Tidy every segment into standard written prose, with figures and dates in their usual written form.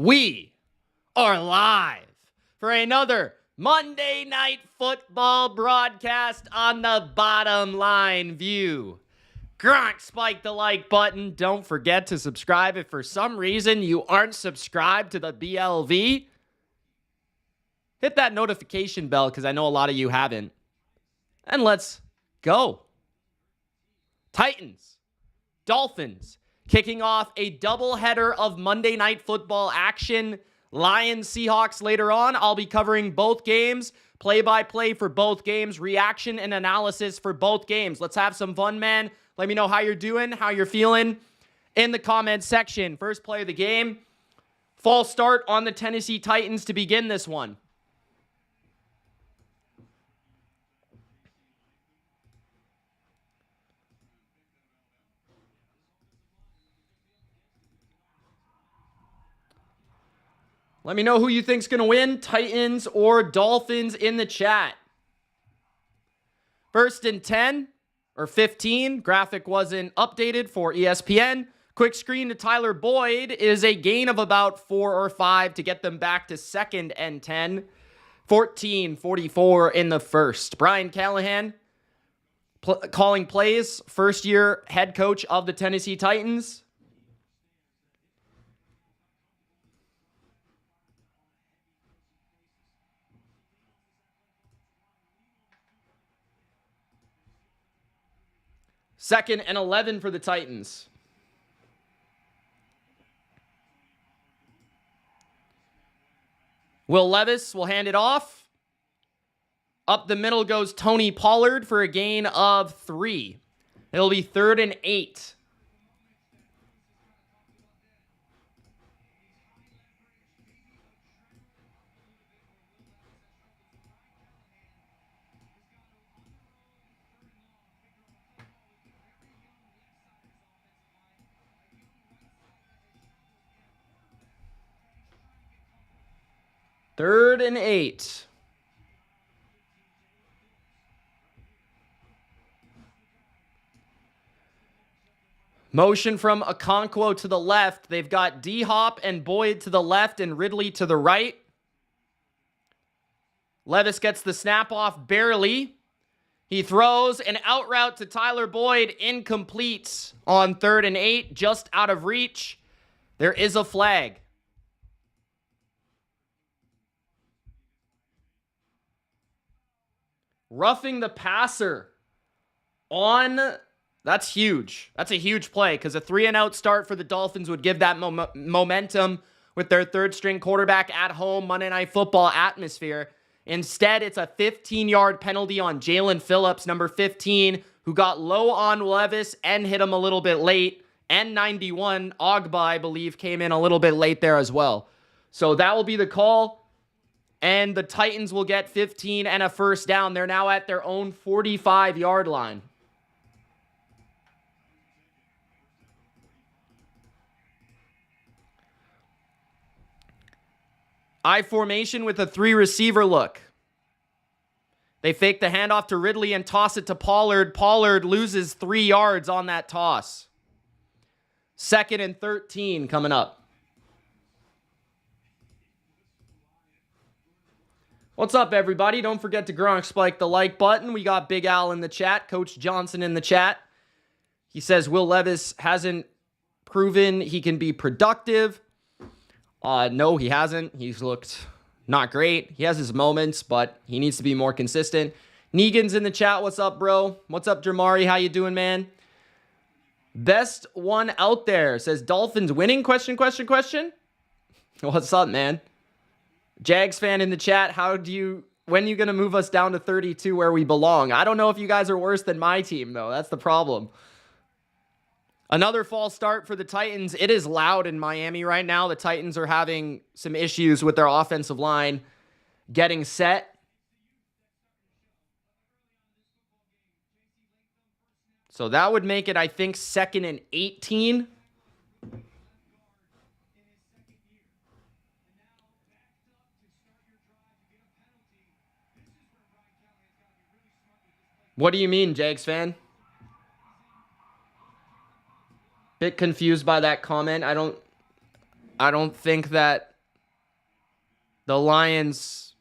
We are live for another Monday Night Football broadcast on the Bottom Line View. Gronk, spike the like button. Don't forget to subscribe if for some reason you aren't subscribed to the BLV. Hit that notification bell because I know a lot of you haven't. And let's go. Titans, Dolphins, kicking off a doubleheader of Monday Night Football action. Lions, Seahawks later on. I'll be covering both games, play-by-play for both games, reaction and analysis for both games. Let's have some fun, man. Let me know how you're doing, how you're feeling in the comments section. First play of the game. False start on the Tennessee Titans to begin this one. Let me know who you think's going to win, Titans or Dolphins, in the chat. First and 10 or 15. Graphic wasn't updated for ESPN. Quick screen to Tyler Boyd is a gain of about 4 or 5 to get them back to second and 10. 14-44 in the first. Brian Callahan calling plays. First-year head coach of the Tennessee Titans. Second and 11 for the Titans. Will Levis will hand it off. Up the middle goes Tony Pollard for a gain of 3. It'll be 3rd and 8. Third and 8. Motion from Okonkwo to the left. They've got D-Hop and Boyd to the left and Ridley to the right. Levis gets the snap off barely. He throws an out route to Tyler Boyd, incomplete on 3rd and 8, just out of reach. There is a flag. Roughing the passer on, that's huge. That's a huge play because a 3-and-out start for the Dolphins would give that momentum with their third-string quarterback at home, Monday Night Football atmosphere. Instead, it's a 15-yard penalty on Jalen Phillips, number 15, who got low on Levis and hit him a little bit late. And 91, Ogba, I believe, came in a little bit late there as well. So that will be the call. And the Titans will get 15 and a first down. They're now at their own 45-yard line. I formation with a 3-receiver look. They fake the handoff to Ridley and toss it to Pollard. Pollard loses 3 yards on that toss. 2nd and 13 coming up. What's up, everybody? Don't forget to Gronk spike the like button. We got Big Al in the chat, Coach Johnson in the chat. He says Will Levis hasn't proven he can be productive. No, he hasn't. He's looked not great. He has his moments, but he needs to be more consistent. Negan's in the chat. What's up, bro? What's up, Jamari? How you doing, man? Best one out there says Dolphins winning? Question. What's up, man? Jags fan in the chat, when are you going to move us down to 32 where we belong? I don't know if you guys are worse than my team, though. That's the problem. Another false start for the Titans. It is loud in Miami right now. The Titans are having some issues with their offensive line getting set. So that would make it, I think, 2nd and 18. What do you mean, Jags fan? Bit confused by that comment. I don't think that the Lions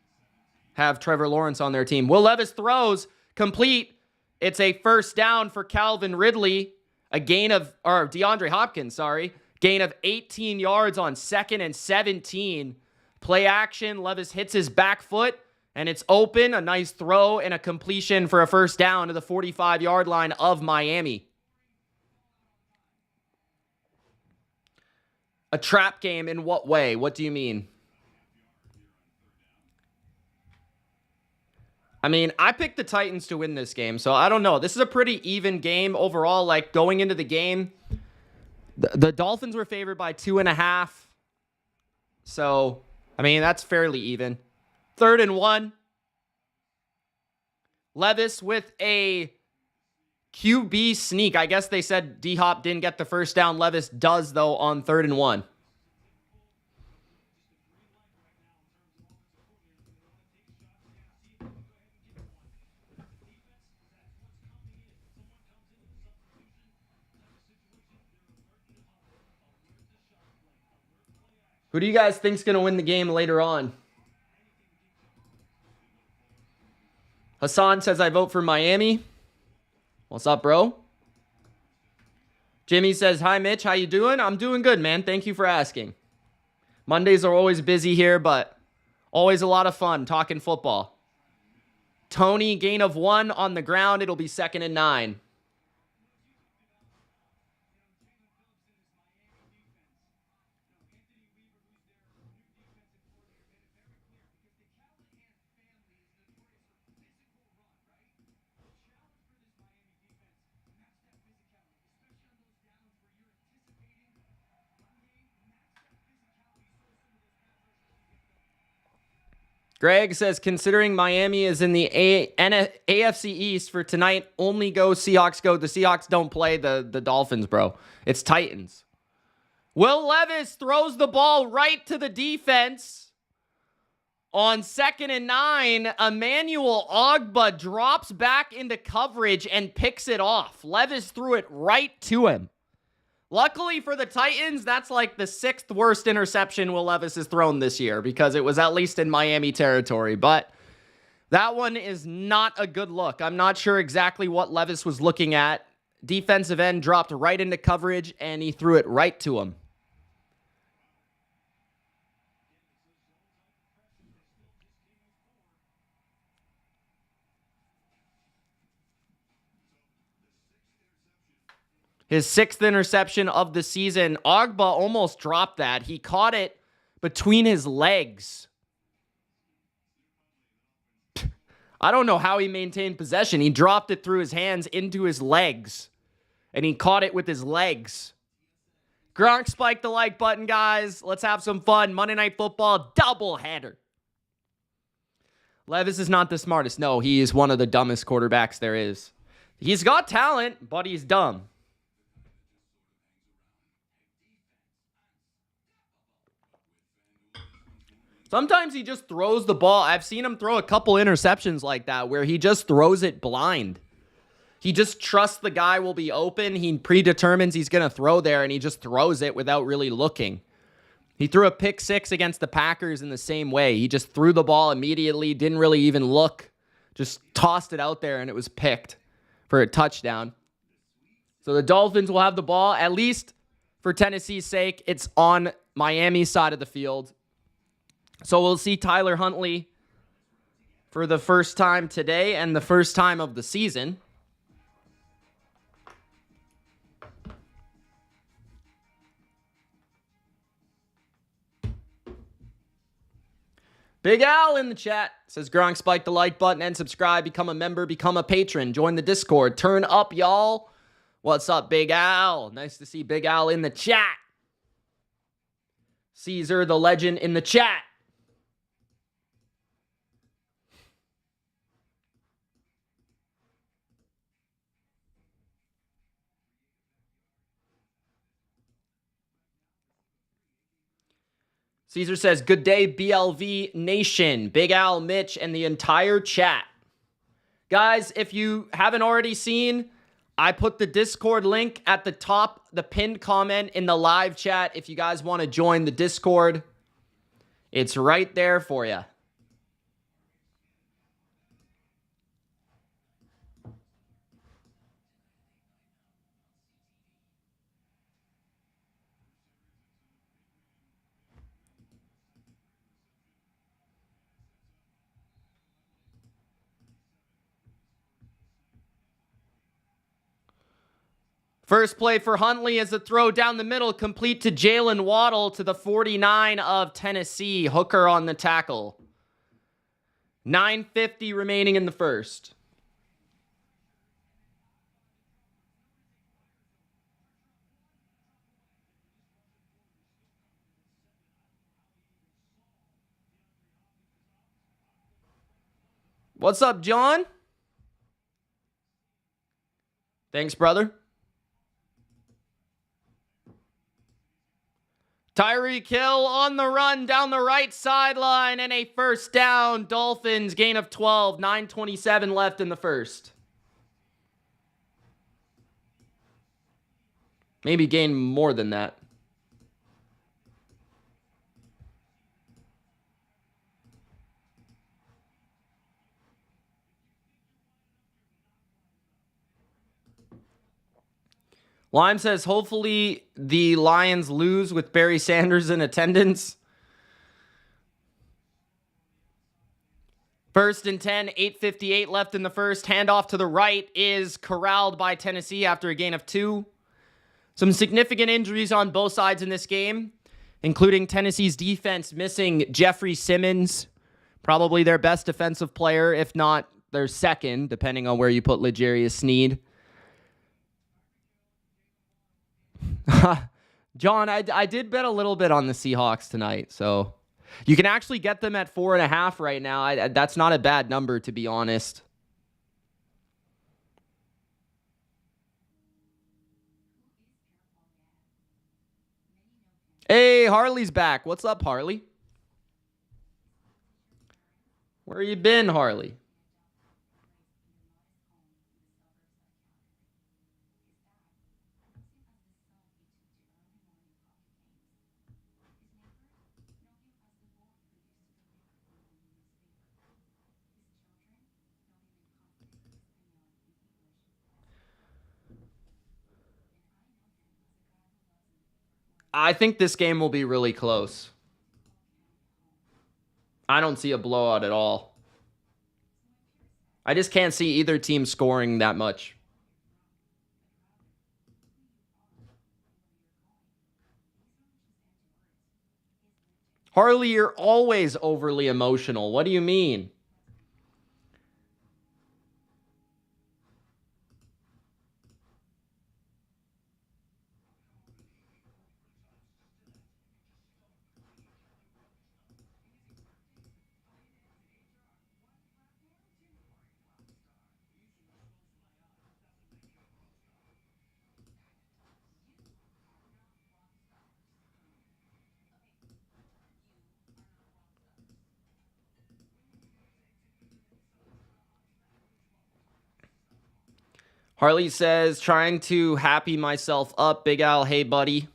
have Trevor Lawrence on their team. Will Levis throws complete. It's a first down for Calvin Ridley. DeAndre Hopkins, sorry. Gain of 18 yards on 2nd and 17. Play action. Levis hits his back foot, and it's open. A nice throw and a completion for a first down to the 45-yard line of Miami. A trap game in what way? What do you mean? I mean, I picked the Titans to win this game, so I don't know. This is a pretty even game overall. Like, going into the game, the Dolphins were favored by 2.5. So, I mean, that's fairly even. 3rd and 1. Levis with a QB sneak. I guess they said D-Hop didn't get the first down. Levis does, though, on 3rd and 1. Who do you guys think's going to win the game later on? Hassan says, I vote for Miami. What's up, bro? Jimmy says, hi, Mitch. How you doing? I'm doing good, man. Thank you for asking. Mondays are always busy here, but always a lot of fun talking football. Tony, gain of 1 on the ground. It'll be 2nd and 9. Greg says, considering Miami is in the AFC East for tonight, only go Seahawks go. The Seahawks don't play the Dolphins, bro. It's Titans. Will Levis throws the ball right to the defense. On 2nd and 9, Emmanuel Ogbah drops back into coverage and picks it off. Levis threw it right to him. Luckily for the Titans, that's like the 6th worst interception Will Levis has thrown this year because it was at least in Miami territory. But that one is not a good look. I'm not sure exactly what Levis was looking at. Defensive end dropped right into coverage, and he threw it right to him. His 6th interception of the season. Ogbah almost dropped that. He caught it between his legs. I don't know how he maintained possession. He dropped it through his hands into his legs. And he caught it with his legs. Gronk spiked the like button, guys. Let's have some fun. Monday Night Football doubleheader. Levis is not the smartest. No, he is one of the dumbest quarterbacks there is. He's got talent, but he's dumb. Sometimes he just throws the ball. I've seen him throw a couple interceptions like that where he just throws it blind. He just trusts the guy will be open. He predetermines he's going to throw there, and he just throws it without really looking. He threw a pick 6 against the Packers in the same way. He just threw the ball immediately, didn't really even look, just tossed it out there, and it was picked for a touchdown. So the Dolphins will have the ball, at least for Tennessee's sake. It's on Miami's side of the field. So we'll see Tyler Huntley for the first time today and the first time of the season. Big Al in the chat says, Gronk, spike the like button and subscribe. Become a member, become a patron. Join the Discord. Turn up, y'all. What's up, Big Al? Nice to see Big Al in the chat. Caesar the legend in the chat. Caesar says, good day, BLV Nation, Big Al, Mitch, and the entire chat. Guys, if you haven't already seen, I put the Discord link at the top, the pinned comment in the live chat if you guys want to join the Discord. It's right there for you. First play for Huntley is a throw down the middle, complete to Jalen Waddle to the 49 of Tennessee. Hooker on the tackle. 9:50 remaining in the first. What's up, John? Thanks, brother. Tyreek Hill on the run down the right sideline and a first down. Dolphins gain of 12. 9:27 left in the first. Maybe gain more than that. Lime says, hopefully the Lions lose with Barry Sanders in attendance. First and 10, 8:58 left in the first. Handoff to the right is corralled by Tennessee after a gain of 2. Some significant injuries on both sides in this game, including Tennessee's defense missing Jeffrey Simmons, probably their best defensive player, if not their second, depending on where you put L'Jarius Sneed. John, I did bet a little bit on the Seahawks tonight, so you can actually get them at 4.5 right now. That's not a bad number, to be honest. Hey, Harley's back. What's up, Harley? Where you been, Harley? I think this game will be really close. I don't see a blowout at all. I just can't see either team scoring that much. Harley, you're always overly emotional. What do you mean? Harley says, trying to happy myself up. Big Al, hey, buddy.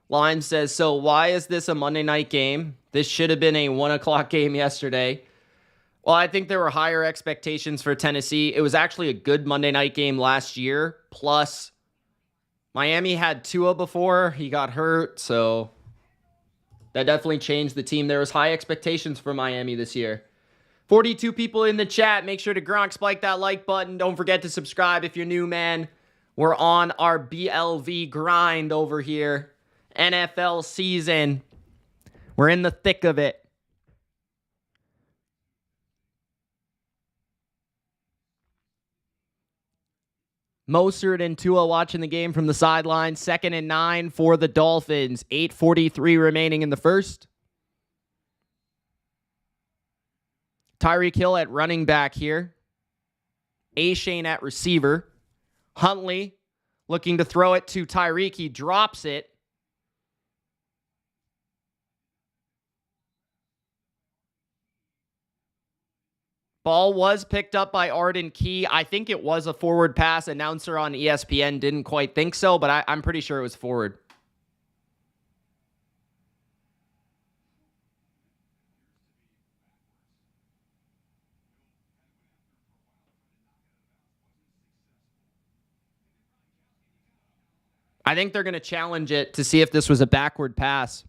Lime says, so why is this a Monday night game? This should have been a 1 o'clock game yesterday. Well, I think there were higher expectations for Tennessee. It was actually a good Monday night game last year. Plus, Miami had Tua before he got hurt, so that definitely changed the team. There was high expectations for Miami this year. 42 people in the chat. Make sure to Gronk spike that like button. Don't forget to subscribe if you're new, man. We're on our BLV grind over here. NFL season. We're in the thick of it. Mostert and Tua watching the game from the sideline. 2nd and 9 for the Dolphins. 8:43 remaining in the first. Tyreek Hill at running back here. A-Shane at receiver. Huntley looking to throw it to Tyreek. He drops it. Ball was picked up by Arden Key. I think it was a forward pass. Announcer on ESPN didn't quite think so, but I'm pretty sure it was forward. I think they're going to challenge it to see if this was a backward pass.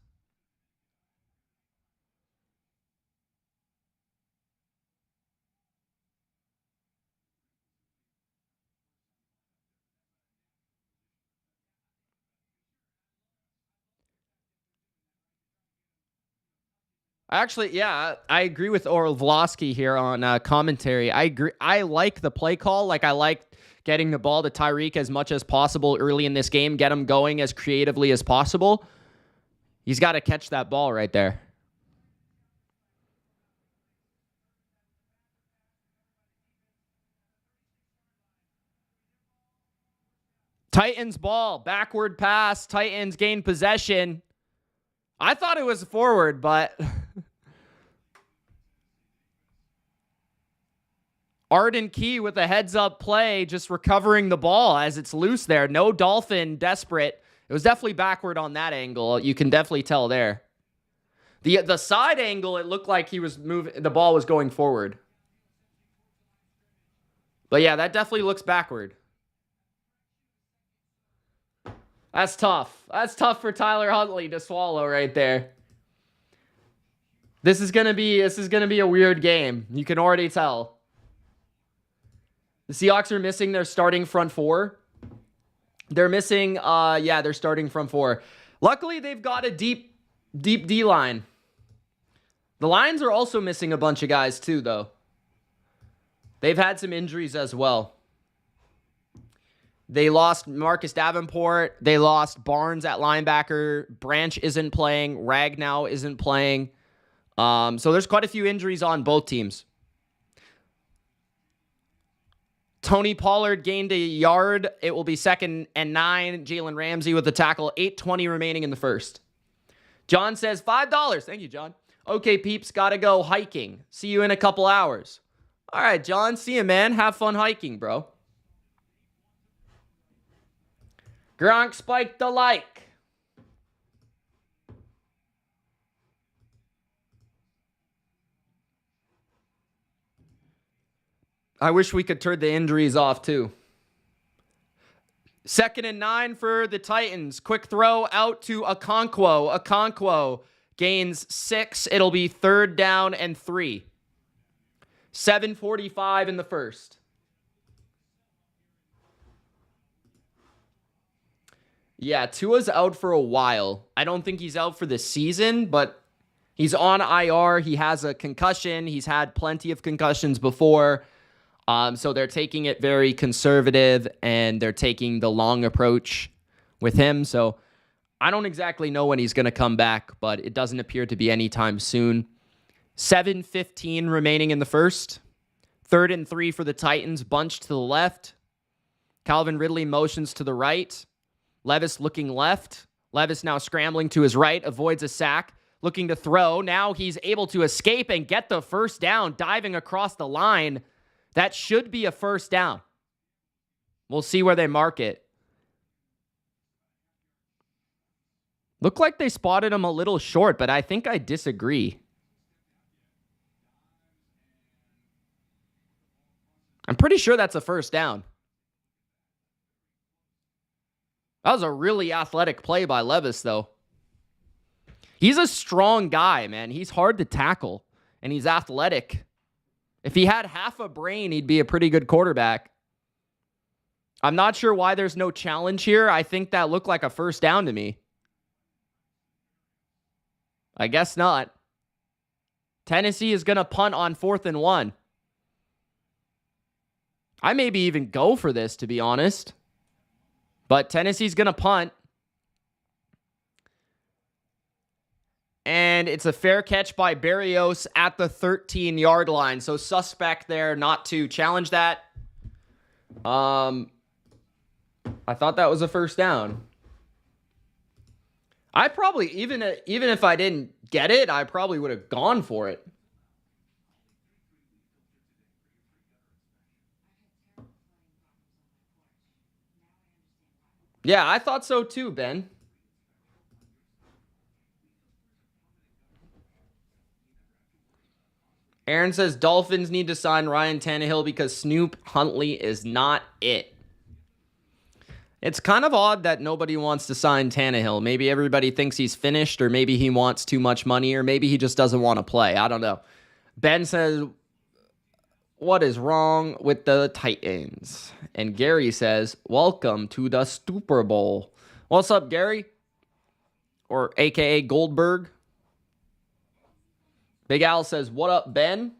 Actually, yeah, I agree with Orlovsky here on commentary. I agree. I like the play call. Like, I like getting the ball to Tyreek as much as possible early in this game, get him going as creatively as possible. He's got to catch that ball right there. Titans ball, backward pass. Titans gain possession. I thought it was forward, but Arden Key with a heads-up play, just recovering the ball as it's loose there. No Dolphin desperate. It was definitely backward on that angle. You can definitely tell there. The side angle, it looked like he was moving. The ball was going forward. But yeah, that definitely looks backward. That's tough. That's tough for Tyler Huntley to swallow right there. This is gonna be a weird game. You can already tell. The Seahawks are missing their starting front four. They're missing, they're starting front four. Luckily, they've got a deep D-line. The Lions are also missing a bunch of guys too, though. They've had some injuries as well. They lost Marcus Davenport. They lost Barnes at linebacker. Branch isn't playing. Ragnow isn't playing. So there's quite a few injuries on both teams. Tony Pollard gained a yard. It will be 2nd and 9. Jalen Ramsey with the tackle. 8:20 remaining in the first. John says $5. Thank you, John. Okay, peeps, gotta go hiking. See you in a couple hours. All right, John. See you, man. Have fun hiking, bro. Gronk spiked the like. I wish we could turn the injuries off, too. 2nd and 9 for the Titans. Quick throw out to Okonkwo. Okonkwo gains 6. It'll be 3rd down and 3. 7:45 in the first. Yeah, Tua's out for a while. I don't think he's out for the season, but he's on IR. He has a concussion. He's had plenty of concussions before. So they're taking it very conservative, and they're taking the long approach with him. So I don't exactly know when he's going to come back, but it doesn't appear to be anytime soon. 7:15 remaining in the first. 3rd and 3 for the Titans, bunched to the left. Calvin Ridley motions to the right. Levis looking left. Levis now scrambling to his right, avoids a sack, looking to throw. Now he's able to escape and get the first down, diving across the line. That should be a first down. We'll see where they mark it. Looked like they spotted him a little short, but I think I disagree. I'm pretty sure that's a first down. That was a really athletic play by Levis, though. He's a strong guy, man. He's hard to tackle, and he's athletic. If he had half a brain, he'd be a pretty good quarterback. I'm not sure why there's no challenge here. I think that looked like a first down to me. I guess not. Tennessee is going to punt on 4th and 1. I maybe even go for this, to be honest. But Tennessee's going to punt. And it's a fair catch by Berrios at the 13-yard line. So suspect there not to challenge that. I thought that was a first down. I probably, even if I didn't get it, I probably would have gone for it. Yeah, I thought so too, Ben. Aaron says Dolphins need to sign Ryan Tannehill because Snoop Huntley is not it. It's kind of odd that nobody wants to sign Tannehill. Maybe everybody thinks he's finished, or maybe he wants too much money, or maybe he just doesn't want to play. I don't know. Ben says, what is wrong with the Titans? And Gary says, welcome to the Super Bowl. What's up, Gary? Or AKA Goldberg. Big Al says, what up, Ben?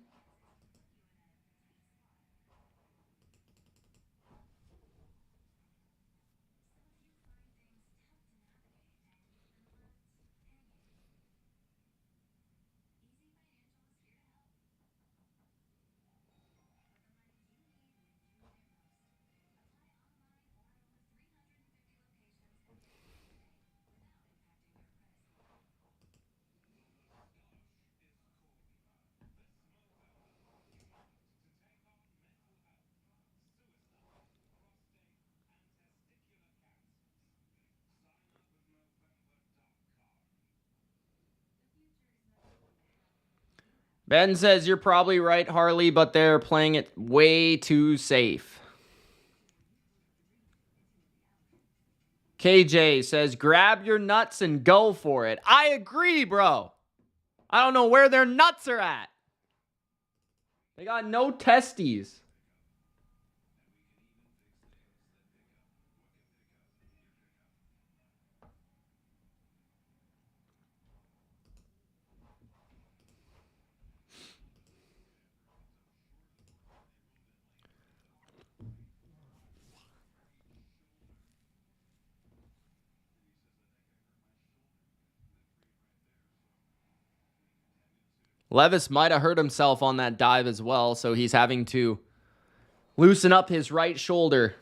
Ben says, you're probably right, Harley, but they're playing it way too safe. KJ says, grab your nuts and go for it. I agree, bro. I don't know where their nuts are at. They got no testes. Levis might have hurt himself on that dive as well, so he's having to loosen up his right shoulder.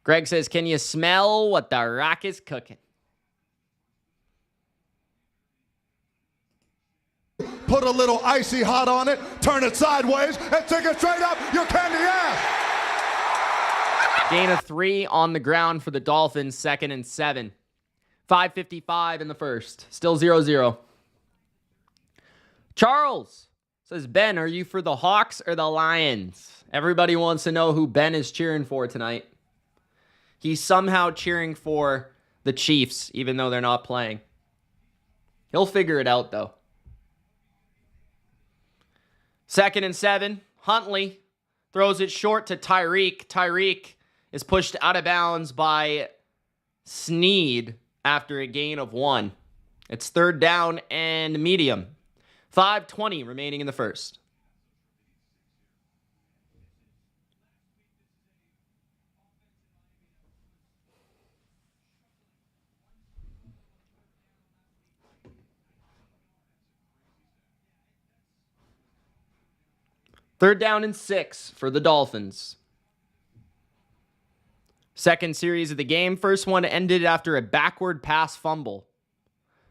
Greg says, can you smell what the Rock is cooking? Put a little icy hot on it, turn it sideways, and take it straight up your candy ass. Gain of 3 on the ground for the Dolphins, 2nd and 7. 5:55 in the first. Still 0-0. Charles says, Ben, are you for the Hawks or the Lions? Everybody wants to know who Ben is cheering for tonight. He's somehow cheering for the Chiefs, even though they're not playing. He'll figure it out, though. 2nd and 7. Huntley throws it short to Tyreek. Tyreek is pushed out of bounds by Sneed after a gain of 1. It's 3rd down and medium. 5:20 remaining in the first. Third down and 6 for the Dolphins. Second series of the game. First one ended after a backward pass fumble.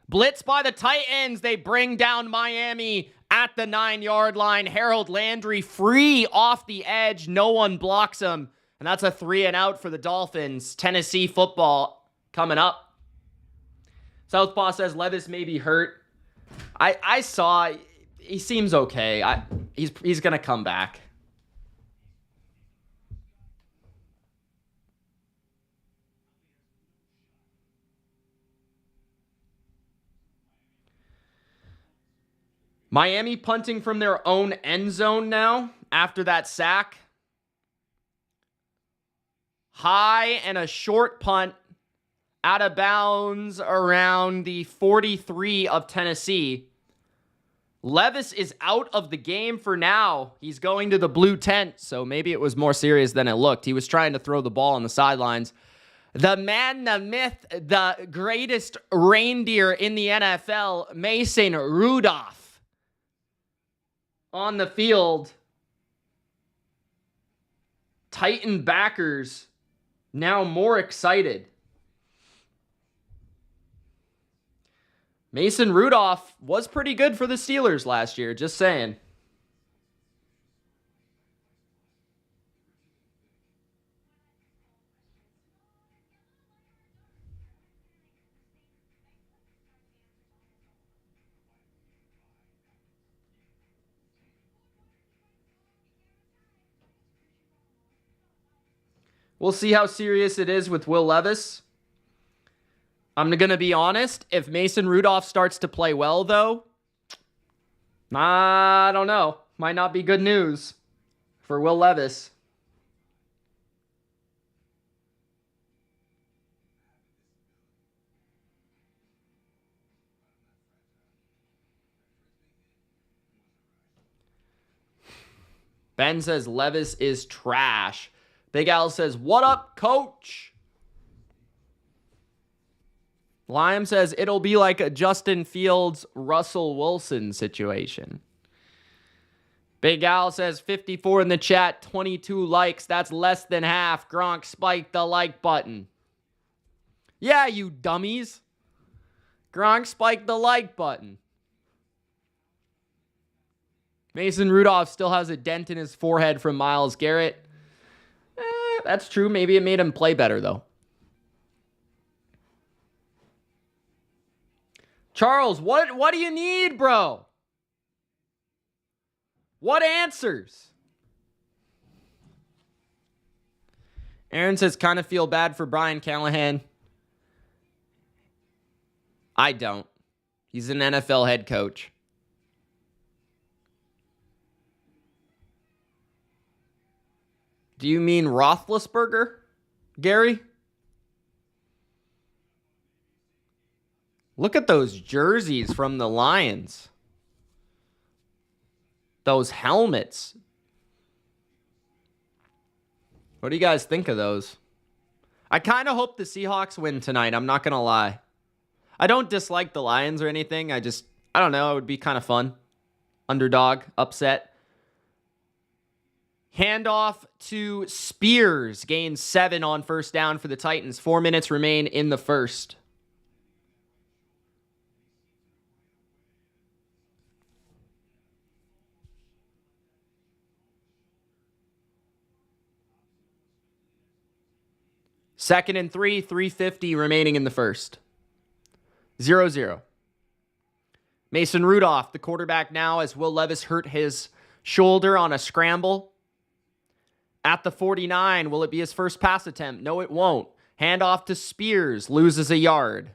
Blitz by the Titans. They bring down Miami at the 9-yard line. Harold Landry free off the edge. No one blocks him. And that's a 3 and out for the Dolphins. Tennessee football coming up. Southpaw says Levis may be hurt. I saw, he seems okay. He's going to come back. Miami punting from their own end zone now after that sack. High and a short punt out of bounds around the 43 of Tennessee. Levis is out of the game for now. He's going to the blue tent, so maybe it was more serious than it looked. He was trying to throw the ball on the sidelines. The man, the myth, the greatest reindeer in the NFL, Mason Rudolph, on the field. Titan backers now more excited. Mason Rudolph was pretty good for the Steelers last year, just saying. We'll see how serious it is with Will Levis. I'm going to be honest. If Mason Rudolph starts to play well, though, I don't know. Might not be good news for Will Levis. Ben says Levis is trash. Big Al says, what up, coach? Liam says it'll be like a Justin Fields, Russell Wilson situation. Big Al says 54 in the chat, 22 likes. That's less than half. Gronk spiked the like button. Yeah, you dummies. Gronk spiked the like button. Mason Rudolph still has a dent in his forehead from Myles Garrett. That's true. Maybe it made him play better, though. Charles, what do you need, bro? What answers? Aaron says, kind of feel bad for Brian Callahan. I don't. He's an NFL head coach. Do you mean Roethlisberger, Gary? Look at those jerseys from the Lions. Those helmets. What do you guys think of those? I kind of hope the Seahawks win tonight. I'm not going to lie. I don't dislike the Lions or anything. I don't know. It would be kind of fun. Underdog, upset. Handoff to Spears. Gains 7 on first down for the Titans. 4 minutes remain in the first. Second and 3, 3:50 remaining in the first. 0-0. Mason Rudolph, the quarterback now, as Will Levis hurt his shoulder on a scramble. At the 49, will it be his first pass attempt? No, it won't. Handoff to Spears, loses a yard.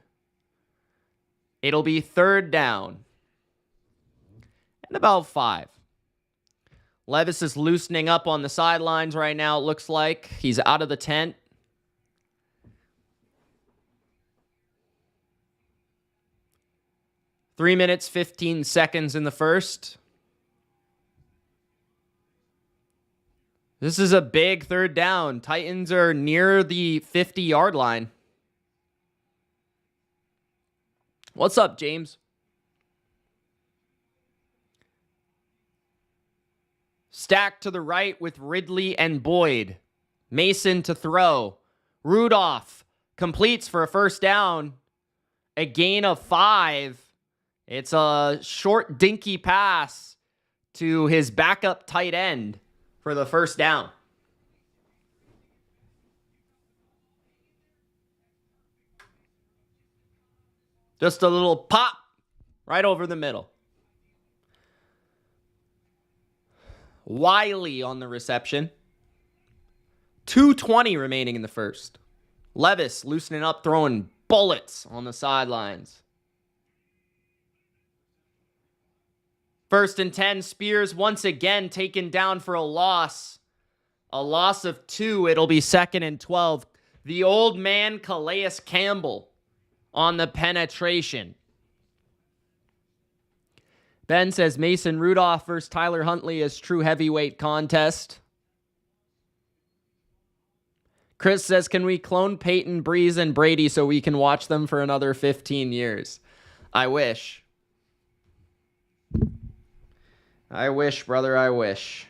It'll be third down. And about 5. Levis is loosening up on the sidelines right now, it looks like. He's out of the tent. Three minutes, 15 seconds in the first. This is a big third down. Titans are near the 50-yard line. What's up, James? Stacked to the right with Ridley and Boyd. Mason to throw. Rudolph completes for a first down. A gain of 5. It's a short, dinky pass to his backup tight end for the first down. Just a little pop right over the middle. Wiley on the reception. 2:20 remaining in the first. Levis loosening up, throwing bullets on the sidelines. First and 10, Spears once again taken down for a loss. A loss of 2. It'll be second and 12. The old man, Calais Campbell, on the penetration. Ben says Mason Rudolph versus Tyler Huntley is true heavyweight contest. Chris says, can we clone Peyton, Breeze, and Brady so we can watch them for another 15 years? I wish. I wish, brother, I wish.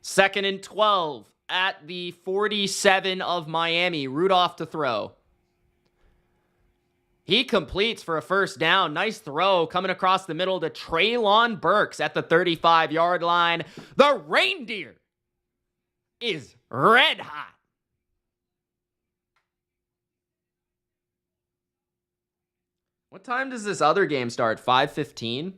Second and 12 at the 47 of Miami. Rudolph to throw. He completes for a first down. Nice throw coming across the middle to Treylon Burks at the 35-yard line. The reindeer is red hot. What time does this other game start? 5:15?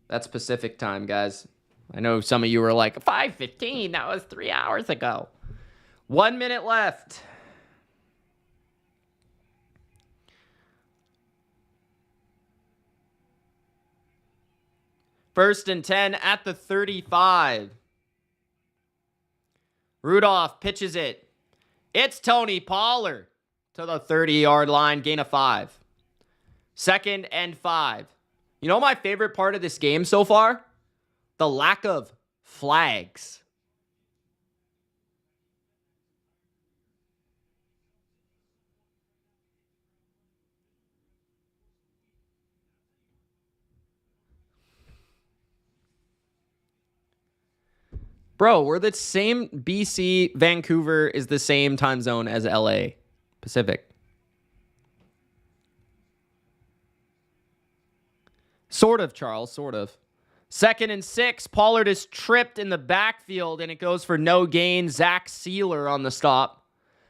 That's Pacific time, guys. I know some of you were like, 5:15, that was 3 hours ago. 1 minute left. First and 10 at the 35. Rudolph pitches it. It's Tony Pollard to the 30-yard line, gain of 5. Second and 5. You know my favorite part of this game so far? The lack of flags. Bro, we're the same. BC, Vancouver is the same time zone as LA Pacific. Sort of, Charles, sort of. Second and 6. Pollard is tripped in the backfield, and it goes for no gain. Zach Sealer on the stop.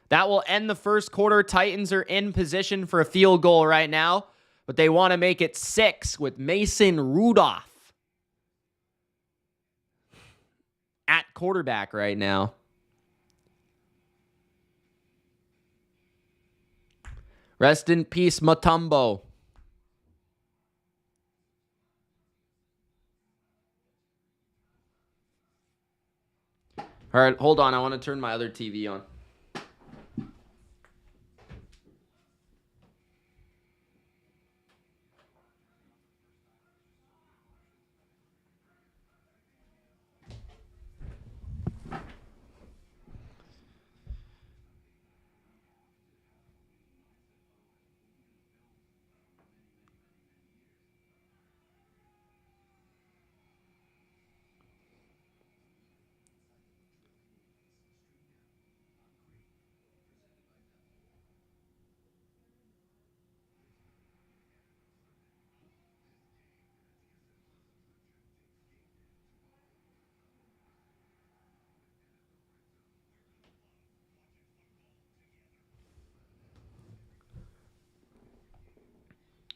That will end the first quarter. Titans are in position for a field goal right now, but they want to make it 6 with Mason Rudolph at quarterback right now. Rest in peace, Mutombo. All right, hold on. I want to turn my other TV on.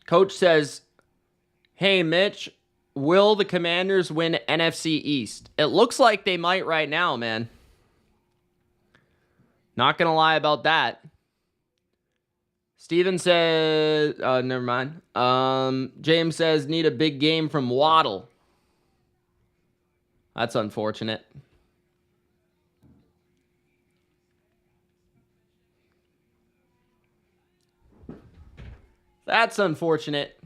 Coach says, hey, Mitch, will the Commanders win NFC East? It looks like they might right now, man. Not going to lie about that. Steven says, never mind. James says, need a big game from Waddle. That's unfortunate. That's unfortunate.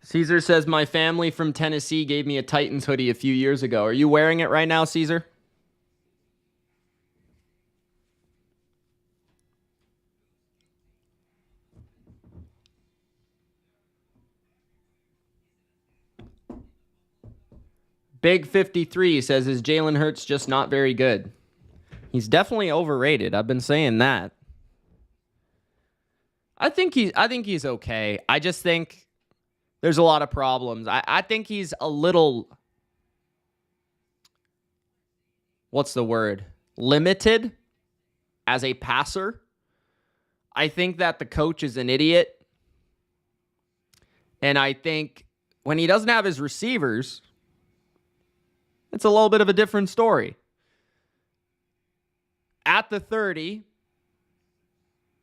Caesar says, my family from Tennessee gave me a Titans hoodie a few years ago. Are you wearing it right now, Caesar? Big 53 says, is Jalen Hurts just not very good? He's definitely overrated. I've been saying that. I think he's okay. I just think there's a lot of problems. I think he's a little, what's the word? Limited as a passer. I think that the coach is an idiot. And I think when he doesn't have his receivers, it's a little bit of a different story. At the 30,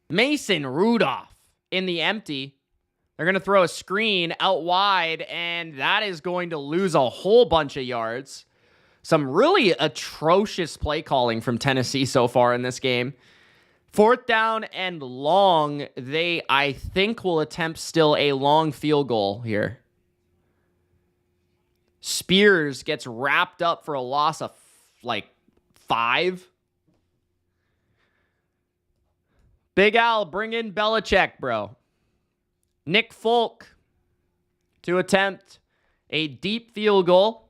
Mason Rudolph in the empty. They're going to throw a screen out wide, and that is going to lose a whole bunch of yards. Some really atrocious play calling from Tennessee so far in this game. Fourth down and long. They, I think, will attempt still a long field goal here. Spears gets wrapped up for a loss of, 5. Big Al, bring in Belichick, bro. Nick Folk to attempt a deep field goal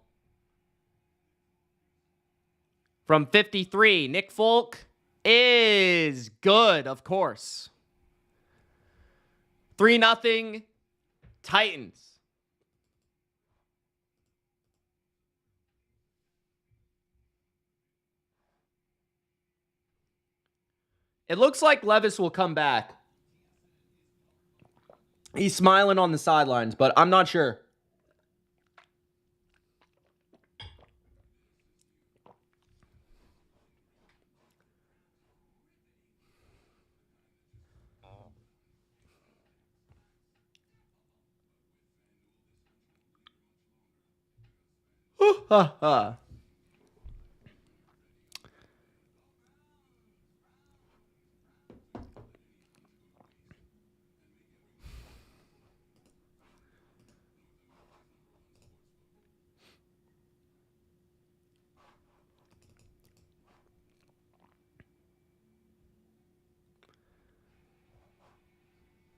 from 53. Nick Folk is good, of course. 3-0 Titans. It looks like Levis will come back. He's smiling on the sidelines, but I'm not sure.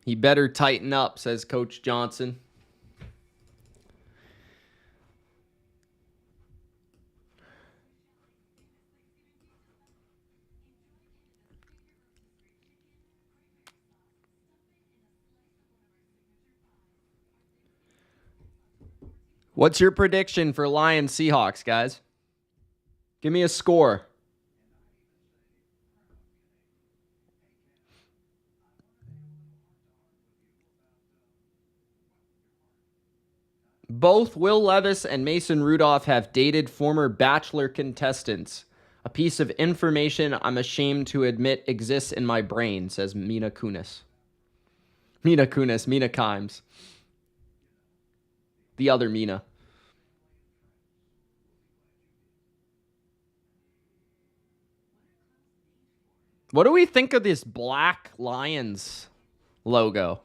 He better tighten up, says Coach Johnson. What's your prediction for Lions Seahawks, guys? Give me a score. Both Will Levis and Mason Rudolph have dated former Bachelor contestants. A piece of information I'm ashamed to admit exists in my brain, says Mina Kunis. Mina Kimes. The other Mina. What do we think of this black Lions logo?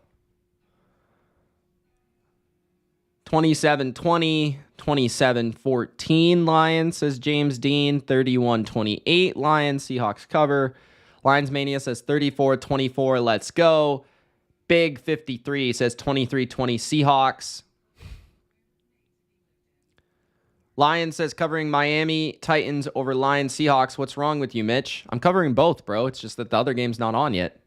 27-20, 27-14 Lions, says James Dean. 31-28 Lions, Seahawks cover. Lions Mania says 34-24, let's go. Big 53 says 23-20 Seahawks. Lions says covering Miami Titans over Lions Seahawks. What's wrong with you, Mitch? I'm covering both, bro. It's just that the other game's not on yet.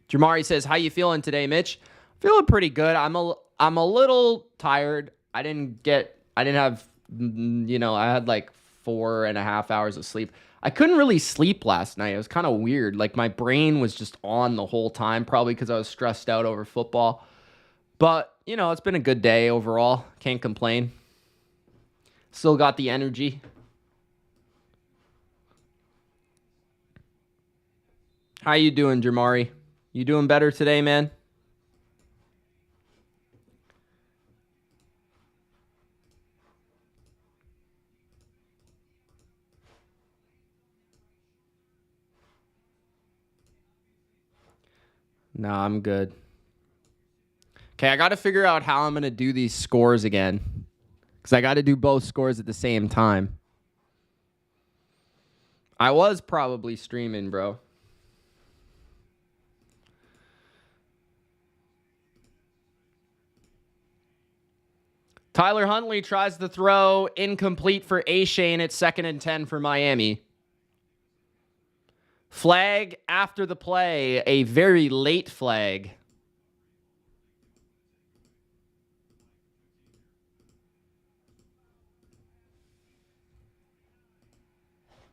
Jamari says, how you feeling today, Mitch? Feeling pretty good. I'm a little tired. I had like 4.5 hours of sleep. I couldn't really sleep last night. It was kind of weird. Like my brain was just on the whole time, probably because I was stressed out over football. But, it's been a good day overall. Can't complain. Still got the energy. How you doing, Jamari? You doing better today, man? Nah, I'm good. Okay, I got to figure out how I'm going to do these scores again. Because I got to do both scores at the same time. I was probably streaming, bro. Tyler Huntley tries to throw incomplete for A-Shane at 2nd and 10 for Miami. Flag after the play, a very late flag.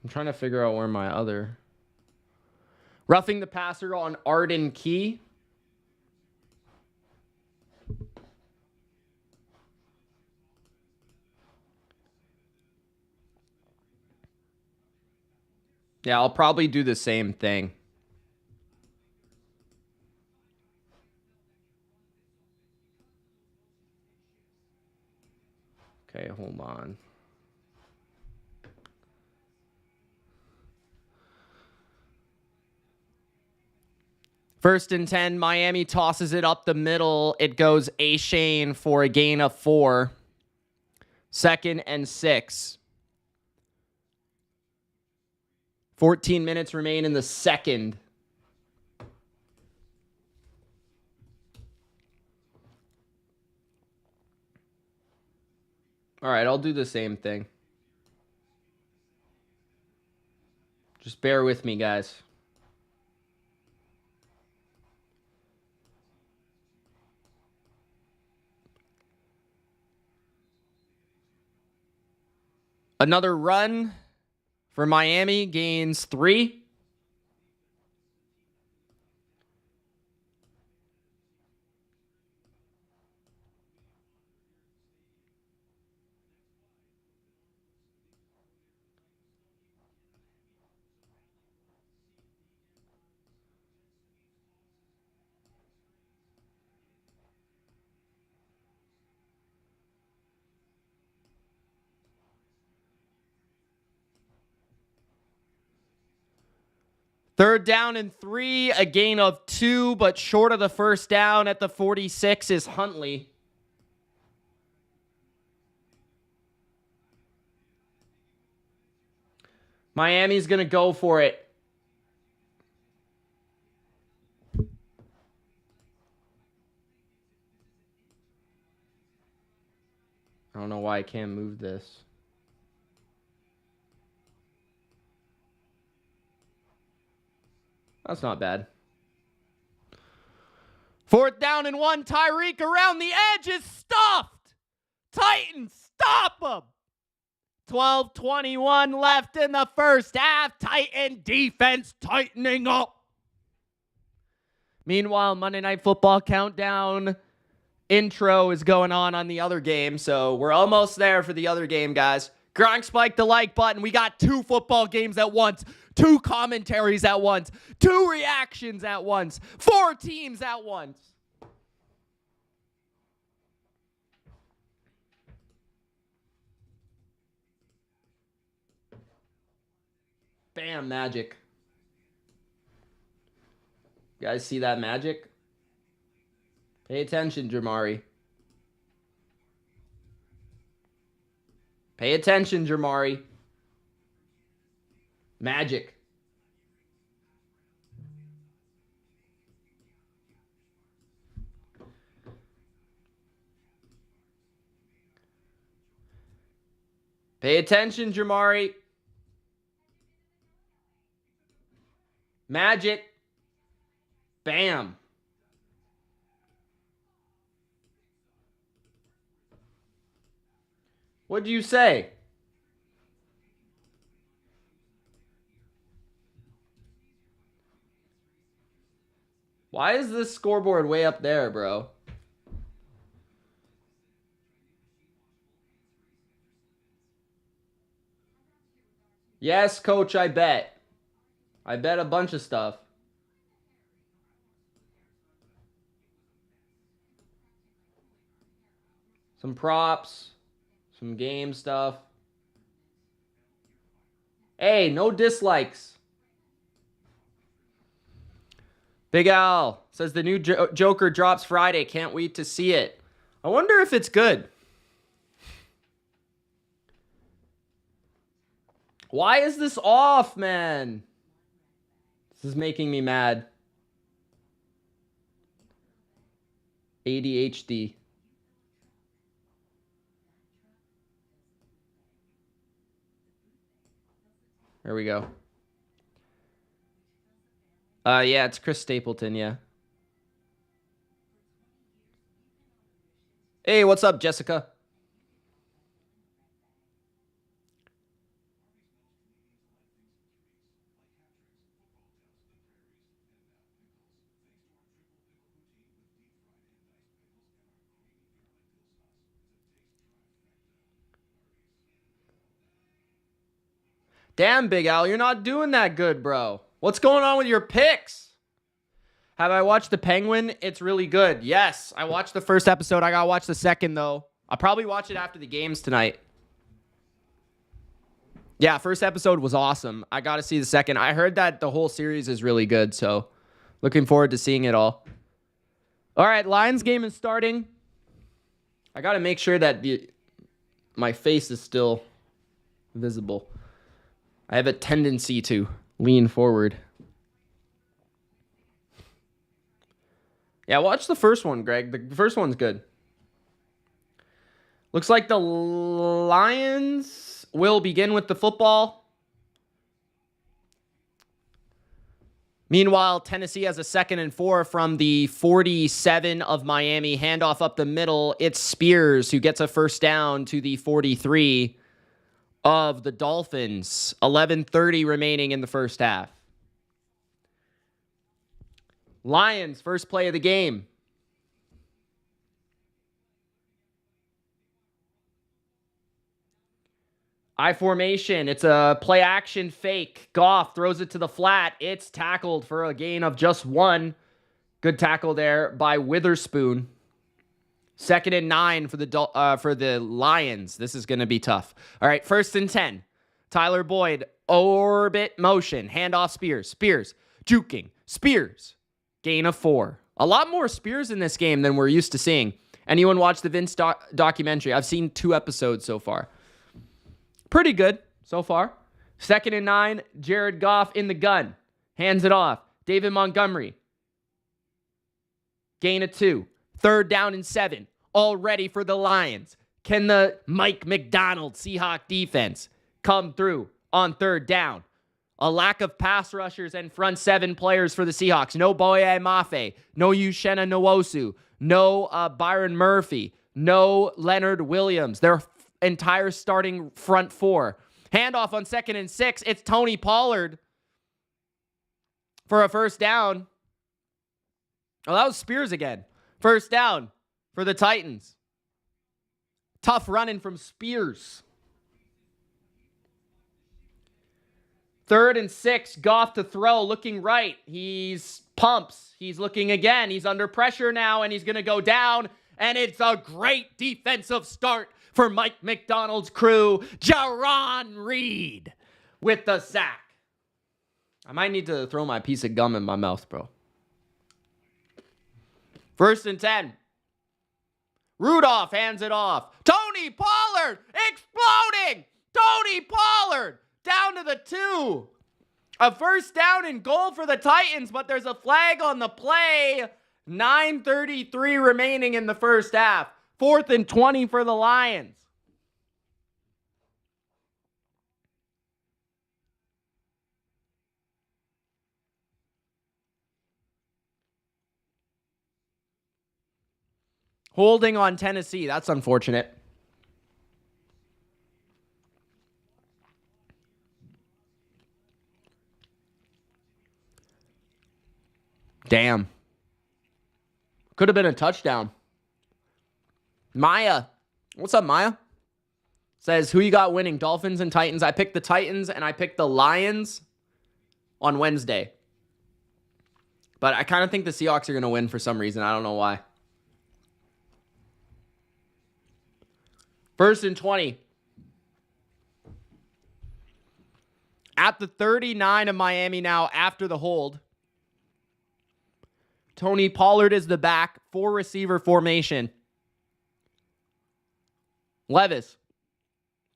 I'm trying to figure out where my other... Roughing the passer on Arden Key. Yeah, I'll probably do the same thing. Okay, hold on. First and 10, Miami tosses it up the middle. It goes A-Shane for a gain of 4. 2nd and 6. 14 minutes remain in the second. All right, I'll do the same thing. Just bear with me, guys. Another run for Miami, gains 3. Third down and 3, a gain of 2, but short of the first down at the 46 is Huntley. Miami's going to go for it. I don't know why I can't move this. That's not bad. Fourth down and 1. Tyreek around the edge is stuffed. Titans, stop him. 12:21 left in the first half. Titan defense tightening up. Meanwhile, Monday Night Football countdown intro is going on the other game. So we're almost there for the other game, guys. Gronk spiked the like button. We got 2 football games at once, 2 commentaries at once, 2 reactions at once, 4 teams at once. Bam, magic. You guys see that magic? Pay attention, Jamari. Pay attention, Jamari. Magic. Pay attention, Jamari. Magic. Bam. What'd you say? Why is this scoreboard way up there, bro? Yes, coach, I bet. I bet a bunch of stuff. Some props. Some game stuff. Hey, no dislikes. Big Al says the new Joker drops Friday. Can't wait to see it. I wonder if it's good. Why is this off, man? This is making me mad. ADHD. There we go. Yeah, it's Chris Stapleton, yeah. Hey, what's up, Jessica? Damn, Big Al, you're not doing that good, bro. What's going on with your picks? Have I watched The Penguin? It's really good. Yes, I watched the first episode. I gotta watch the second, though. I'll probably watch it after the games tonight. Yeah, first episode was awesome. I gotta see the second. I heard that the whole series is really good, so looking forward to seeing it all. All right, Lions game is starting. I gotta make sure that my face is still visible. I have a tendency to lean forward. Yeah, watch the first one, Greg. The first one's good. Looks like the Lions will begin with the football. Meanwhile, Tennessee has a 2nd and 4 from the 47 of Miami. Handoff up the middle. It's Spears who gets a first down to the 43 of the Dolphins. 11:30 remaining in the first half. Lions, first play of the game. I formation. It's a play action fake. Goff throws it to the flat. It's tackled for a gain of just 1. Good tackle there by Witherspoon. 2nd and 9 for the Lions. This is going to be tough. All right, 1st and 10. Tyler Boyd Orbit motion. Handoff Spears. Spears. Juking. Spears. Gain of 4. A lot more Spears in this game than we're used to seeing. Anyone watch the Vince documentary? I've seen 2 episodes so far. Pretty good so far. 2nd and 9. Jared Goff in the gun. Hands it off. David Montgomery. Gain of 2. 3rd down and 7. All ready for the Lions. Can the Mike McDonald Seahawk defense come through on 3rd down? A lack of pass rushers and front 7 players for the Seahawks. No Boye Mafe. No Uchenna Nwosu. No Byron Murphy. No Leonard Williams. Their entire starting front 4. Handoff on 2nd and 6. It's Tony Pollard for a 1st down. Oh, that was Spears again. 1st down for the Titans. Tough running from Spears. 3rd and 6, Goff to throw, looking right. He's pumps. He's looking again. He's under pressure now, and he's going to go down. And it's a great defensive start for Mike McDonald's crew. Jaron Reed with the sack. I might need to throw my piece of gum in my mouth, bro. 1st and 10. Rudolph hands it off. Tony Pollard exploding. Tony Pollard down to the 2. A 1st down and goal for the Titans, but there's a flag on the play. 9:33 remaining in the 1st half. 4th and 20 for the Lions. Holding on Tennessee. That's unfortunate. Damn. Could have been a touchdown. Maya. What's up, Maya? Says, who you got winning? Dolphins and Titans. I picked the Titans and I picked the Lions on Wednesday. But I kind of think the Seahawks are going to win for some reason. I don't know why. 1st and 20. At the 39 of Miami now after the hold. Tony Pollard is the back. 4 receiver formation. Levis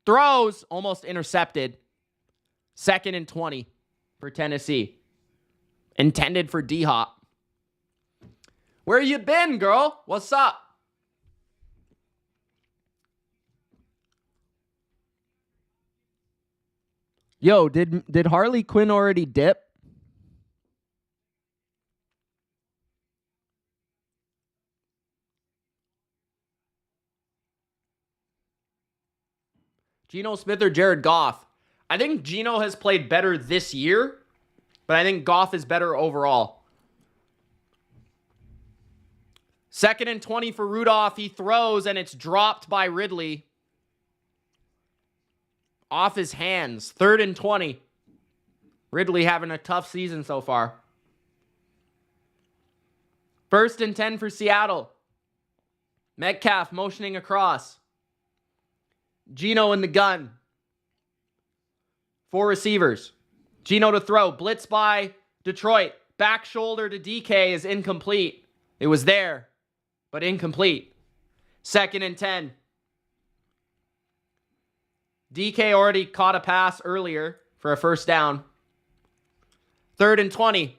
throws, almost intercepted. 2nd and 20 for Tennessee. Intended for D-Hop. Where you been, girl? What's up? Yo, did Harley Quinn already dip? Geno Smith or Jared Goff? I think Geno has played better this year, but I think Goff is better overall. 2nd and 20 for Rudolph. He throws, and it's dropped by Ridley. Off his hands. 3rd and 20. Ridley having a tough season so far. 1st and 10 for Seattle. Metcalf motioning across. Geno in the gun. 4 receivers. Geno to throw. Blitz by Detroit. Back shoulder to DK is incomplete. It was there, but incomplete. 2nd and 10. DK already caught a pass earlier for a 1st down. 3rd and 20.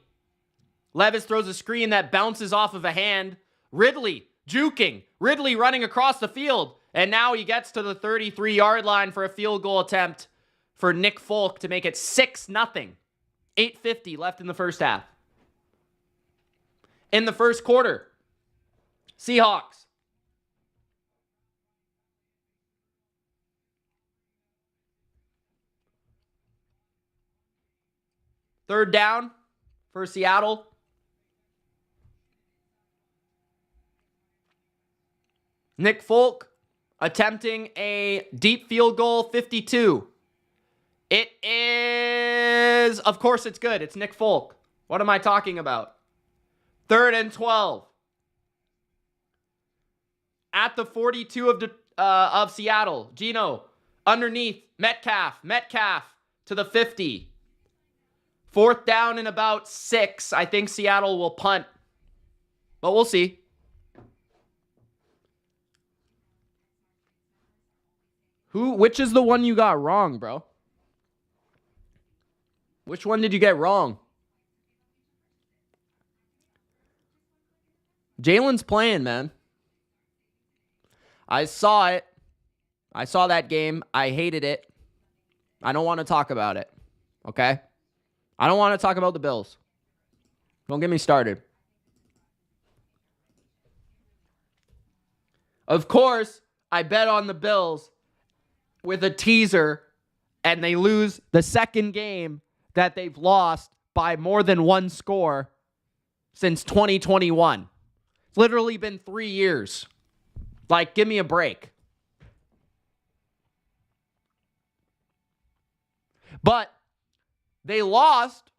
Levis throws a screen that bounces off of a hand. Ridley juking. Ridley running across the field. And now he gets to the 33-yard line for a field goal attempt for Nick Folk to make it 6-0. 8:50 left in the 1st half. In the 1st quarter, Seahawks. Third down for Seattle. Nick Folk attempting a deep field goal, 52. It is, of course it's good. It's Nick Folk. What am I talking about? 3rd and 12. At the 42 of Seattle. Geno underneath. Metcalf to the 50. 4th down and about 6. I think Seattle will punt. But we'll see. Which is the one you got wrong, bro? Which one did you get wrong? Jalen's playing, man. I saw it. I saw that game. I hated it. I don't want to talk about it. Okay? I don't want to talk about the Bills. Don't get me started. Of course, I bet on the Bills with a teaser, and they lose the second game that they've lost by more than one score since 2021. It's literally been 3 years. Like, give me a break. But they lost.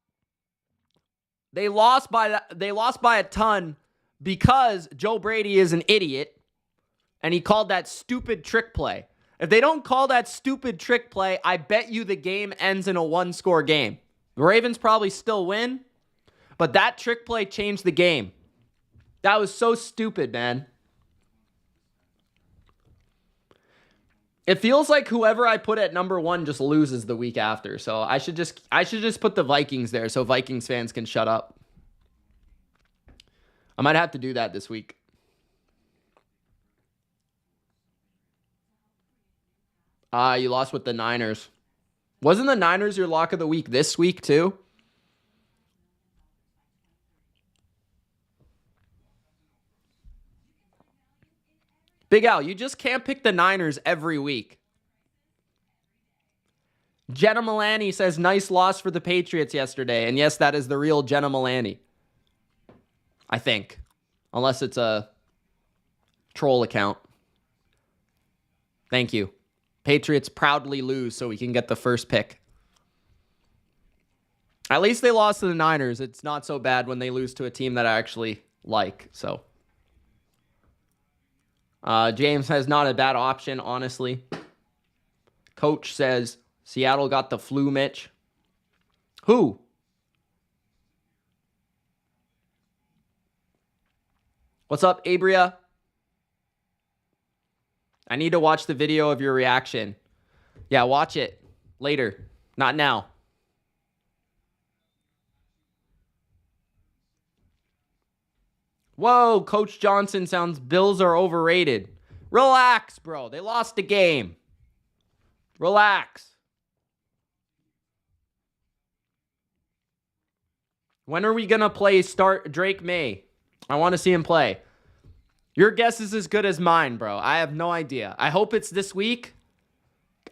They lost by a ton because Joe Brady is an idiot and he called that stupid trick play. If they don't call that stupid trick play, I bet you the game ends in a 1-score game. The Ravens probably still win, but that trick play changed the game. That was so stupid, man. It feels like whoever I put at number 1 just loses the week after. So I should just put the Vikings there so Vikings fans can shut up. I might have to do that this week. You lost with the Niners. Wasn't the Niners your lock of the week this week too? Big Al, you just can't pick the Niners every week. Jenna Milani says, nice loss for the Patriots yesterday. And yes, that is the real Jenna Milani. I think. Unless it's a troll account. Thank you. Patriots proudly lose so we can get the first pick. At least they lost to the Niners. It's not so bad when they lose to a team that I actually like. So, James says not a bad option, honestly. Coach says Seattle got the flu, Mitch. Who? What's up, Abria? I need to watch the video of your reaction. Yeah, watch it later. Not now. Whoa, Coach Johnson sounds Bills are overrated. Relax, bro. They lost the game. Relax. When are we going to play Drake May? I want to see him play. Your guess is as good as mine, bro. I have no idea. I hope it's this week.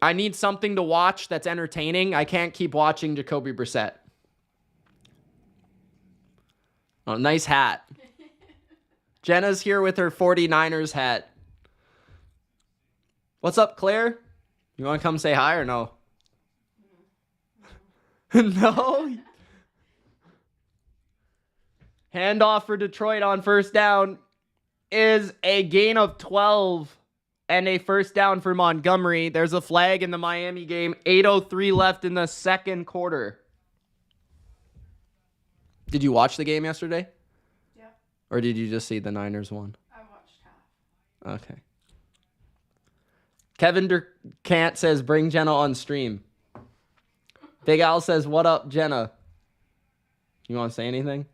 I need something to watch that's entertaining. I can't keep watching Jacoby Brissett. Oh, nice hat. Jenna's here with her 49ers hat. What's up, Claire? You want to come say hi or no? No? Handoff for Detroit on first down is a gain of 12 and a first down for Montgomery. There's a flag in the Miami game. 8:03 left in the second quarter. Did you watch the game yesterday? Yeah. Or did you just see the Niners won? I watched half. Okay. Kevin Durkant says, bring Jenna on stream. Big Al says, what up, Jenna? You want to say anything?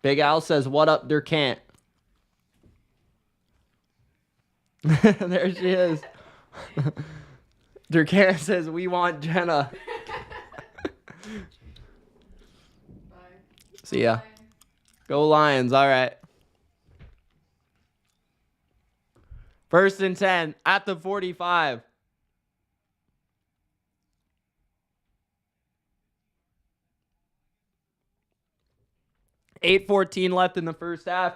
Big Al says, what up, Durkant? There she is. Durkant says, we want Jenna. Bye. See ya. Bye. Go Lions. All right. 1st and 10 at the 45. $8:14 left in the first half.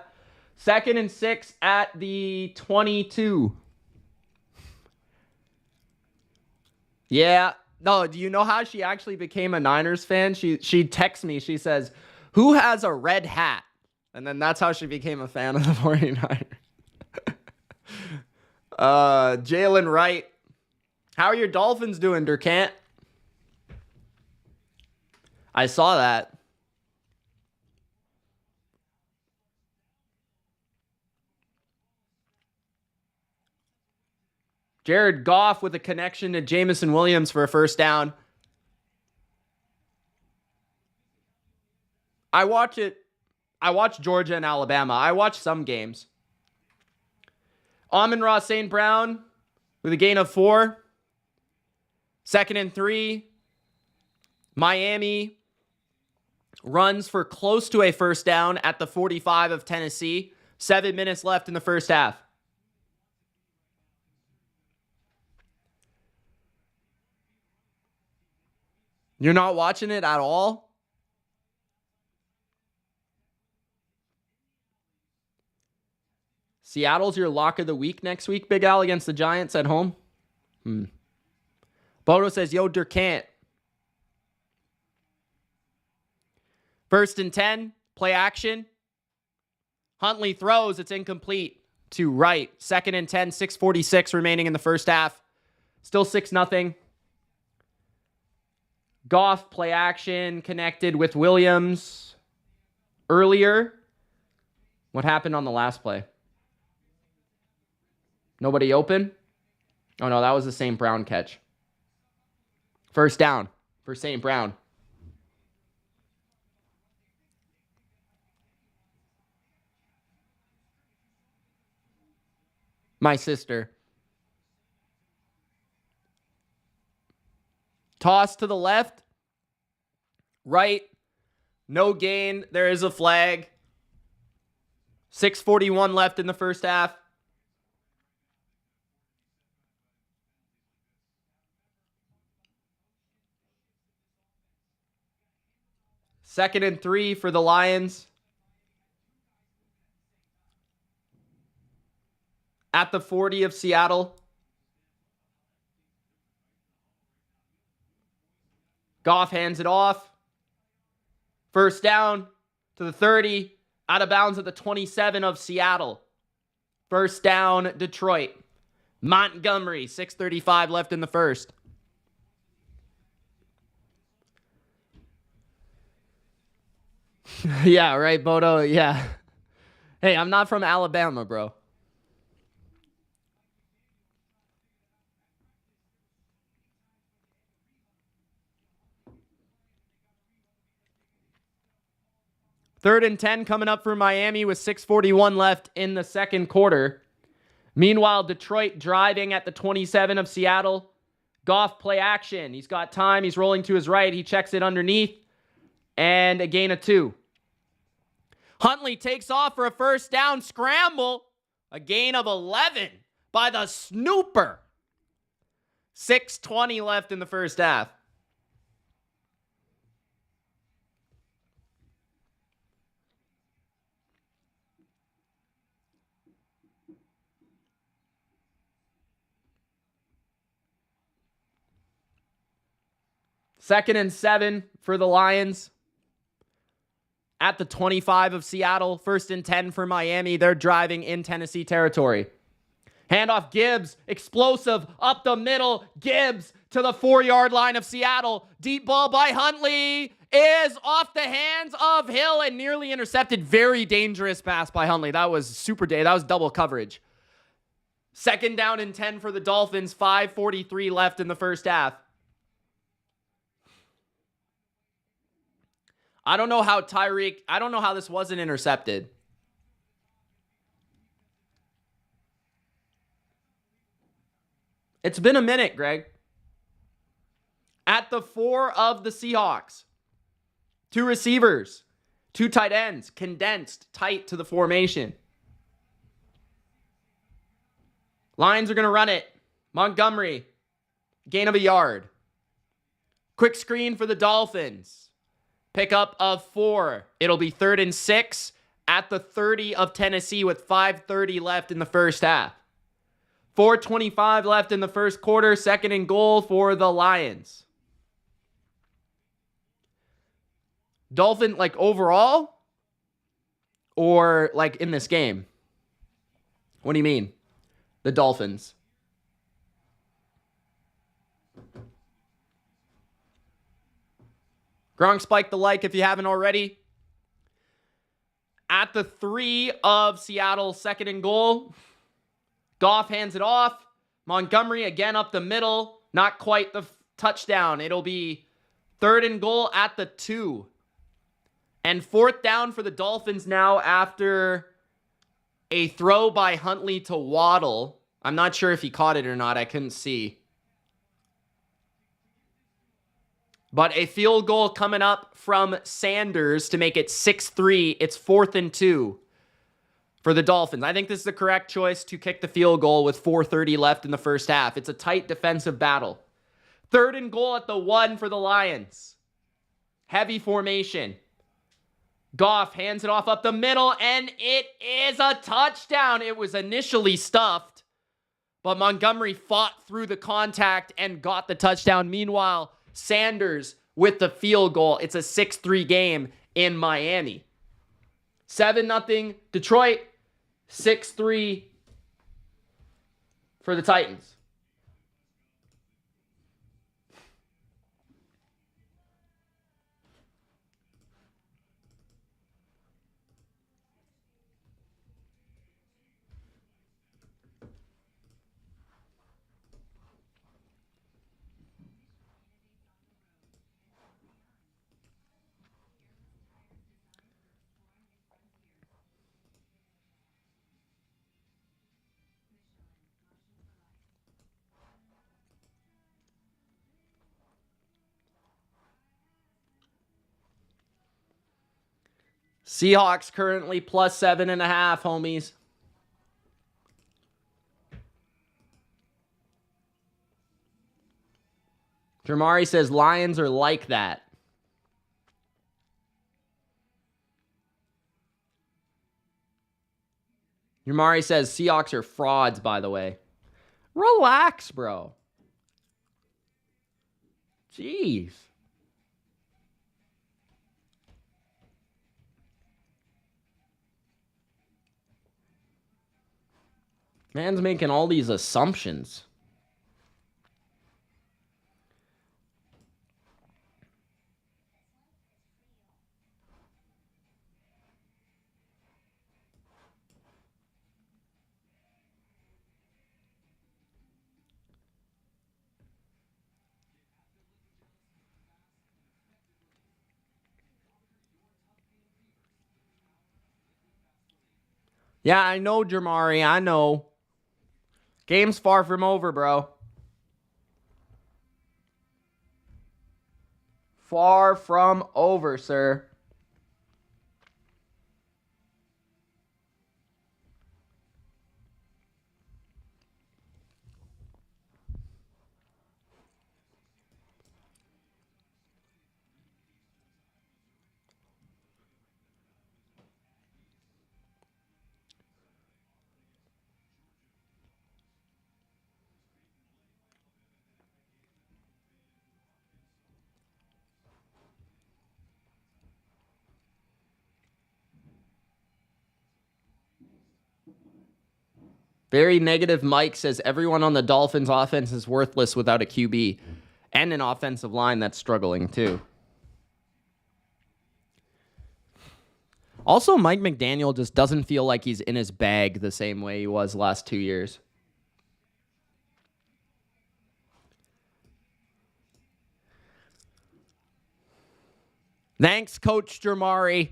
2nd and 6 at the 22. Yeah. No, do you know how she actually became a Niners fan? She texts me. She says, who has a red hat? And then that's how she became a fan of the 49ers. Jalen Wright How are your Dolphins doing, Durkant? I saw that. Jared Goff with a connection to Jamison Williams for a first down. I watch Georgia and Alabama. I watch some games. Amon-Ra St. Brown with a gain of 4. 2nd and 3. Miami runs for close to a first down at the 45 of Tennessee. 7 minutes left in the first half. You're not watching it at all? Seattle's your lock of the week next week, Big Al, against the Giants at home? Bodo says, yo, Durkant. 1st and 10, play action. Huntley throws, it's incomplete to right. 2nd and 10, 6:46 remaining in the first half. Still 6-0. Goff, play action, connected with Williams earlier. What happened on the last play? Nobody open? Oh, no, that was the St. Brown catch. First down for St. Brown. My sister. Toss to the left. Right. No gain. There is a flag. 6:41 left in the first half. Second and 3 for the Lions. At the 40 of Seattle. Goff hands it off. First down to the 30. Out of bounds at the 27 of Seattle. First down, Detroit. Montgomery, 6:35 left in the first. Yeah, right, Bodo. Yeah. Hey, I'm not from Alabama, bro. Third and 10 coming up for Miami with 6:41 left in the second quarter. Meanwhile, Detroit driving at the 27 of Seattle. Goff play action. He's got time. He's rolling to his right. He checks it underneath. And a gain of 2. Huntley takes off for a first down scramble. A gain of 11 by the snooper. 6:20 left in the first half. Second and 7 for the Lions. At the 25 of Seattle. 1st and 10 for Miami. They're driving in Tennessee territory. Handoff Gibbs. Explosive up the middle. Gibbs to the 4-yard line of Seattle. Deep ball by Huntley is off the hands of Hill and nearly intercepted. Very dangerous pass by Huntley. That was that was double coverage. Second down and 10 for the Dolphins. 5:43 left in the first half. I don't know how this wasn't intercepted. It's been a minute, Greg. At the 4 of the Seahawks. 2 receivers. 2 tight ends. Condensed tight to the formation. Lions are going to run it. Montgomery. Gain of a yard. Quick screen for the Dolphins. Pickup of 4. It'll be 3rd and 6 at the 30 of Tennessee with 5:30 left in the first half. 4:25 left in the first quarter. 2nd and goal for the Lions. Dolphin, like overall? Or like in this game? What do you mean? The Dolphins. Gronk, spike the like if you haven't already. At the 3 of Seattle, 2nd and goal. Goff hands it off. Montgomery again up the middle. Not quite the touchdown. It'll be 3rd and goal at the 2. And 4th down for the Dolphins now after a throw by Huntley to Waddle. I'm not sure if he caught it or not. I couldn't see. But a field goal coming up from Sanders to make it 6-3. It's 4th and 2 for the Dolphins. I think this is the correct choice to kick the field goal with 4:30 left in the first half. It's a tight defensive battle. 3rd and goal at the 1 for the Lions. Heavy formation. Goff hands it off up the middle, and it is a touchdown. It was initially stuffed, but Montgomery fought through the contact and got the touchdown. Meanwhile, Sanders with the field goal. It's a 6-3 game in Miami. 7-0 Detroit, 6-3 for the Titans. Seahawks currently plus 7.5, homies. Jamari says Lions are like that. Jamari says Seahawks are frauds, by the way. Relax, bro. Jeez. Man's making all these assumptions. Yeah, I know, Jamari. I know. Game's far from over, bro. Far from over, sir. Very negative Mike says everyone on the Dolphins offense is worthless without a QB and an offensive line that's struggling too. Also, Mike McDaniel just doesn't feel like he's in his bag the same way he was last 2 years. Thanks, Coach Jamari.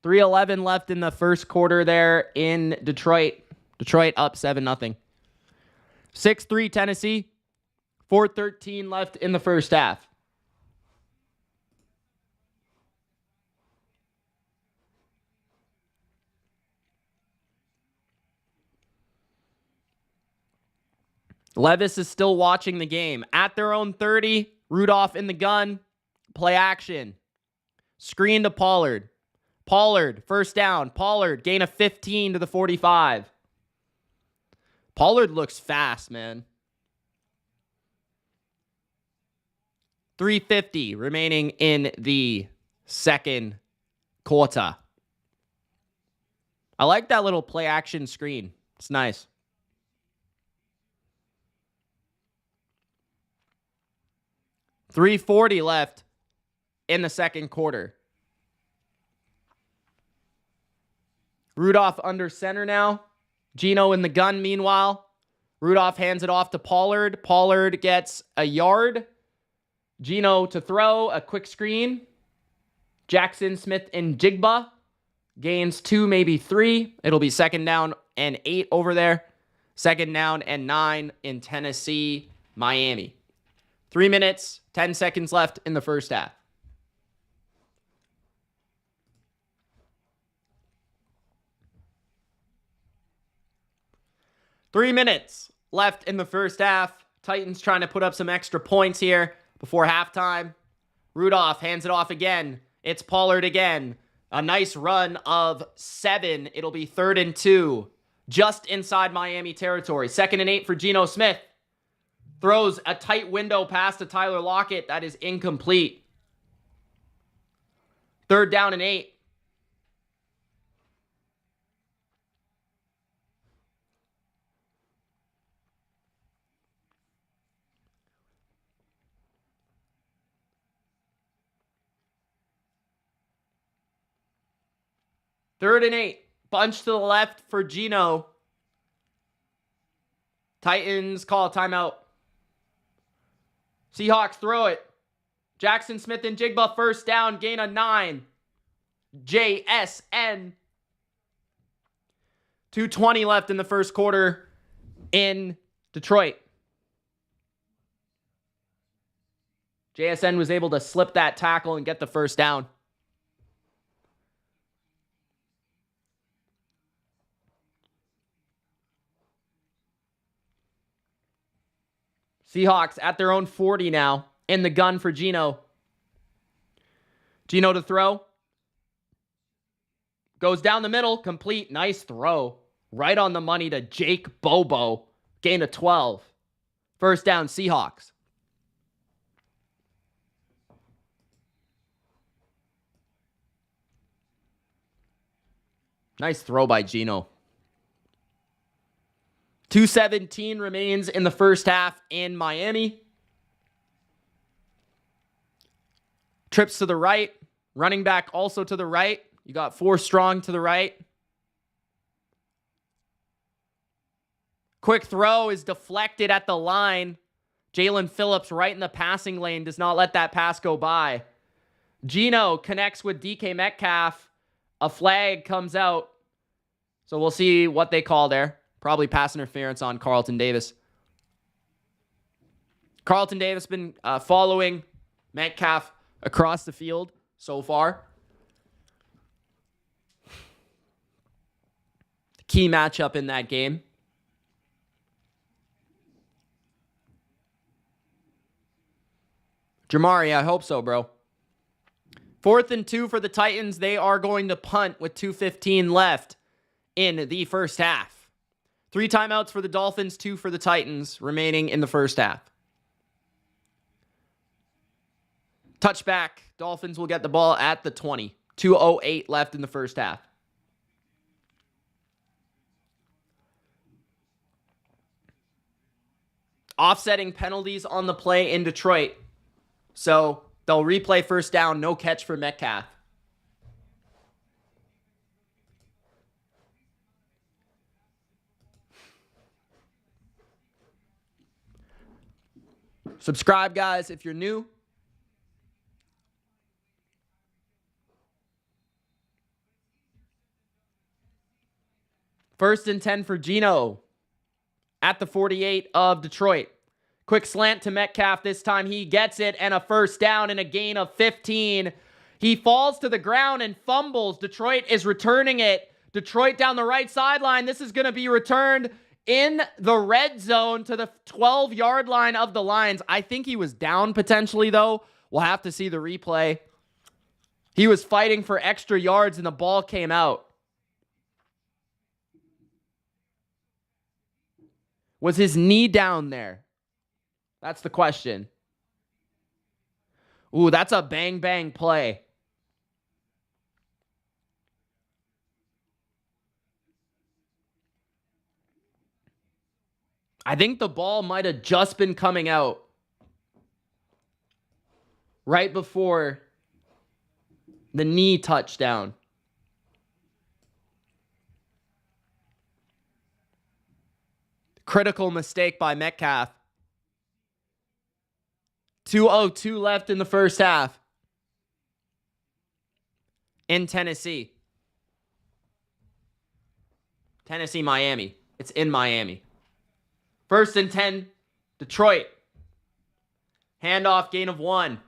3:11 left in the first quarter there in Detroit. Detroit up 7-0. 6-3 Tennessee. 4:13 left in the first half. Levis is still watching the game. At their own 30, Rudolph in the gun. Play action. Screen to Pollard. Pollard, first down. Pollard, gain of 15 to the 45. Pollard looks fast, man. 3:50 remaining in the second quarter. I like that little play action screen. It's nice. 3:40 left in the second quarter. Rudolph under center now. Geno in the gun meanwhile. Rudolph hands it off to Pollard. Pollard gets a yard. Geno to throw, a quick screen. Jackson, Smith, and Jigba gains 2, maybe 3. It'll be 2nd down and 8 over there. 2nd down and 9 in Tennessee, Miami. 3 minutes, 10 seconds left in the first half. Three minutes left in the first half. Titans trying to put up some extra points here before halftime. Rudolph hands it off again. It's Pollard again. A nice run of 7. It'll be 3rd and 2. Just inside Miami territory. 2nd and 8 for Geno Smith. Throws a tight window pass to Tyler Lockett. That is incomplete. 3rd down and 8. Third and 8. Bunch to the left for Geno. Titans call a timeout. Seahawks throw it. Jackson, Smith, and Jigba 1st down. Gain of 9. JSN. 2:20 left in the first quarter in Detroit. JSN was able to slip that tackle and get the 1st down. Seahawks at their own 40 now. In the gun for Geno. Geno to throw. Goes down the middle. Complete. Nice throw. Right on the money to Jake Bobo. Gain of 12. 1st down, Seahawks. Nice throw by Geno. 2:17 remains in the first half in Miami. Trips to the right. Running back also to the right. You got 4 strong to the right. Quick throw is deflected at the line. Jalen Phillips right in the passing lane. Does not let that pass go by. Geno connects with DK Metcalf. A flag comes out. So we'll see what they call there. Probably pass interference on Carlton Davis. Carlton Davis been following Metcalf across the field so far. The key matchup in that game. Jamari, I hope so, bro. 4th and 2 for the Titans. They are going to punt with 2:15 left in the first half. 3 timeouts for the Dolphins, 2 for the Titans, remaining in the first half. Touchback. Dolphins will get the ball at the 20. 2:08 left in the first half. Offsetting penalties on the play in Detroit. So they'll replay 1st down, no catch for Metcalf. Subscribe, guys, if you're new. First and 10 for Geno at the 48 of Detroit. Quick slant to Metcalf. This time he gets it and a 1st down and a gain of 15. He falls to the ground and fumbles. Detroit is returning it. Detroit down the right sideline. This is going to be returned in the red zone to the 12-yard line of the Lions. I think he was down potentially, though. We'll have to see the replay. He was fighting for extra yards, and the ball came out. Was his knee down there? That's the question. Ooh, that's a bang-bang play. I think the ball might have just been coming out. right before the knee touchdown. Critical mistake by Metcalf. 2:02 left in the first half in Tennessee. Tennessee, Miami. It's in Miami. 1st and 10, Detroit. Handoff, gain of 1.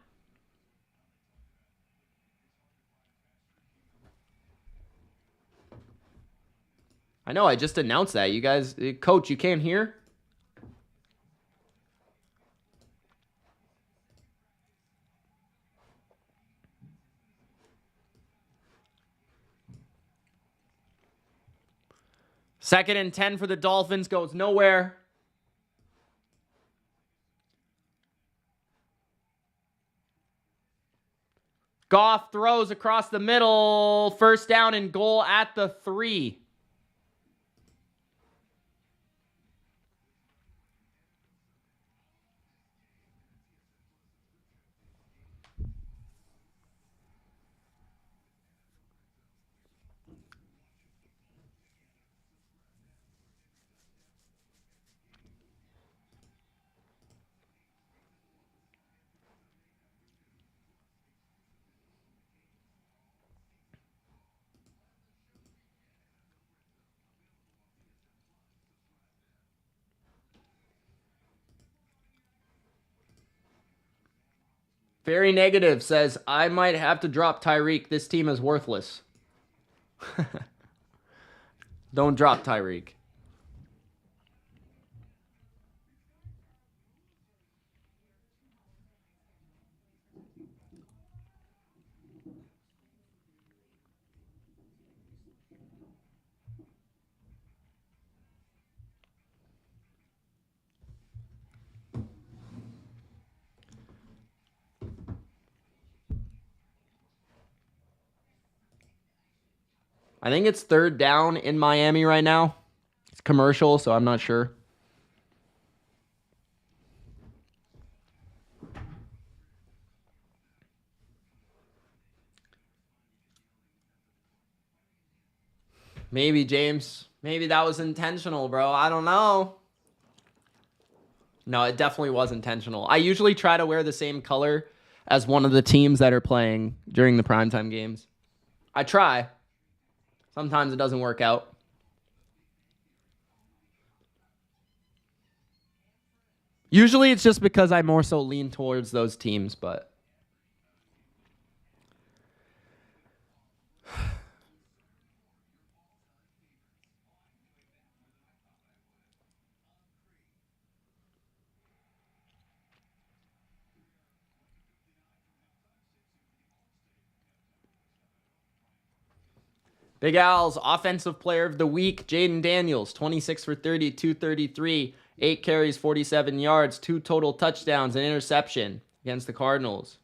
I know, I just announced that. You guys, Coach, you can't hear? Second and 10 for the Dolphins, goes nowhere. Goff throws across the middle. First down and goal at the 3. Very negative says, I might have to drop Tyreek. This team is worthless. Don't drop Tyreek. I think it's 3rd down in Miami right now. It's commercial, so I'm not sure. Maybe, James. Maybe that was intentional, bro. I don't know. No, it definitely was intentional. I usually try to wear the same color as one of the teams that are playing during the primetime games. I try. Sometimes it doesn't work out. Usually it's just because I more so lean towards those teams, but... Big Al's offensive player of the week, Jaden Daniels, 26 for 30, 233, 8 carries, 47 yards, 2 total touchdowns, an interception against the Cardinals.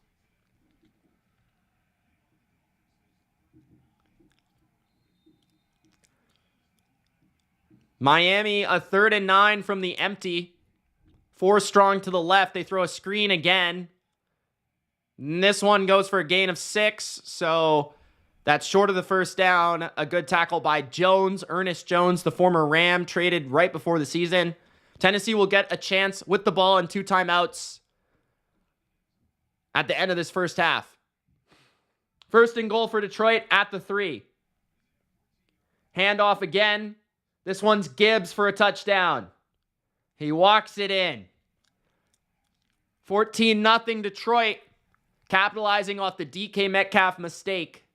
Miami, a 3rd and 9 from the empty. 4 strong to the left. They throw a screen again. And this one goes for a gain of 6, so... That's short of the first down. A good tackle by Jones. Ernest Jones, the former Ram, traded right before the season. Tennessee will get a chance with the ball and 2 timeouts at the end of this first half. 1st and goal for Detroit at the 3. Handoff again. This one's Gibbs for a touchdown. He walks it in. 14-0 Detroit, capitalizing off the DK Metcalf mistake.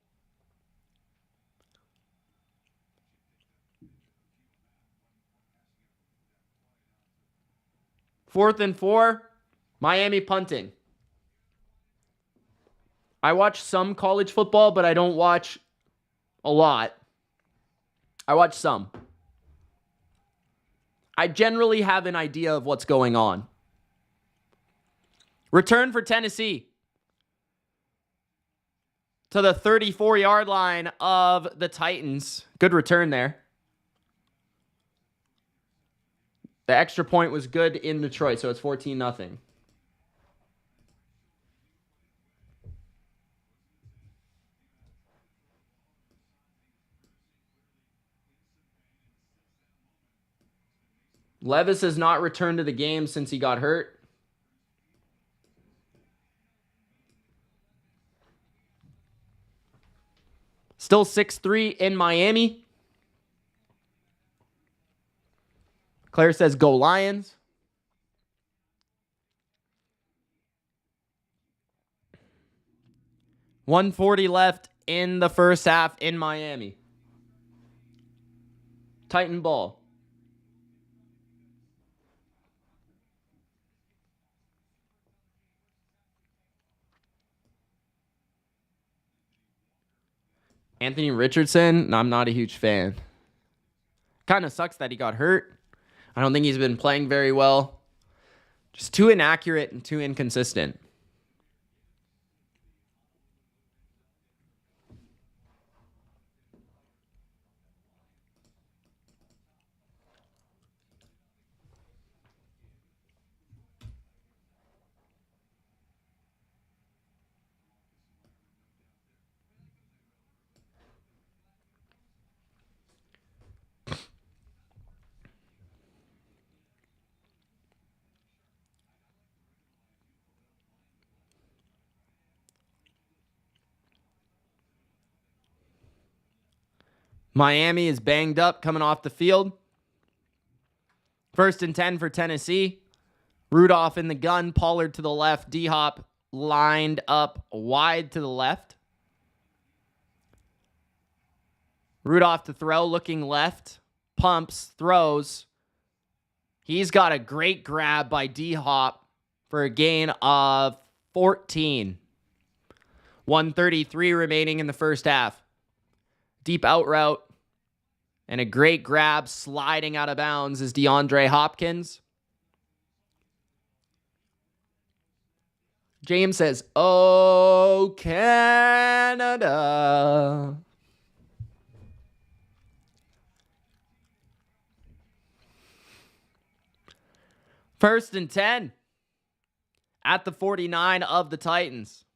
Fourth and 4, Miami punting. I watch some college football, but I don't watch a lot. I watch some. I generally have an idea of what's going on. Return for Tennessee to the 34-yard line of the Titans. Good return there. The extra point was good in Detroit, so it's 14-0. Levis has not returned to the game since he got hurt. Still 6-3 in Miami. Claire says, go Lions. $140 left in the first half in Miami. Titan ball. Anthony Richardson, no, I'm not a huge fan. Kind of sucks that he got hurt. I don't think he's been playing very well. Just too inaccurate and too inconsistent. Miami is banged up coming off the field. 1st and 10 for Tennessee. Rudolph in the gun. Pollard to the left. D-Hop lined up wide to the left. Rudolph to throw, looking left. Pumps, throws. He's got a great grab by D-Hop for a gain of 14. 1:33 remaining in the first half. Deep out route. And a great grab sliding out of bounds is DeAndre Hopkins. James says, oh, Canada. First and 10 at the 49 of the Titans.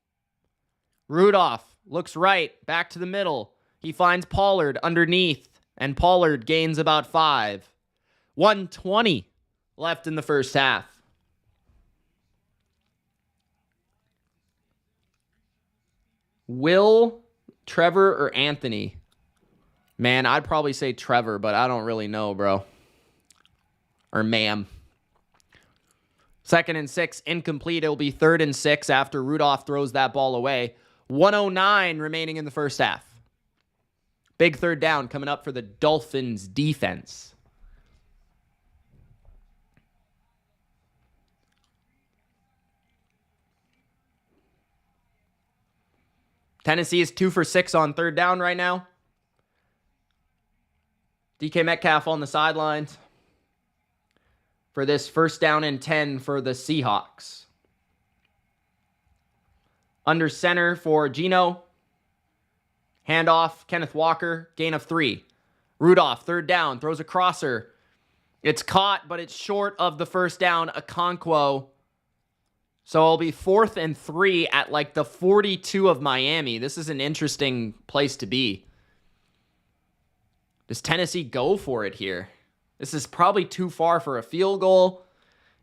Rudolph looks right, back to the middle. He finds Pollard underneath, and Pollard gains about 5. 1:20 left in the first half. Will, Trevor, or Anthony? Man, I'd probably say Trevor, but I don't really know, bro. Or ma'am. 2nd and 6, incomplete. It'll be 3rd and 6 after Rudolph throws that ball away. 1:09 remaining in the first half. Big 3rd down coming up for the Dolphins defense. Tennessee is 2 for 6 on 3rd down right now. DK Metcalf on the sidelines for this 1st down and 10 for the Seahawks. Under center for Geno. Handoff, Kenneth Walker, gain of 3. Rudolph, 3rd down, throws a crosser. It's caught, but it's short of the 1st down. Okonkwo. So it'll be 4th and 3 at like the 42 of Miami. This is an interesting place to be. Does Tennessee go for it here? This is probably too far for a field goal.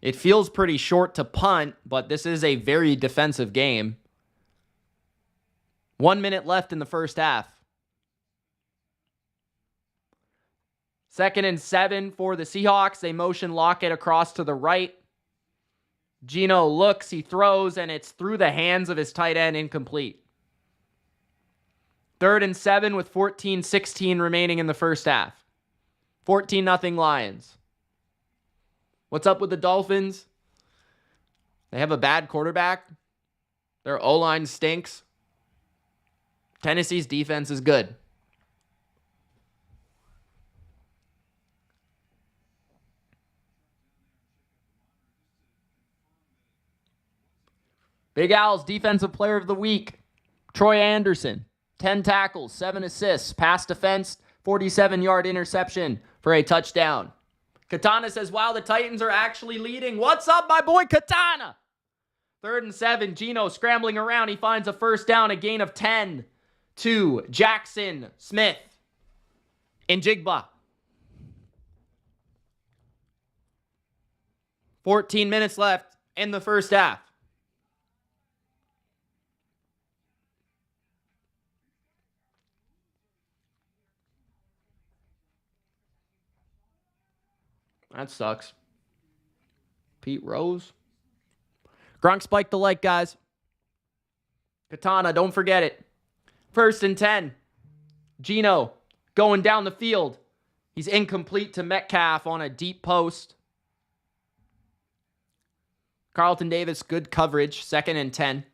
It feels pretty short to punt, but this is a very defensive game. 1 minute left in the first half. 2nd and 7 for the Seahawks. They motion Lockett across to the right. Geno looks, he throws, and it's through the hands of his tight end, incomplete. 3rd and 7 with 14:16 remaining in the first half. 14-0 Lions. What's up with the Dolphins? They have a bad quarterback. Their O-line stinks. Tennessee's defense is good. Big Al's Defensive Player of the Week. Troy Anderson. 10 tackles, 7 assists, pass defense, 47-yard interception for a touchdown. Katana says, wow, the Titans are actually leading. What's up, my boy Katana? 3rd and 7, Geno scrambling around. He finds a 1st down, a gain of 10 to Jackson Smith in Jigba. 14 minutes left in the first half. That sucks. Pete Rose. Gronk spiked the like, guys. Katana, don't forget it. 1st and 10. Geno going down the field. He's incomplete to Metcalf on a deep post. Carlton Davis, good coverage. 2nd and 10.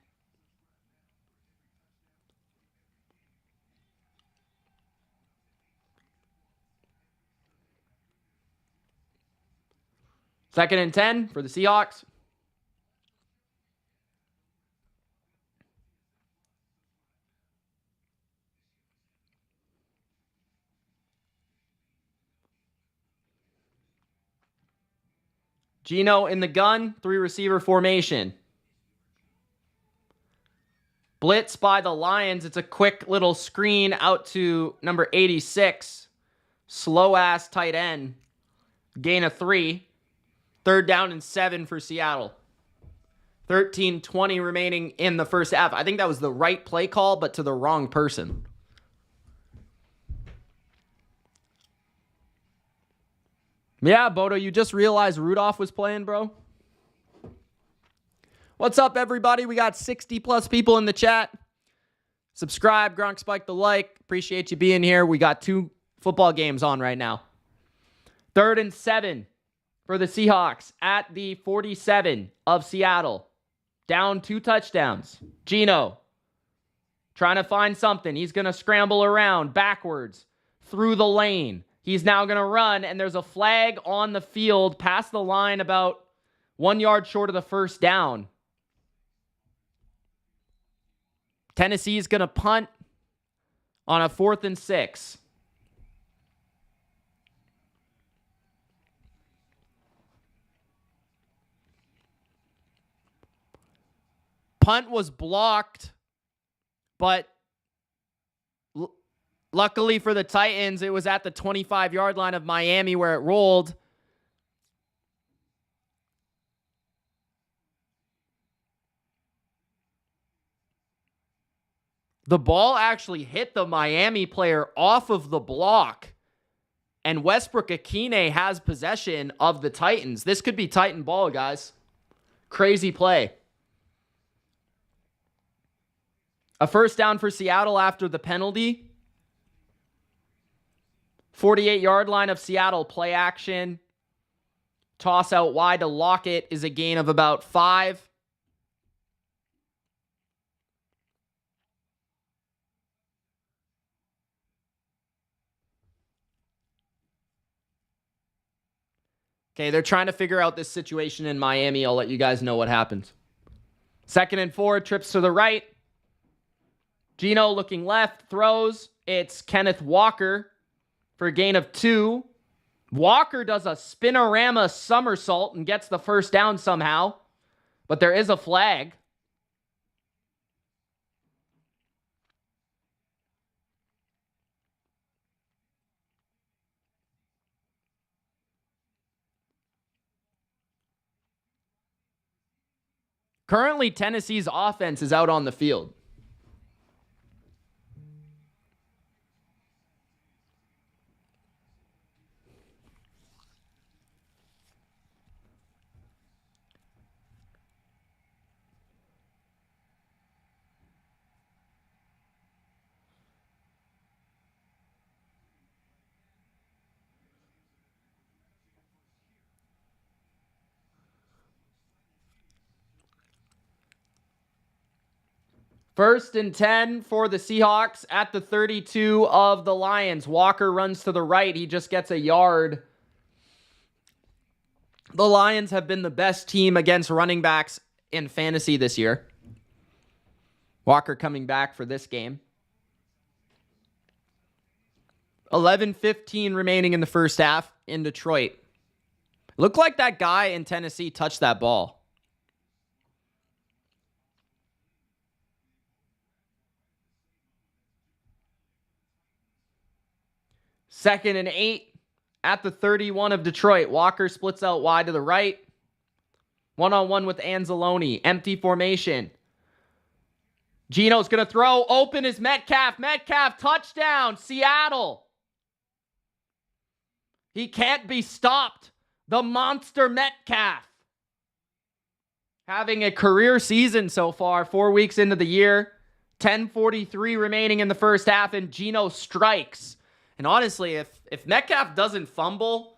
Second and 10 for the Seahawks. Geno in the gun, 3-receiver formation. Blitz by the Lions. It's a quick little screen out to number 86. Slow-ass tight end. Gain of 3. 3rd down and 7 for Seattle. 13:20 remaining in the first half. I think that was the right play call, but to the wrong person. Yeah, Bodo, you just realized Rudolph was playing, bro? What's up, everybody? We got 60-plus people in the chat. Subscribe, Gronk spike the like. Appreciate you being here. We got 2 football games on right now. 3rd and 7 for the Seahawks at the 47 of Seattle. Down 2 touchdowns. Geno trying to find something. He's going to scramble around backwards through the lane. He's now going to run, and there's a flag on the field past the line about 1 yard short of the first down. Tennessee is going to punt on a 4th and 6. Punt was blocked, but luckily for the Titans, it was at the 25-yard line of Miami where it rolled. The ball actually hit the Miami player off of the block, and Westbrook-Akine has possession of the Titans. This could be Titan ball, guys. Crazy play. A first down for Seattle after the penalty. 48-yard line of Seattle, play action. Toss out wide to Lockett is a gain of about 5. Okay, they're trying to figure out this situation in Miami. I'll let you guys know what happens. 2nd and 4, trips to the right. Geno looking left, throws. It's Kenneth Walker for a gain of 2. Walker does a spinorama somersault and gets the first down somehow, but there is a flag. Currently, Tennessee's offense is out on the field. First and 10 for the Seahawks at the 32 of the Lions. Walker runs to the right. He just gets a yard. The Lions have been the best team against running backs in fantasy this year. Walker coming back for this game. 11:15 remaining in the first half in Detroit. Looked like that guy in Tennessee touched that ball. 2nd and 8 at the 31 of Detroit. Walker splits out wide to the right. One-on-one with Anzalone. Empty formation. Geno's going to throw. Open is Metcalf. Metcalf, touchdown. Seattle. He can't be stopped. The monster Metcalf. Having a career season so far, 4 weeks into the year. 10:43 remaining in the first half, and Geno strikes. And honestly, if Metcalf doesn't fumble,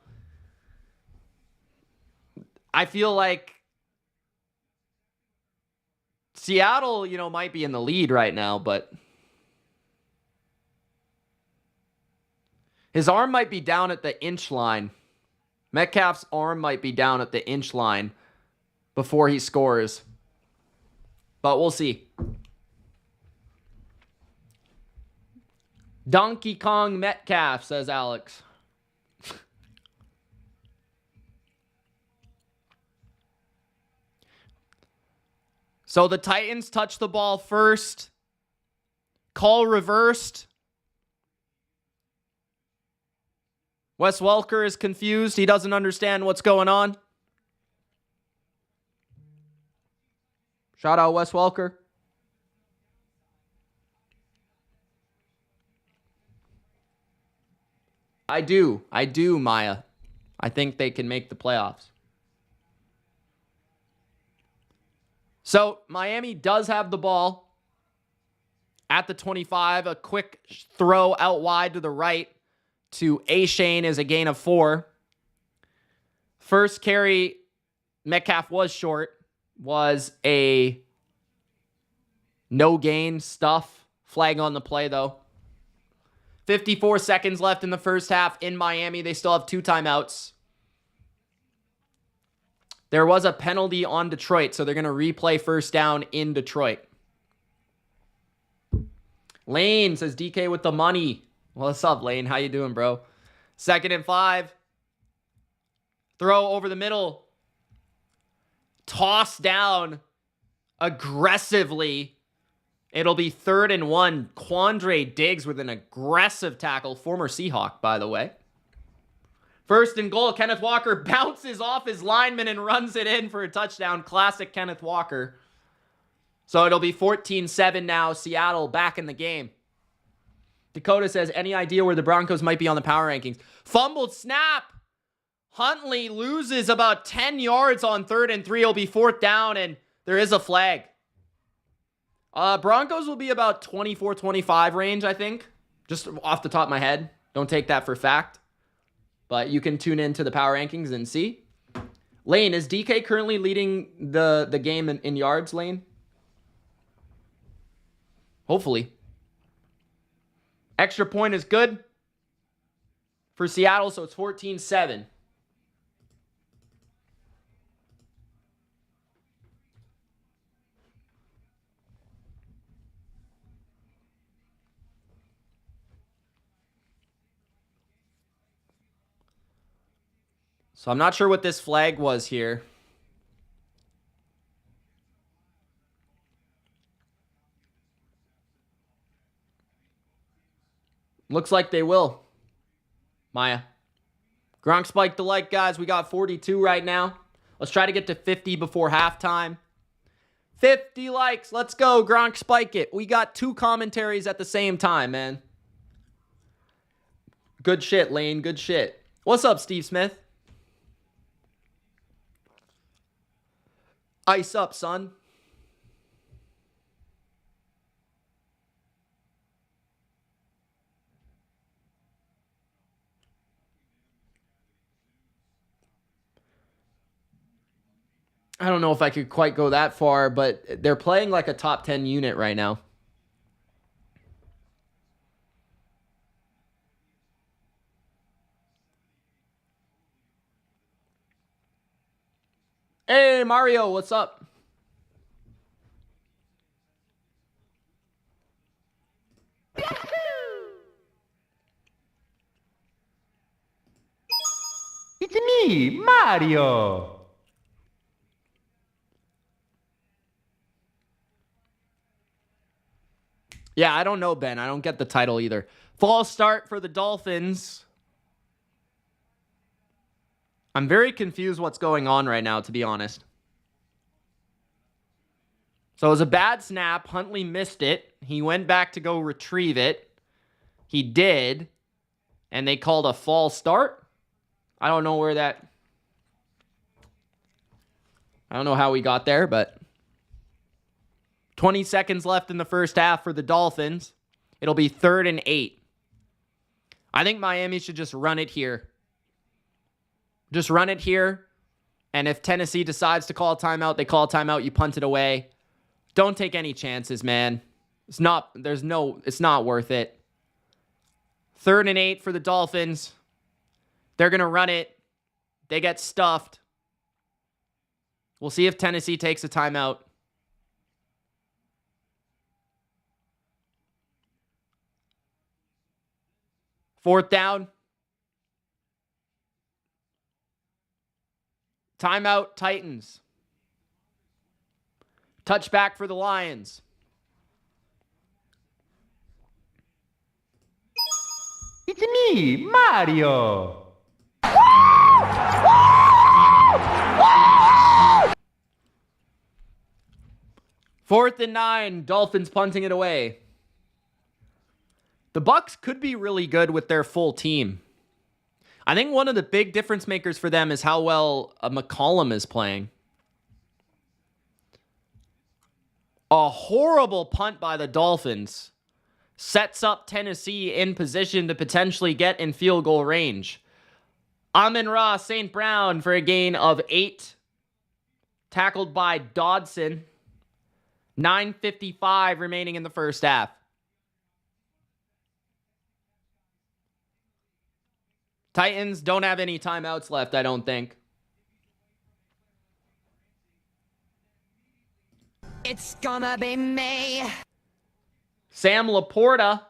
I feel like Seattle, might be in the lead right now, but his arm might be down at the inch line. Metcalf's arm might be down at the inch line before he scores. But we'll see. Donkey Kong Metcalf, says Alex. So the Titans touch the ball first. Call reversed. Wes Welker is confused. He doesn't understand what's going on. Shout out Wes Welker. I do, Maya. I think they can make the playoffs. So, Miami does have the ball at the 25. A quick throw out wide to the right to A-Shane is a gain of 4. First carry, Metcalf was short. Was a no gain stuff. Flag on the play, though. 54 seconds left in the first half in Miami. They still have 2 timeouts. There was a penalty on Detroit, so they're going to replay first down in Detroit. Lane says, DK with the money. What's up, Lane? How you doing, bro? 2nd and 5. Throw over the middle. Toss down aggressively. It'll be 3rd and 1. Quandre Diggs with an aggressive tackle. Former Seahawk, by the way. 1st and goal. Kenneth Walker bounces off his lineman and runs it in for a touchdown. Classic Kenneth Walker. So it'll be 14-7 now. Seattle back in the game. Dakota says, any idea where the Broncos might be on the power rankings? Fumbled snap. Huntley loses about 10 yards on 3rd and 3. It'll be 4th down, and there is a flag. Broncos will be about 24-25 range, I think. Just off the top of my head. Don't take that for fact. But you can tune into the power rankings and see. Lane, is DK currently leading the game in yards, Lane? Hopefully. Extra point is good for Seattle, so it's 14-7. So I'm not sure what this flag was here. Looks like they will. Maya. Gronk spiked the like, guys. We got 42 right now. Let's try to get to 50 before halftime. 50 likes. Let's go, Gronk, spike it. We got 2 commentaries at the same time, man. Good shit, Lane. Good shit. What's up, Steve Smith? Ice up, son. I don't know if I could quite go that far, but they're playing like a top 10 unit right now. Hey, Mario, what's up? It's me, Mario. Yeah, I don't know, Ben. I don't get the title either. False start for the Dolphins. I'm very confused what's going on right now, to be honest. So it was a bad snap. Huntley missed it. He went back to go retrieve it. He did. And they called a false start. I don't know where that... I don't know how we got there, but... 20 seconds left in the first half for the Dolphins. It'll be 3rd and 8. I think Miami should just run it here. Just run it here. And if Tennessee decides to call a timeout, they call a timeout, you punt it away. Don't take any chances, man. It's not worth it. 3rd and 8 for the Dolphins. They're going to run it. They get stuffed. We'll see if Tennessee takes a timeout. Fourth down. Timeout, Titans. Touchback for the Lions. It's me, Mario. 4th and 9. Dolphins punting it away. The Bucs could be really good with their full team. I think one of the big difference makers for them is how well McCollum is playing. A horrible punt by the Dolphins sets up Tennessee in position to potentially get in field goal range. Amon-Ra St. Brown for a gain of 8. Tackled by Dodson. 9:55 remaining in the first half. Titans don't have any timeouts left, I don't think. It's gonna be me. Sam Laporta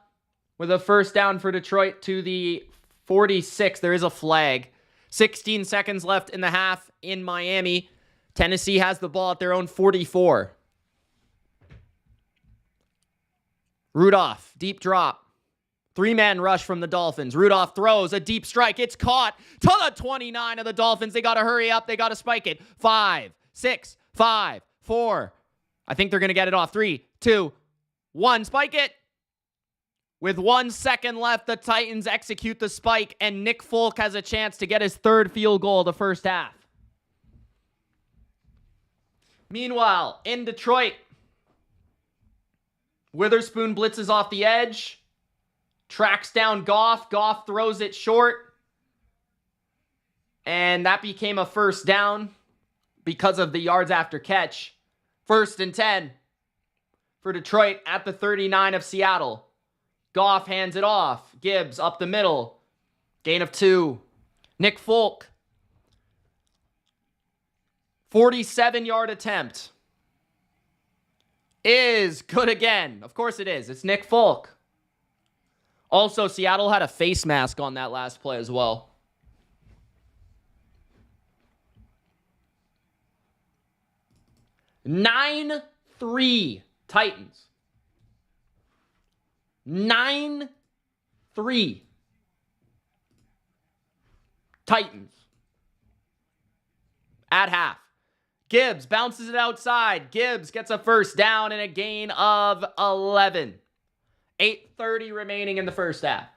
with a first down for Detroit to the 46. There is a flag. 16 seconds left in the half in Miami. Tennessee has the ball at their own 44. Rudolph, deep drop. 3-man rush from the Dolphins. Rudolph throws a deep strike. It's caught to the 29 of the Dolphins. They got to hurry up. They got to spike it. 5, 6, 5, 4. I think they're going to get it off. 3, 2, 1. Spike it. With 1 second left, the Titans execute the spike, and Nick Folk has a chance to get his 3rd field goal of the first half. Meanwhile, in Detroit, Witherspoon blitzes off the edge. Tracks down Goff. Goff throws it short. And that became a first down because of the yards after catch. 1st and 10 for Detroit at the 39 of Seattle. Goff hands it off. Gibbs up the middle. Gain of 2. Nick Folk. 47-yard attempt. Is good again. Of course it is. It's Nick Folk. Also, Seattle had a face mask on that last play as well. 9-3 Titans. 9-3 Titans. At half. Gibbs bounces it outside. Gibbs gets a first down and a gain of 11. 8:30 remaining in the first half.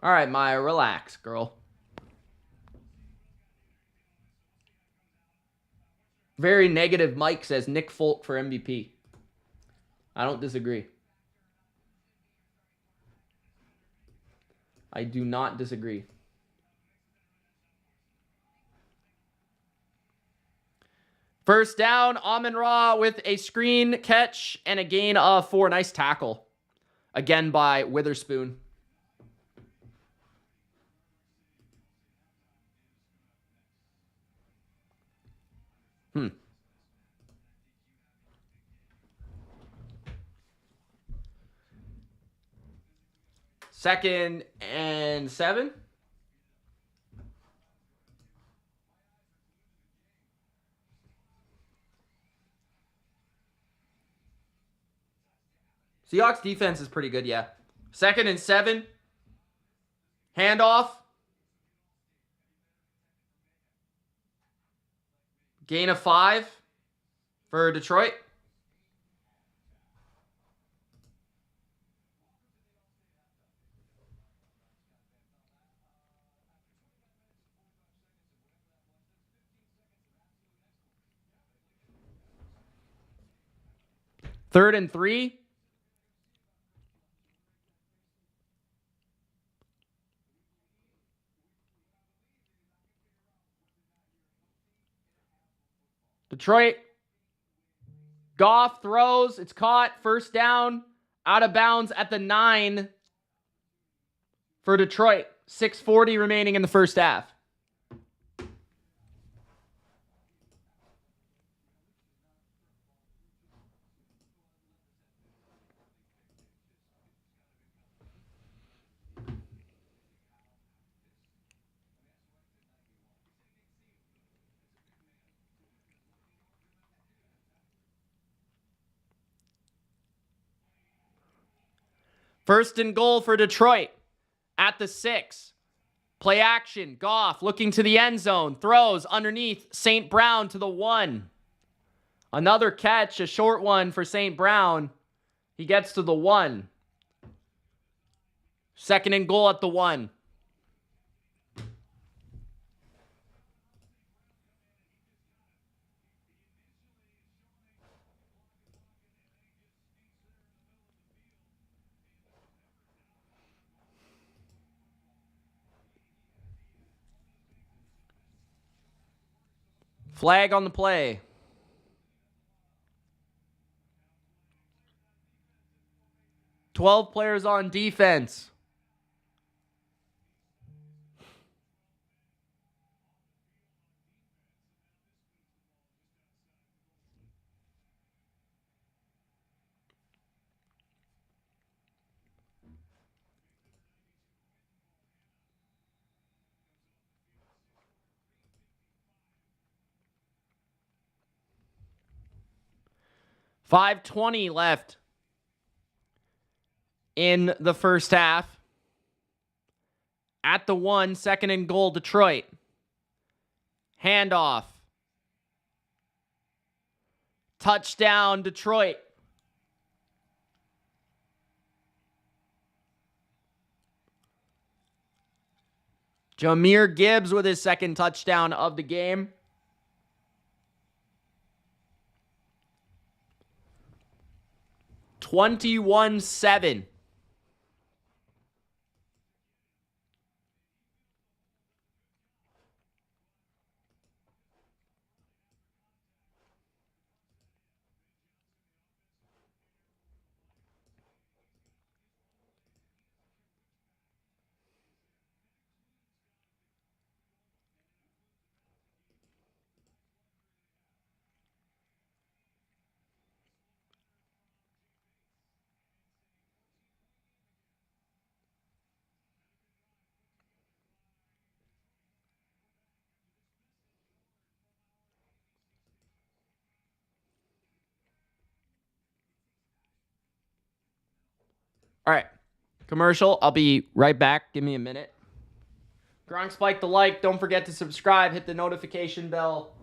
All right, Maya, relax, girl. Very negative Mike says Nick Folk for MVP. I don't disagree. I do not disagree. First down, Amon-Ra with a screen catch and a gain of 4. Nice tackle. Again by Witherspoon. Second and 7. Seahawks defense is pretty good, yeah. 2nd and 7. Handoff. Gain of 5 for Detroit. Third and 3. Detroit. Goff throws. It's caught. First down. Out of bounds at the 9 for Detroit. 6:40 remaining in the first half. First and goal for Detroit at the 6. Play action. Goff looking to the end zone. Throws underneath St. Brown to the 1. Another catch, a short one for St. Brown. He gets to the 1. Second and goal at the 1. Flag on the play. Twelve players on defense. $5:20 left in the first half. At the 1, second and goal, Detroit. Handoff. Touchdown, Detroit. Jahmyr Gibbs with his second touchdown of the game. $21-7. All right. Commercial. I'll be right back. Give me a minute. Gronk spike the like. Don't forget to subscribe. Hit the notification bell.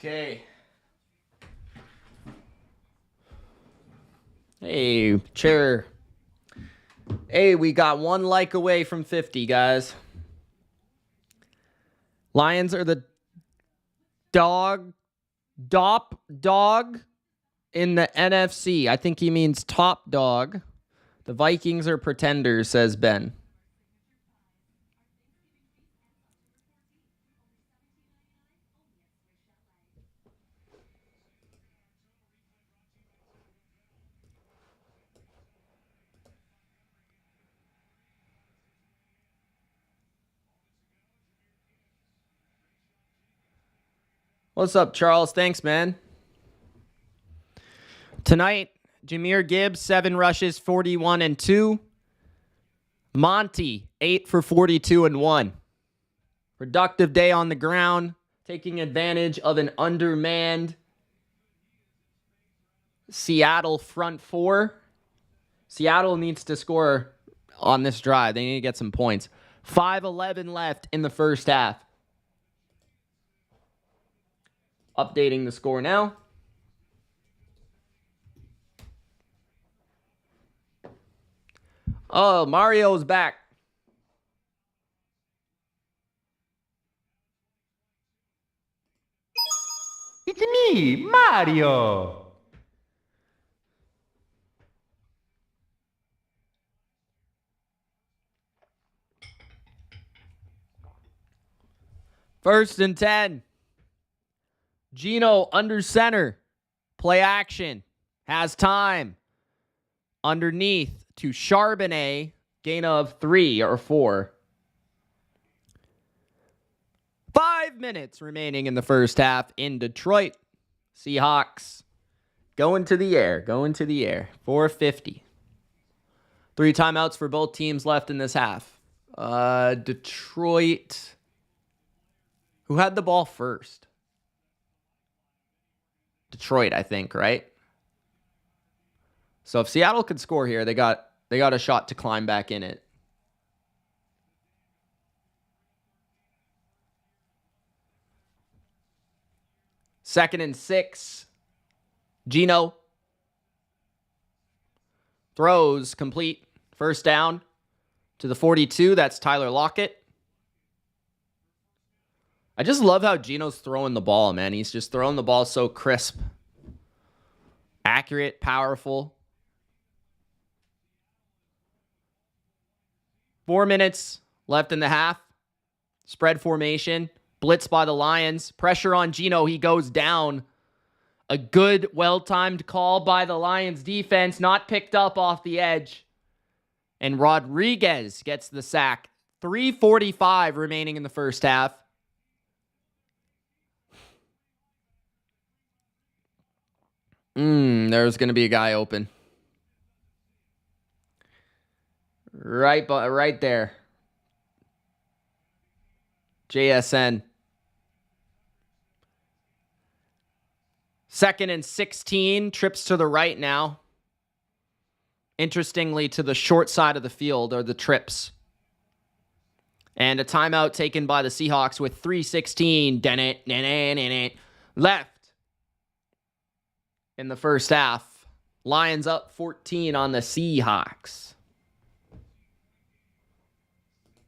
Okay. Hey, chair. Hey, we got 1 like away from 50, guys. Lions are the dog in the NFC. I think he means top dog. The Vikings are pretenders, says Ben. What's up, Charles? Thanks, man. Tonight, Jahmyr Gibbs, 7 rushes, 41 and 2. Monty, 8 for 42 and 1. Productive day on the ground, taking advantage of an undermanned Seattle front four. Seattle needs to score on this drive. They need to get some points. 5:11 left in the first half. Updating the score now. Oh, Mario's back. It's me, Mario. First and 10. Gino under center. Play action. Has time. Underneath to Charbonnet. Gain of 3 or 4. 5 minutes remaining in the first half in Detroit. Seahawks going to the air. 4:50. 3 timeouts for both teams left in this half. Detroit. Who had the ball first? Detroit, I think, right? So if Seattle could score here, they got a shot to climb back in it. Second and 6. Gino throws complete. First down to the 42. That's Tyler Lockett. I just love how Gino's throwing the ball, man. He's just throwing the ball so crisp. Accurate, powerful. 4 minutes left in the half. Spread formation. Blitz by the Lions. Pressure on Gino. He goes down. A good, well-timed call by the Lions defense. Not picked up off the edge. And Rodriguez gets the sack. 3:45 remaining in the first half. There's going to be a guy open. Right there. JSN. Second and 16. Trips to the right now. Interestingly, to the short side of the field are the trips. And a timeout taken by the Seahawks with 3:16 left in the first half. Lions up 14 on the Seahawks.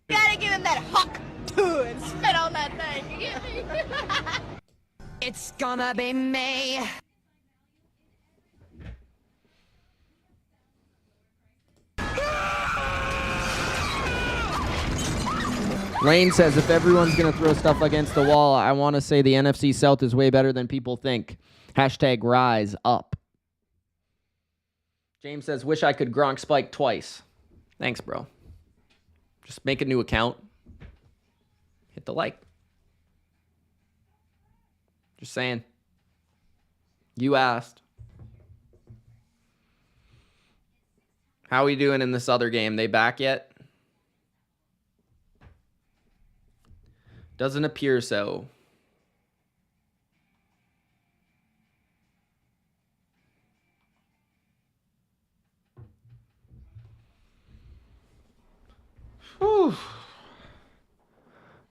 You gotta give him that huck too and spit on that thing. You get me? It's gonna be me. Lane says, if everyone's going to throw stuff against the wall, I want to say the NFC South is way better than people think. Hashtag rise up. James says, wish I could Gronk spike twice. Thanks, bro. Just make a new account. Hit the like. Just saying. You asked. How are we doing in this other game? They back yet? Doesn't appear so. Whew.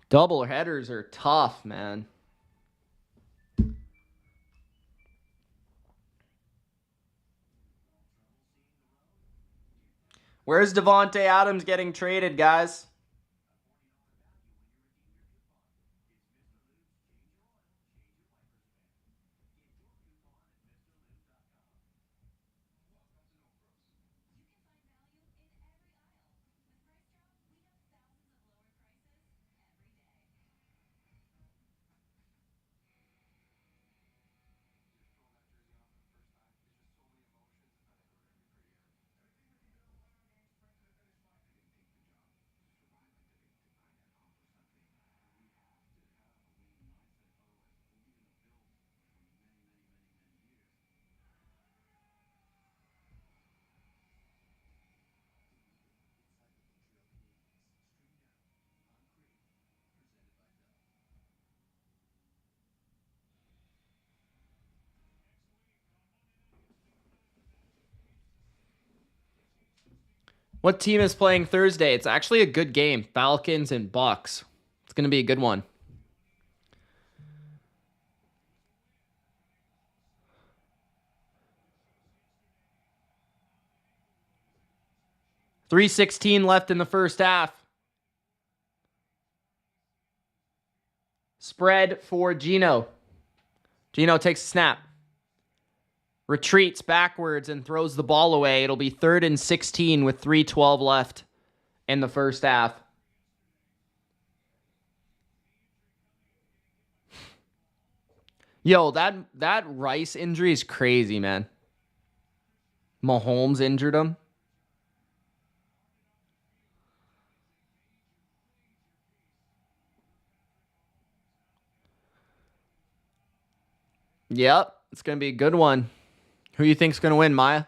Double headers are tough, man. Where's Devontae Adams getting traded, guys? What team is playing Thursday? It's actually a good game. Falcons and Bucks. It's going to be a good one. $3:16 left in the first half. Spread for Geno. Geno takes a snap. Retreats backwards and throws the ball away. It'll be 3rd and 16 with 3:12 left in the first half. Yo, that Rice injury is crazy, man. Mahomes injured him. Yep, it's going to be a good one. Who you think's going to win, Maya?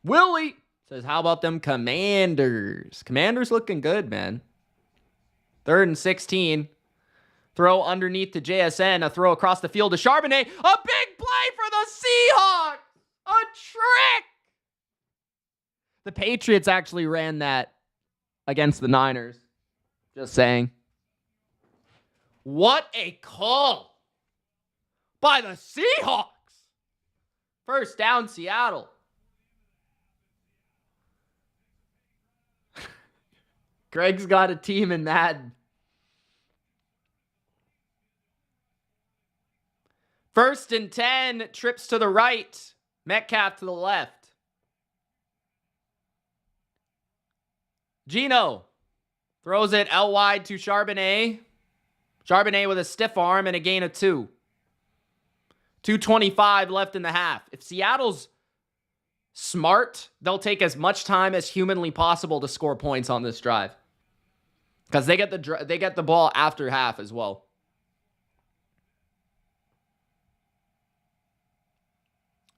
Willie says, how about them Commanders? Commanders looking good, man. 3rd and 16. Throw underneath to JSN. A throw across the field to Charbonnet. A big play for the Seahawks. A trick. The Patriots actually ran that against the Niners. Just saying. What a call by the Seahawks. First down, Seattle. Greg's got a team in Madden. 1st and 10, trips to the right. Metcalf to the left. Geno throws it out wide to Charbonnet. Charbonnet with a stiff arm and a gain of 2. 2:25 left in the half. If Seattle's smart, they'll take as much time as humanly possible to score points on this drive. Because they get the ball after half as well.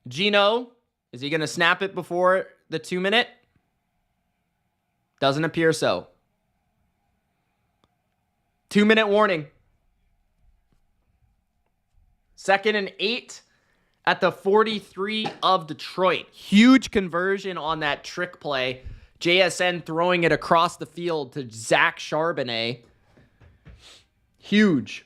Geno, is he going to snap it before the 2-minute? Doesn't appear so. 2-minute warning. 2nd and 8 at the 43 of Detroit. Huge conversion on that trick play. JSN throwing it across the field to Zach Charbonnet. Huge.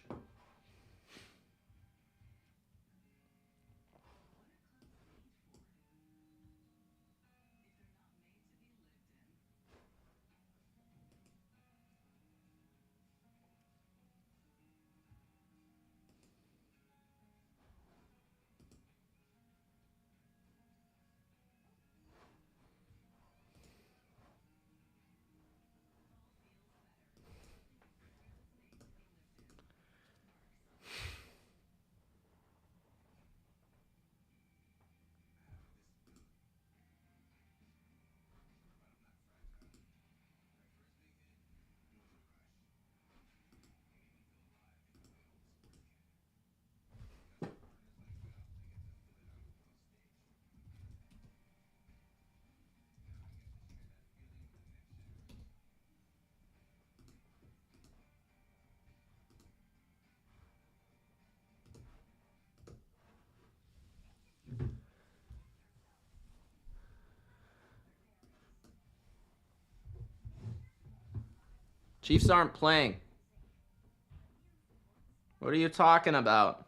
Chiefs aren't playing. What are you talking about?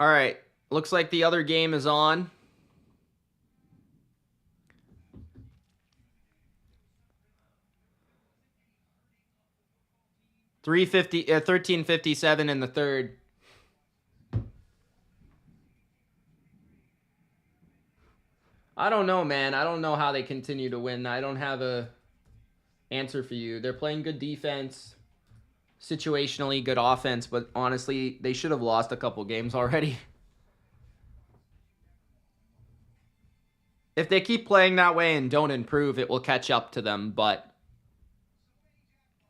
All right. Looks like the other game is on. $13.57 in the third. I don't know, man. I don't know how they continue to win. I don't have a answer for you. They're playing good defense, situationally good offense, but honestly, they should have lost a couple games already. If they keep playing that way and don't improve, it will catch up to them, but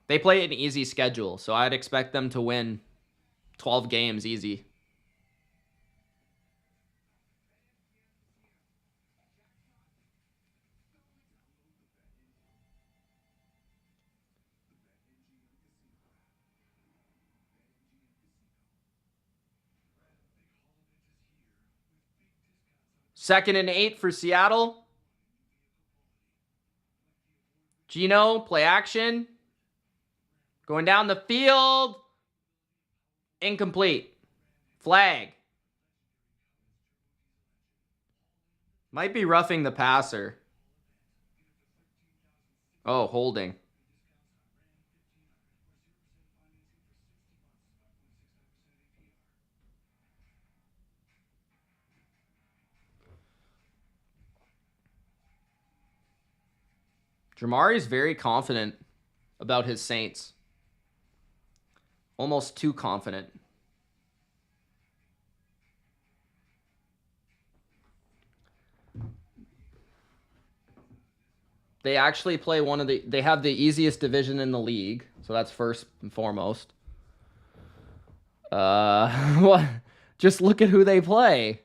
they play an easy schedule, so I'd expect them to win 12 games easy. Second and 8 for Seattle. Geno, play action. Going down the field. Incomplete. Flag. Might be roughing the passer. Oh, holding. Jamari's very confident about his Saints. Almost too confident. They actually play they have the easiest division in the league, so that's first and foremost. What? Just look at who they play.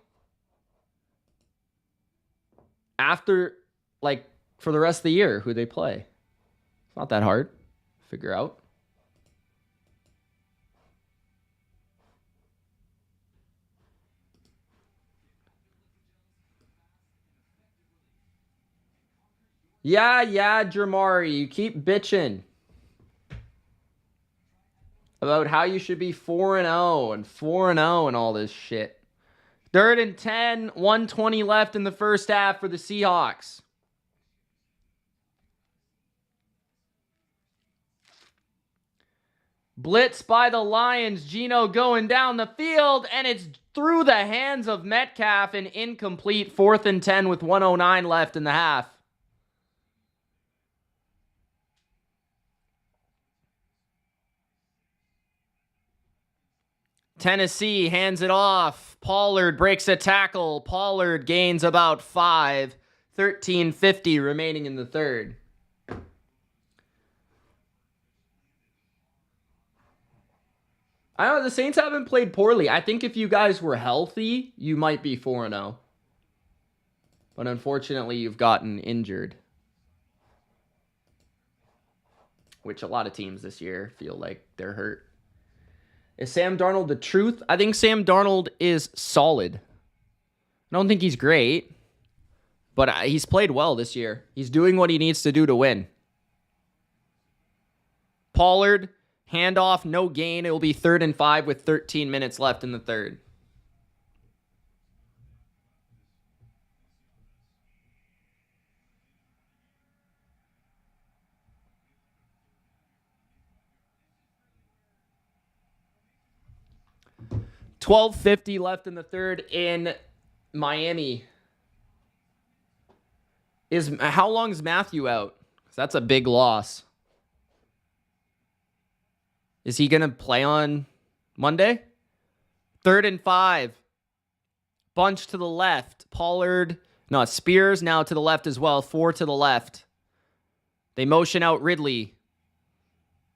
After, for the rest of the year, who they play. It's not that hard to figure out. Yeah, Jamari, you keep bitching about how you should be 4-0 and 4-0 and all this shit. 3rd and 10, 1:20 left in the first half for the Seahawks. Blitz by the Lions. Geno going down the field, and it's through the hands of Metcalf and incomplete. 4th and 10 with 1:09 left in the half. Tennessee hands it off. Pollard breaks a tackle. Pollard gains about 5. 13:50 remaining in the third. I don't know, the Saints haven't played poorly. I think if you guys were healthy, you might be 4-0. But unfortunately, you've gotten injured. Which a lot of teams this year feel like they're hurt. Is Sam Darnold the truth? I think Sam Darnold is solid. I don't think he's great, but he's played well this year. He's doing what he needs to do to win. Pollard, handoff, no gain. It will be 3rd and 5 with 13 minutes left in the third. $12.50 left in the third in Miami. How long is Matthew out? 'Cause that's a big loss. Is he going to play on Monday? 3rd and 5. Bunch to the left. Spears now to the left as well. 4 to the left. They motion out Ridley.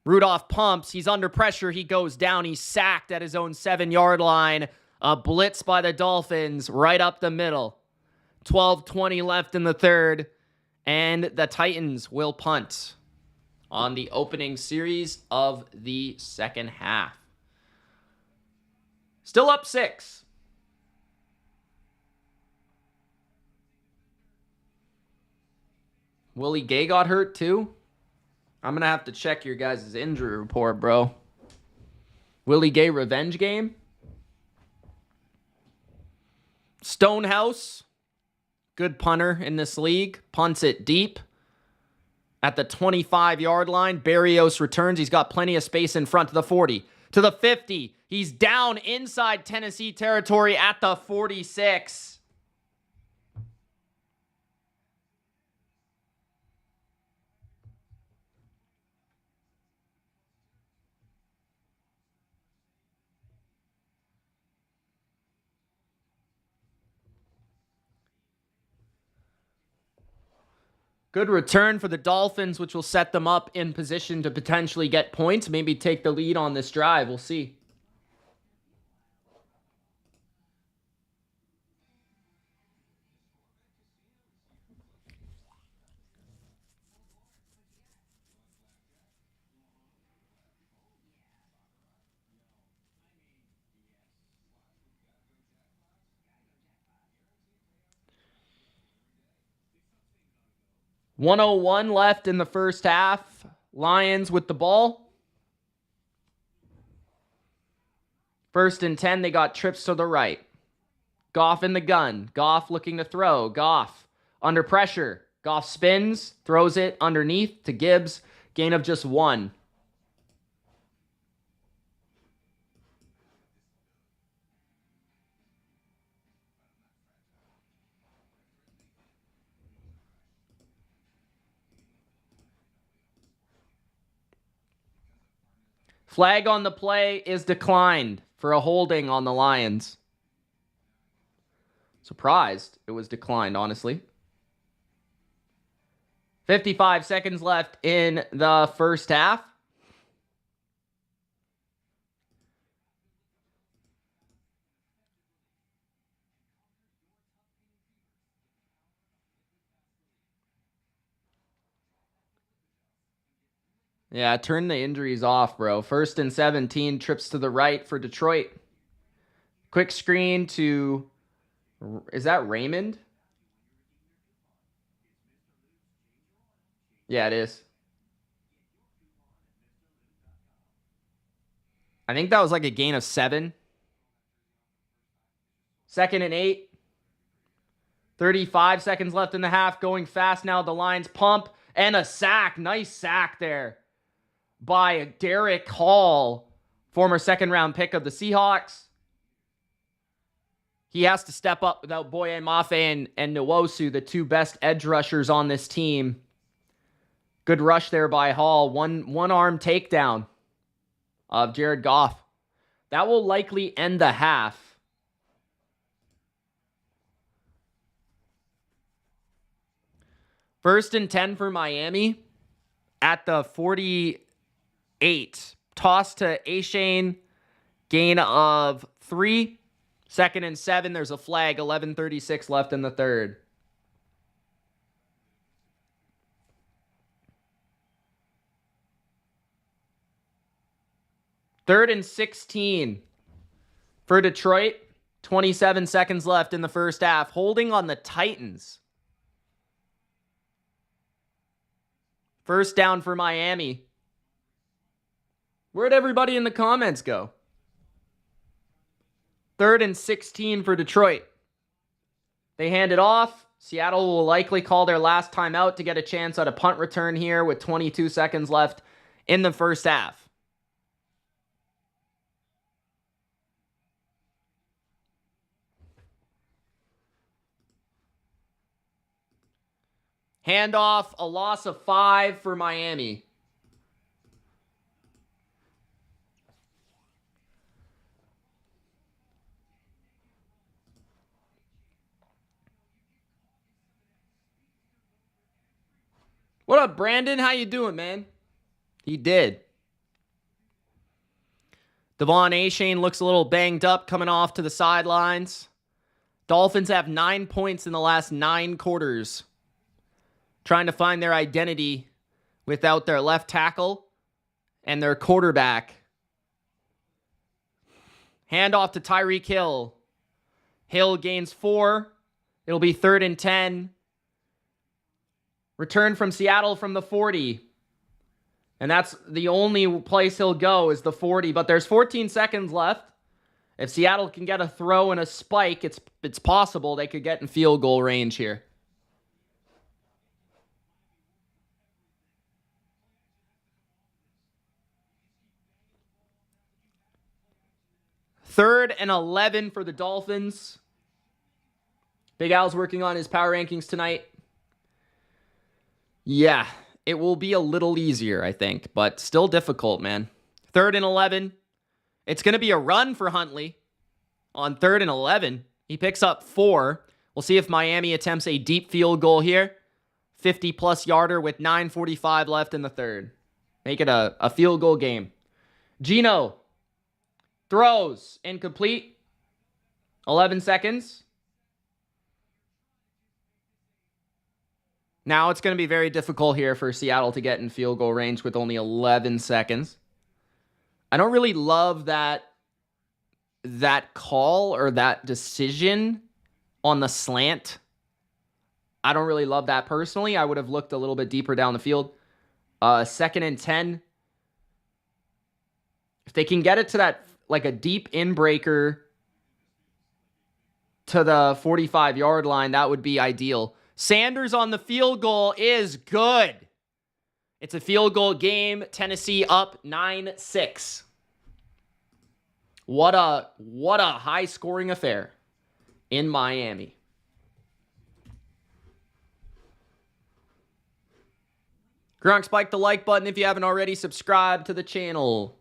Rudolph pumps. He's under pressure. He goes down. He's sacked at his own 7-yard line. A blitz by the Dolphins right up the middle. 12:20 left in the third. And the Titans will punt on the opening series of the second half. Still up 6. Willie Gay got hurt too? I'm going to have to check your guys' injury report, bro. Willie Gay revenge game? Stonehouse, good punter in this league, punts it deep at the 25-yard line. Berrios returns. He's got plenty of space in front to the 40, to the 50. He's down inside Tennessee territory at the 46. Good return for the Dolphins, which will set them up in position to potentially get points, maybe take the lead on this drive. We'll see. .101 left in the first half. Lions with the ball. 1st and 10, they got trips to the right. Goff in the gun. Goff looking to throw. Goff under pressure. Goff spins, throws it underneath to Gibbs. Gain of just 1. Flag on the play is declined for a holding on the Lions. Surprised it was declined, honestly. 55 seconds left in the first half. Yeah, turn the injuries off, bro. 1st and 17, trips to the right for Detroit. Quick screen to... Is that Raymond? Yeah, it is. I think that was like a gain of 7. 2nd and 8. 35 seconds left in the half. Going fast now. The Lions pump. And a sack. Nice sack there by Derek Hall, former 2nd-round pick of the Seahawks. He has to step up without Boye Mafe and Nwosu, the 2 best edge rushers on this team. Good rush there by Hall. One-arm takedown of Jared Goff. That will likely end the half. First and 10 for Miami at the 48. Toss to Achane. Gain of 3. 2nd and 7. There's a flag. 11:36 left in the third. Third and 16 for Detroit. 27 seconds left in the first half. Holding on the Titans. First down for Miami. Where'd everybody in the comments go? 3rd and 16 for Detroit. They hand it off. Seattle will likely call their last timeout to get a chance at a punt return here with 22 seconds left in the first half. Handoff, a loss of 5 for Miami. What up, Brandon? How you doing, man? He did. Devon Achane looks a little banged up coming off to the sidelines. Dolphins have 9 points in the last 9 quarters. Trying to find their identity without their left tackle and their quarterback. Handoff to Tyreek Hill. Hill gains 4. It'll be 3rd and 10. Return from Seattle from the 40. And that's the only place he'll go is the 40. But there's 14 seconds left. If Seattle can get a throw and a spike, it's possible they could get in field goal range here. Third and 11 for the Dolphins. Big Al's working on his power rankings tonight. Yeah, it will be a little easier, I think, but still difficult, man. Third and 11. It's going to be a run for Huntley on third and 11. He picks up 4. We'll see if Miami attempts a deep field goal here. 50-plus yarder with 9:45 left in the third. Make it a field goal game. Geno throws incomplete. 11 seconds. Now it's going to be very difficult here for Seattle to get in field goal range with only 11 seconds. I don't really love that call or that decision on the slant. I don't really love that personally. I would have looked a little bit deeper down the field. Second and 10. If they can get it to that, like a deep inbreaker to the 45-yard line, that would be ideal. Sanders on the field goal is good. It's a field goal game. Tennessee up 9-6. What a high-scoring affair in Miami. Gronk, spike the like button if you haven't already. Subscribe to the channel.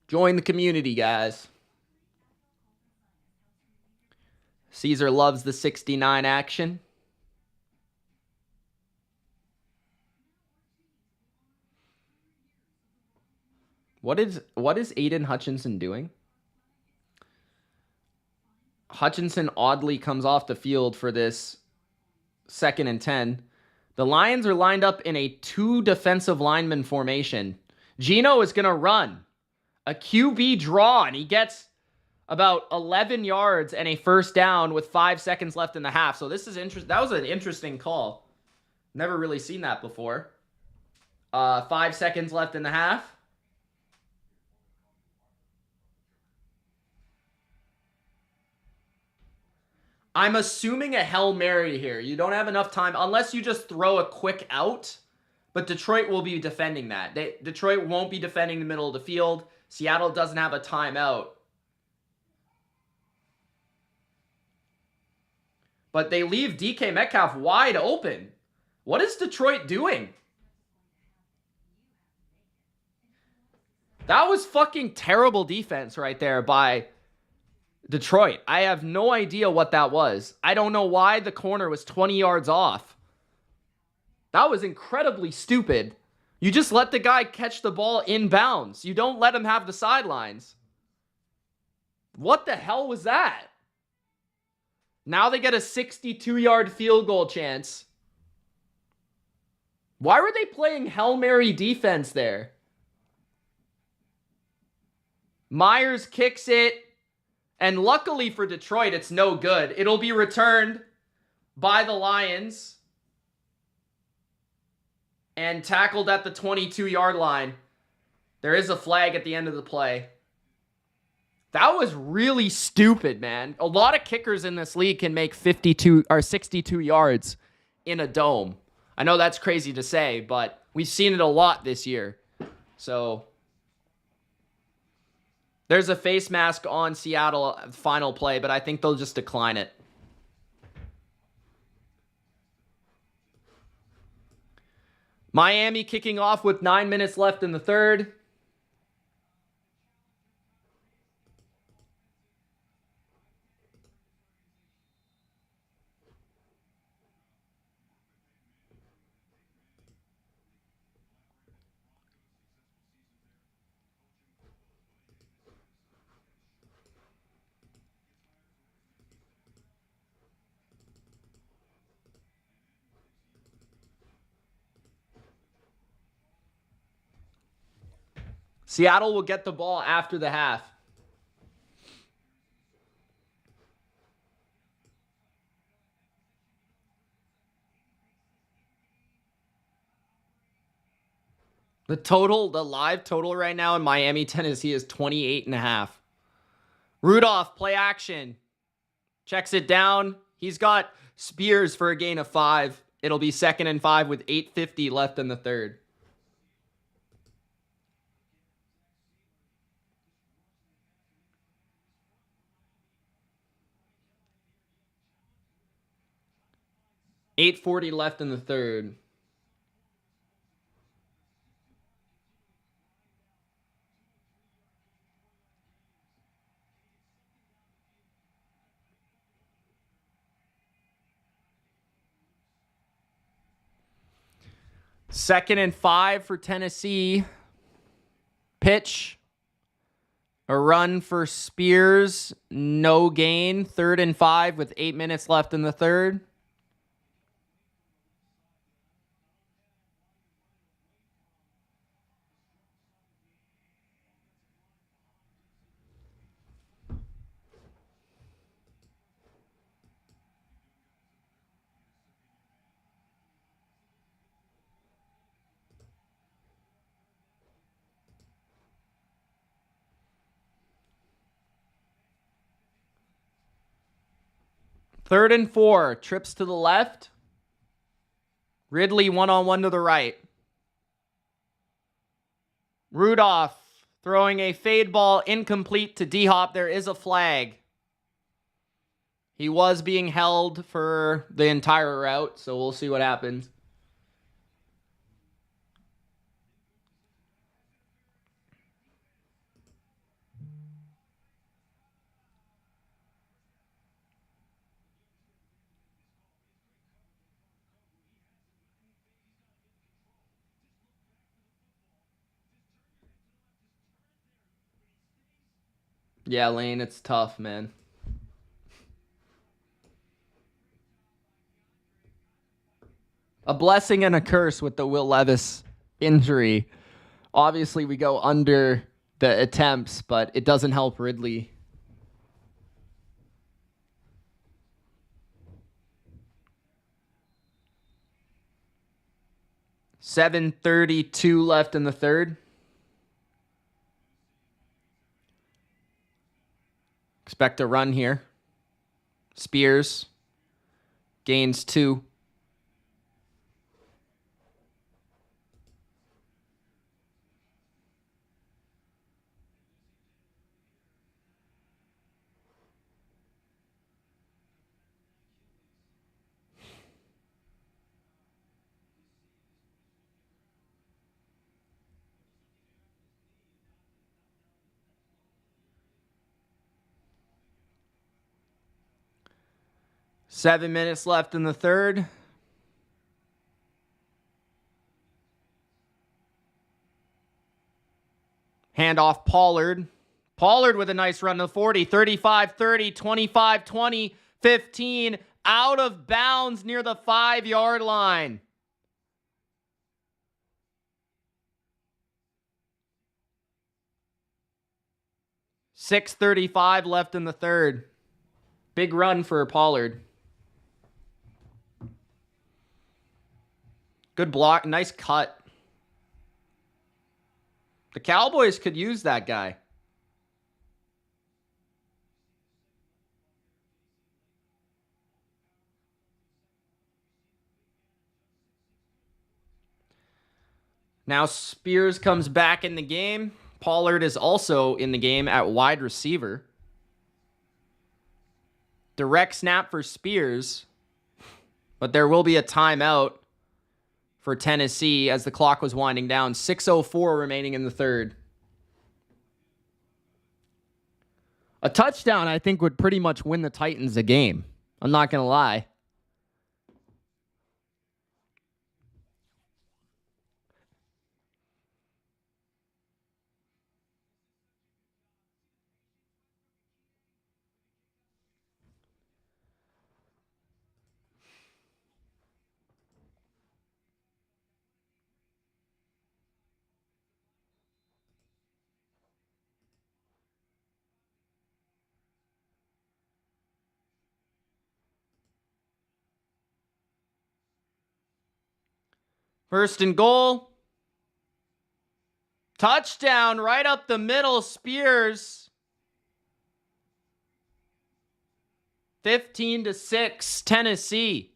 Join the community, guys. Caesar loves the 69 action. What is Aiden Hutchinson doing? Hutchinson oddly comes off the field for this second and 10. The Lions are lined up in a 2 defensive lineman formation. Geno is going to run a QB draw, and he gets about 11 yards and a first down with 5 seconds left in the half. So this is interesting. That was an interesting call. Never really seen that before. 5 seconds left in the half. I'm assuming a Hail Mary here. You don't have enough time unless you just throw a quick out. But Detroit will be defending that. Detroit won't be defending the middle of the field. Seattle doesn't have a timeout. But they leave DK Metcalf wide open. What is Detroit doing? That was fucking terrible defense right there by Detroit. I have no idea what that was. I don't know why the corner was 20 yards off. That was incredibly stupid. You just let the guy catch the ball inbounds. You don't let him have the sidelines. What the hell was that? Now they get a 62-yard field goal chance. Why were they playing Hail Mary defense there? Myers kicks it. And luckily for Detroit, it's no good. It'll be returned by the Lions and tackled at the 22-yard line. There is a flag at the end of the play. That was really stupid, man. A lot of kickers in this league can make 52 or 62 yards in a dome. I know that's crazy to say, but we've seen it a lot this year. So there's a face mask on Seattle final play, but I think they'll just decline it. Miami kicking off with 9 minutes left in the third. Seattle will get the ball after the half. The live total right now in Miami, Tennessee is 28.5. Rudolph, play action. Checks it down. He's got Spears for a gain of 5. It'll be 2nd and 5 with 8:50 left in the third. $8:40 left in the third. Second and 5 for Tennessee. Pitch. A run for Spears. No gain. 3rd and 5 with 8 minutes left in the third. Third and 4. Trips to the left. Ridley one-on-one to the right. Rudolph throwing a fade ball incomplete to D-Hop. There is a flag. He was being held for the entire route, so we'll see what happens. Yeah, Lane, it's tough, man. A blessing and a curse with the Will Levis injury. Obviously, we go under the attempts, but it doesn't help Ridley. $7:32 left in the third. Expect a run here. Spears gains 2. Seven minutes left in the third. Handoff Pollard. Pollard with a nice run to the 40. 35-30, 25-20, 15. Out of bounds near the 5-yard line. $6:35 left in the third. Big run for Pollard. Good block. Nice cut. The Cowboys could use that guy. Now Spears comes back in the game. Pollard is also in the game at wide receiver. Direct snap for Spears. But there will be a timeout for Tennessee as the clock was winding down. 6:04 remaining in the third. A touchdown, I think, would pretty much win the Titans a game. I'm not going to lie. First and goal. Touchdown right up the middle, Spears. 15-6, Tennessee.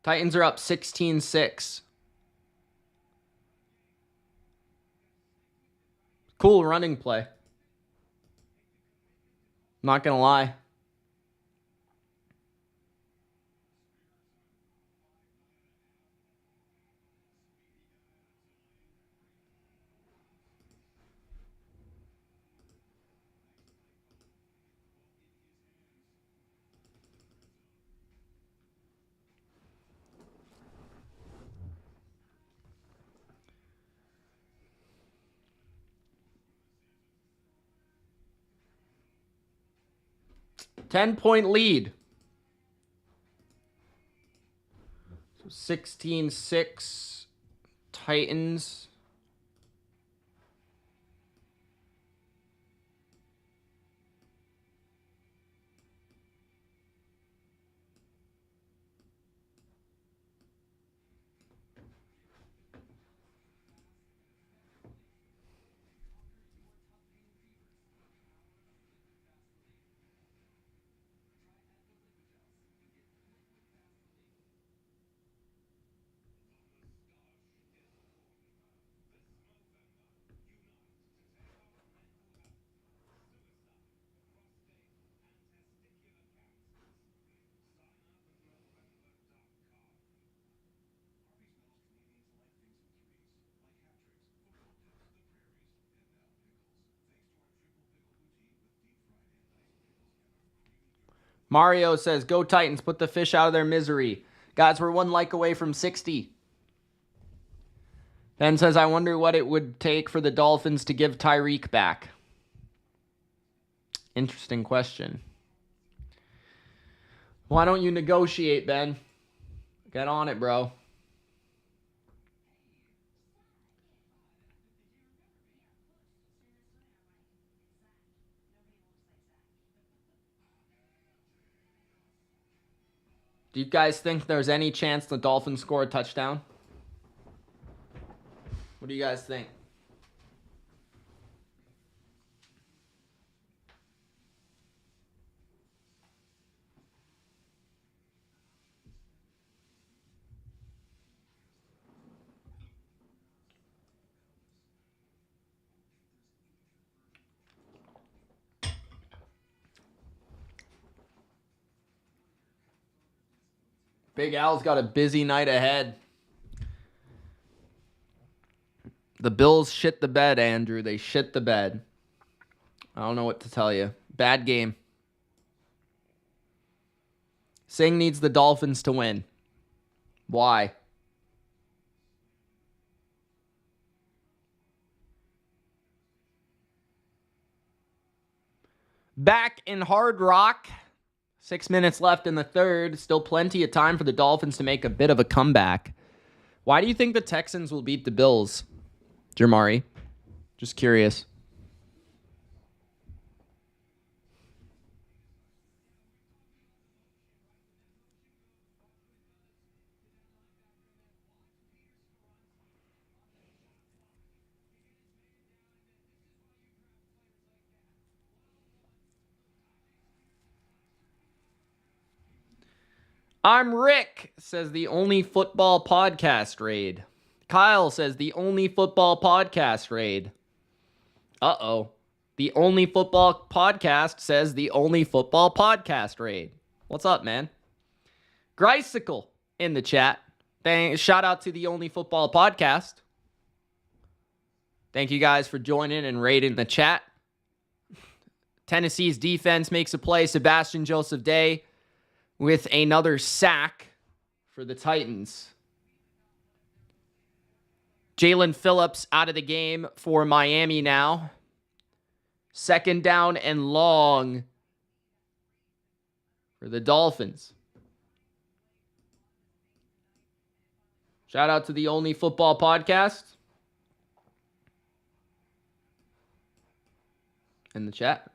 Titans are up 16-6. Cool running play. Not going to lie. Ten-point lead. So 16-6 Titans. Mario says, go Titans, put the fish out of their misery. Guys, we're one like away from 60. Ben says, I wonder what it would take for the Dolphins to give Tyreek back. Interesting question. Why don't you negotiate, Ben? Get on it, bro. Do you guys think there's any chance the Dolphins score a touchdown? What do you guys think? Big Al's got a busy night ahead. The Bills shit the bed, Andrew. They shit the bed. I don't know what to tell you. Bad game. Singh needs the Dolphins to win. Why? Back in Hard Rock. 6 minutes left in the third. Still plenty of time for the Dolphins to make a bit of a comeback. Why do you think the Texans will beat the Bills, Jamari? Just curious. I'm Rick, says the Only Football Podcast Raid. Kyle says the Only Football Podcast Raid. Uh-oh. The Only Football Podcast says the Only Football Podcast Raid. What's up, man? Grycicle in the chat. Shout out to the Only Football Podcast. Thank you guys for joining and raiding the chat. Tennessee's defense makes a play. Sebastian Joseph Day with another sack for the Titans. Jalen Phillips out of the game for Miami now. Second down and long for the Dolphins. Shout out to the Only Football Podcast. in the chat.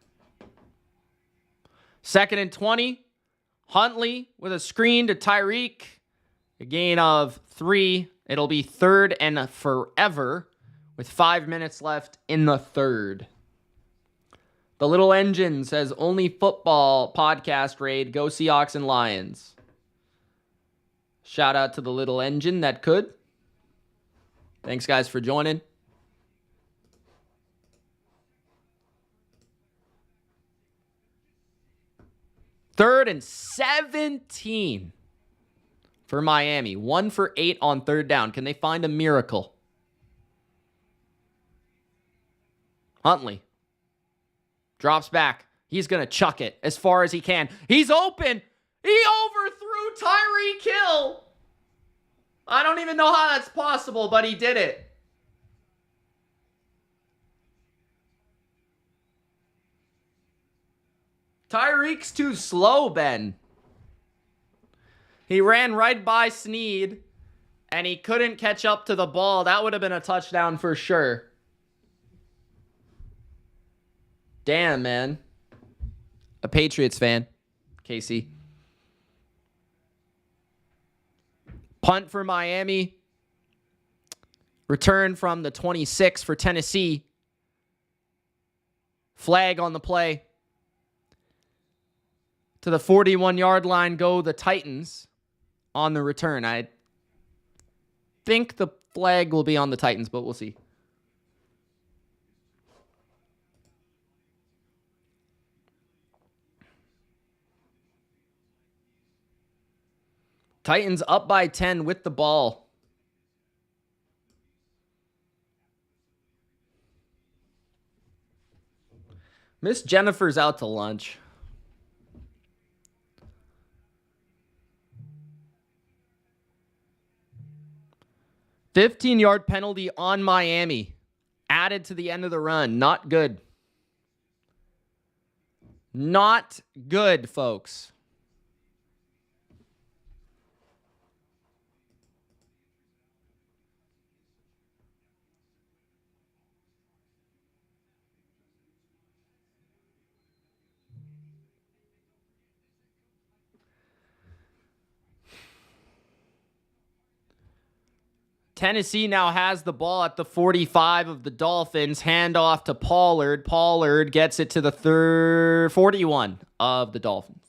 2nd and 20. Huntley with a screen to Tyreek. A gain of 3. It'll be 3rd and forever with 5 minutes left in the 3rd. The Little Engine says, only football podcast raid. Go Seahawks and Lions. Shout out to the Little Engine that could. Thanks, guys, for joining. Third and 17 for Miami. 1 for 8 on 3rd down. Can they find a miracle? Huntley drops back. He's going to chuck it as far as he can. He's open. He overthrew Tyreek Hill. I don't even know how that's possible, but he did it. Tyreek's too slow, Ben. He ran right by Snead, and he couldn't catch up to the ball. That would have been a touchdown for sure. Damn, man. A Patriots fan, Casey. Punt for Miami. Return from the 26 for Tennessee. Flag on the play. To the 41-yard line go the Titans on the return. I think the flag will be on the Titans, but we'll see. Titans up by 10 with the ball. Miss Jennifer's out to lunch. $15-yard penalty on Miami. Added to the end of the run. Not good. Not good, folks. Tennessee now has the ball at the 45 of the Dolphins. Handoff to Pollard. Pollard gets it to the 41 of the Dolphins.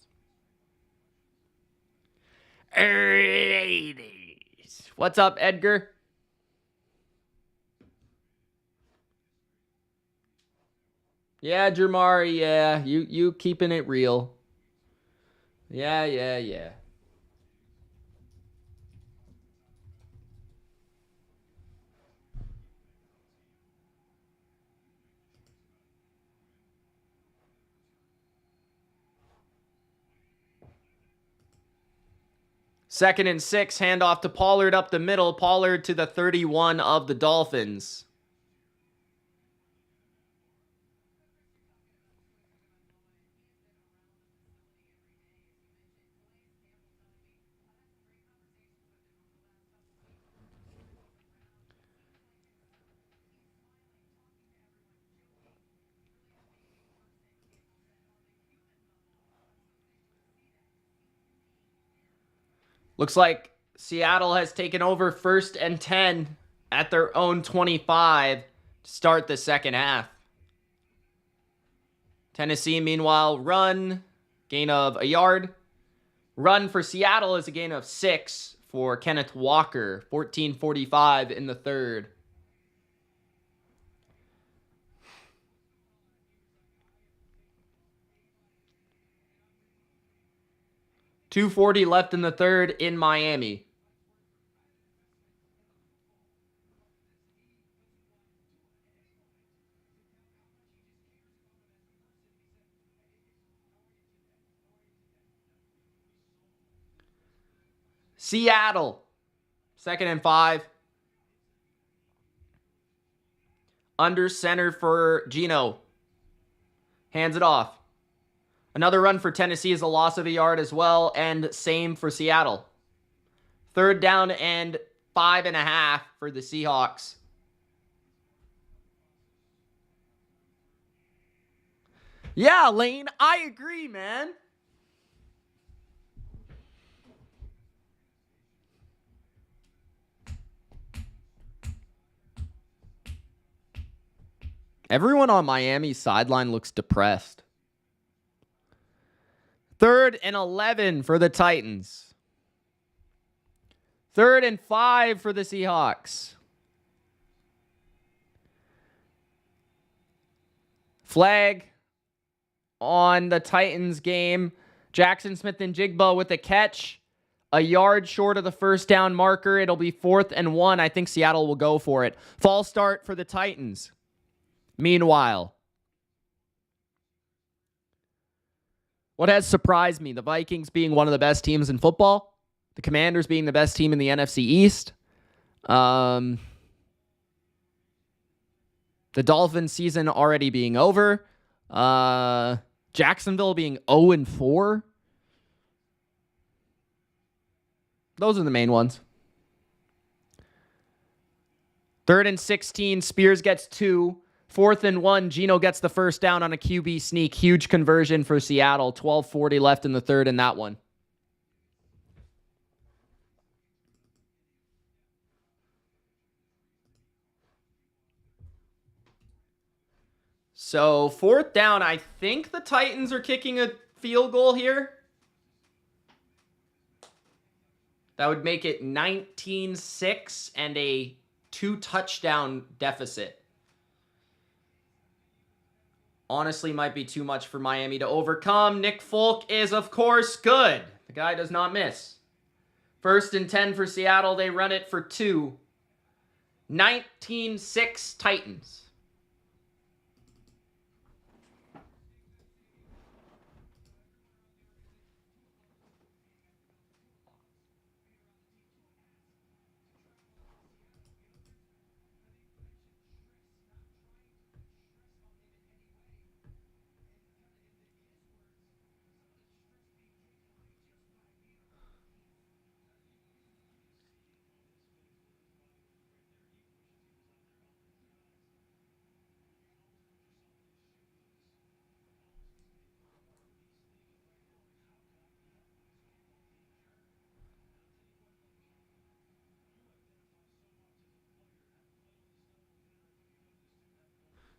What's up, Edgar? Yeah, Jamari, yeah. You keeping it real. Yeah. Second and 6, handoff to Pollard up the middle. Pollard to the 31 of the Dolphins. Looks like Seattle has taken over 1st and 10 at their own 25 to start the second half. Tennessee, meanwhile, run, gain of a yard. Run for Seattle is a gain of 6 for Kenneth Walker, 14:45 in the 3rd. .240 left in the 3rd in Miami. Seattle, 2nd and 5. Under center for Geno. Hands it off. Another run for Tennessee is a loss of a yard as well, and same for Seattle. 3rd down and 5.5 for the Seahawks. Yeah, Lane, I agree, man. Everyone on Miami's sideline looks depressed. 3rd and 11 for the Titans. 3rd and 5 for the Seahawks. Flag on the Titans game. Jackson Smith-Njigba with a catch. A yard short of the first down marker. It'll be 4th and 1. I think Seattle will go for it. False start for the Titans. Meanwhile, what has surprised me? The Vikings being one of the best teams in football. The Commanders being the best team in the NFC East. The Dolphins season already being over. Jacksonville being 0-4. Those are the main ones. 3rd and 16. Spears gets 2. 4th and 1. Geno gets the first down on a QB sneak. Huge conversion for Seattle. 12:40 left in the 3rd in that one. So 4th down. I think the Titans are kicking a field goal here. That would make it 19-6 and a 2-touchdown deficit. Honestly, might be too much for Miami to overcome. Nick Folk is, of course, good. The guy does not miss. 1st and 10 for Seattle. They run it for 2. 19-6 Titans.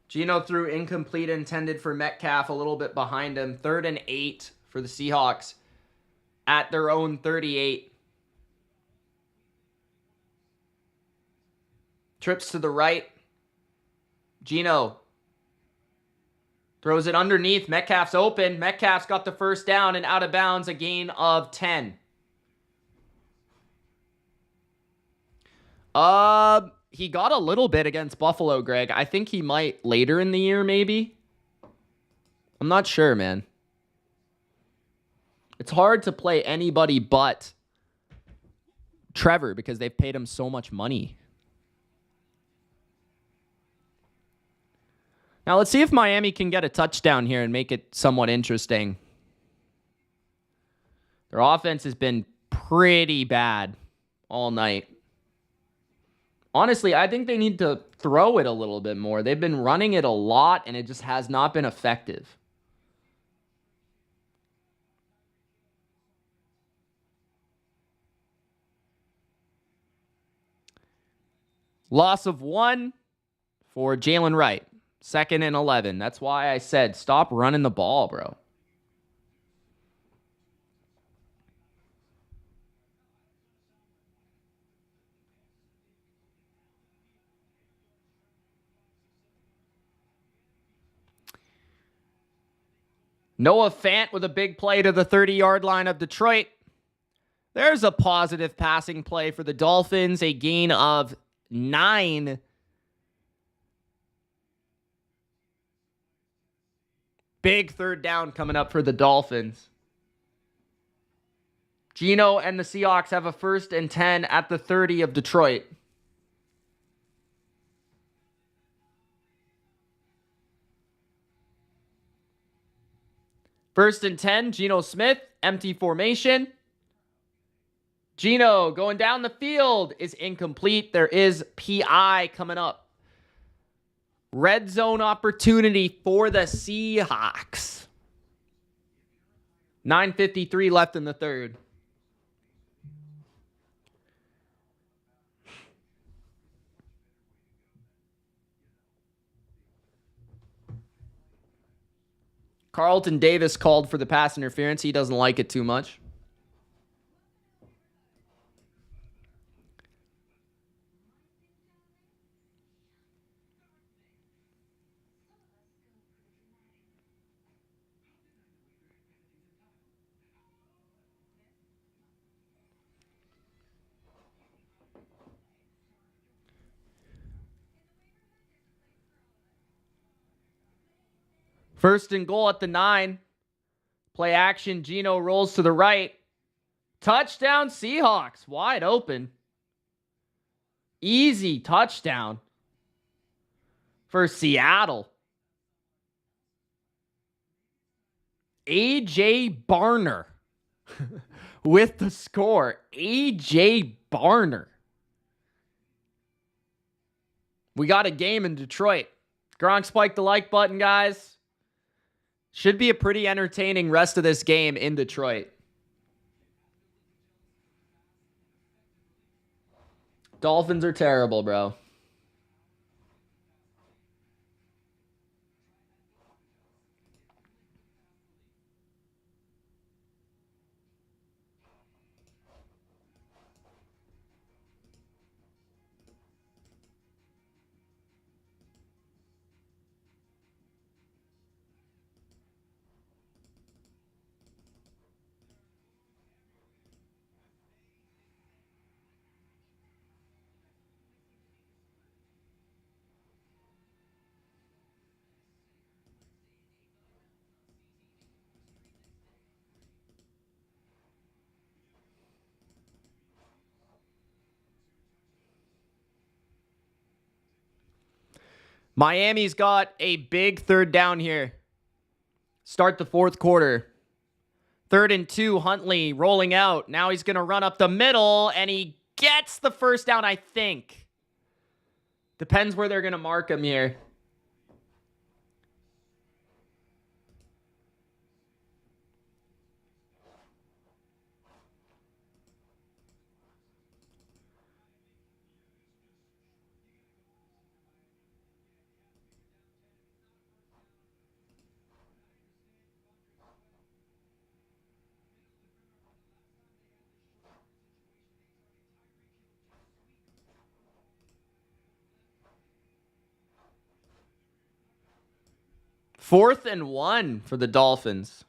Geno threw incomplete, intended for Metcalf, a little bit behind him. 3rd and 8 for the Seahawks at their own 38. Trips to the right. Geno throws it underneath. Metcalf's open. Metcalf's got the first down and out of bounds, a gain of 10. He got a little bit against Buffalo, Greg. I think he might later in the year, maybe. I'm not sure, man. It's hard to play anybody but Trevor because they've paid him so much money. Now, let's see if Miami can get a touchdown here and make it somewhat interesting. Their offense has been pretty bad all night. Honestly, I think they need to throw it a little bit more. They've been running it a lot, and it just has not been effective. Loss of 1 for Jalen Wright. 2nd and 11. That's why I said stop running the ball, bro. Noah Fant with a big play to the 30-yard line of Detroit. There's a positive passing play for the Dolphins. A gain of 9. Big 3rd down coming up for the Dolphins. Geno and the Seahawks have a 1st and 10 at the 30 of Detroit. First and 10, Geno Smith, empty formation. Geno going down the field is incomplete. There is PI coming up. Red zone opportunity for the Seahawks. 9:53 left in the third. Carlton Davis called for the pass interference. He doesn't like it too much. First and goal at the 9. Play action. Geno rolls to the right. Touchdown Seahawks. Wide open. Easy touchdown for Seattle. A.J. Barner with the score. A.J. Barner. We got a game in Detroit. Gronk spike the like button, guys. Should be a pretty entertaining rest of this game in Detroit. Dolphins are terrible, bro. Miami's got a big third down here. Start the fourth quarter. 3rd and 2, Huntley rolling out. Now he's going to run up the middle, and he gets the first down, I think. Depends where they're going to mark him here. Fourth and 1 for the Dolphins.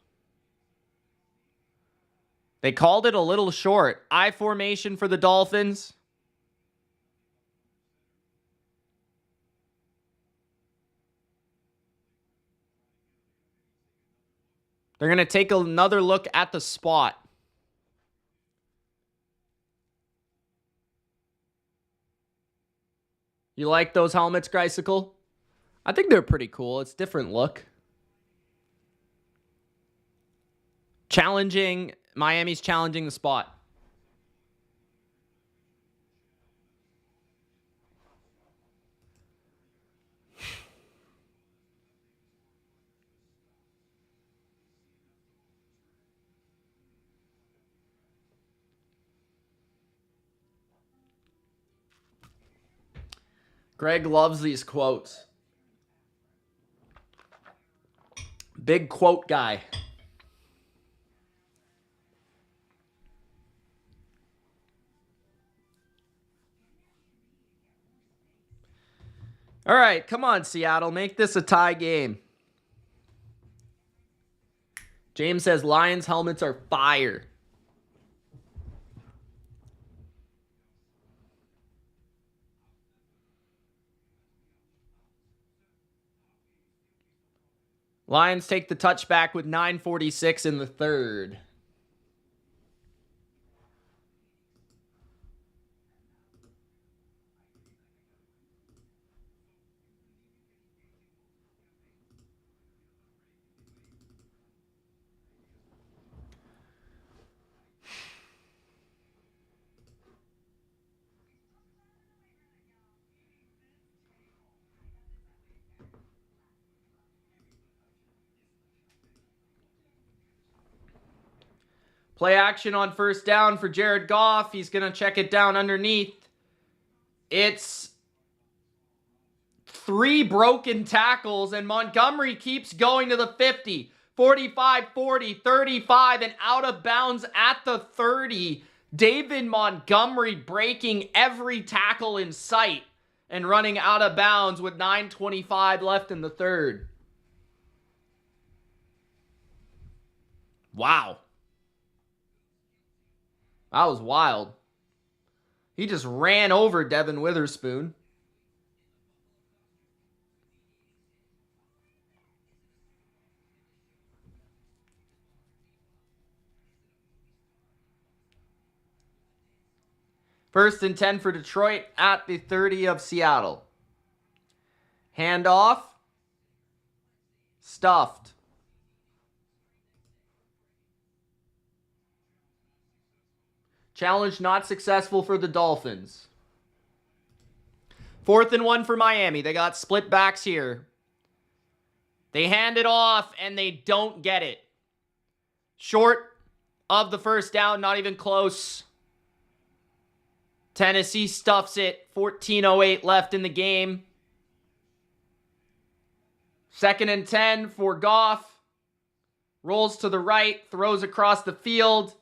They called it a little short. I formation for the Dolphins. They're going to take another look at the spot. You like those helmets, Greisicle? I think they're pretty cool. It's a different look. Challenging. Miami's challenging the spot. Greg loves these quotes. Big quote guy. All right, come on, Seattle. Make this a tie game. James says Lions helmets are fire. Lions take the touchback with 9:46 in the third. Play action on first down for Jared Goff. He's going to check it down underneath. It's 3 broken tackles, and Montgomery keeps going to the 50, 45, 40, 35, and out of bounds at the 30. David Montgomery breaking every tackle in sight and running out of bounds with 9:25 left in the third. Wow. That was wild. He just ran over Devin Witherspoon. First and 10 for Detroit at the 30 of Seattle. Handoff. Stuffed. Challenge not successful for the Dolphins. 4th and 1 for Miami. They got split backs here. They hand it off and they don't get it. Short of the first down, not even close. Tennessee stuffs it. 14:08 left in the game. 2nd and 10 for Goff. Rolls to the right, throws across the field.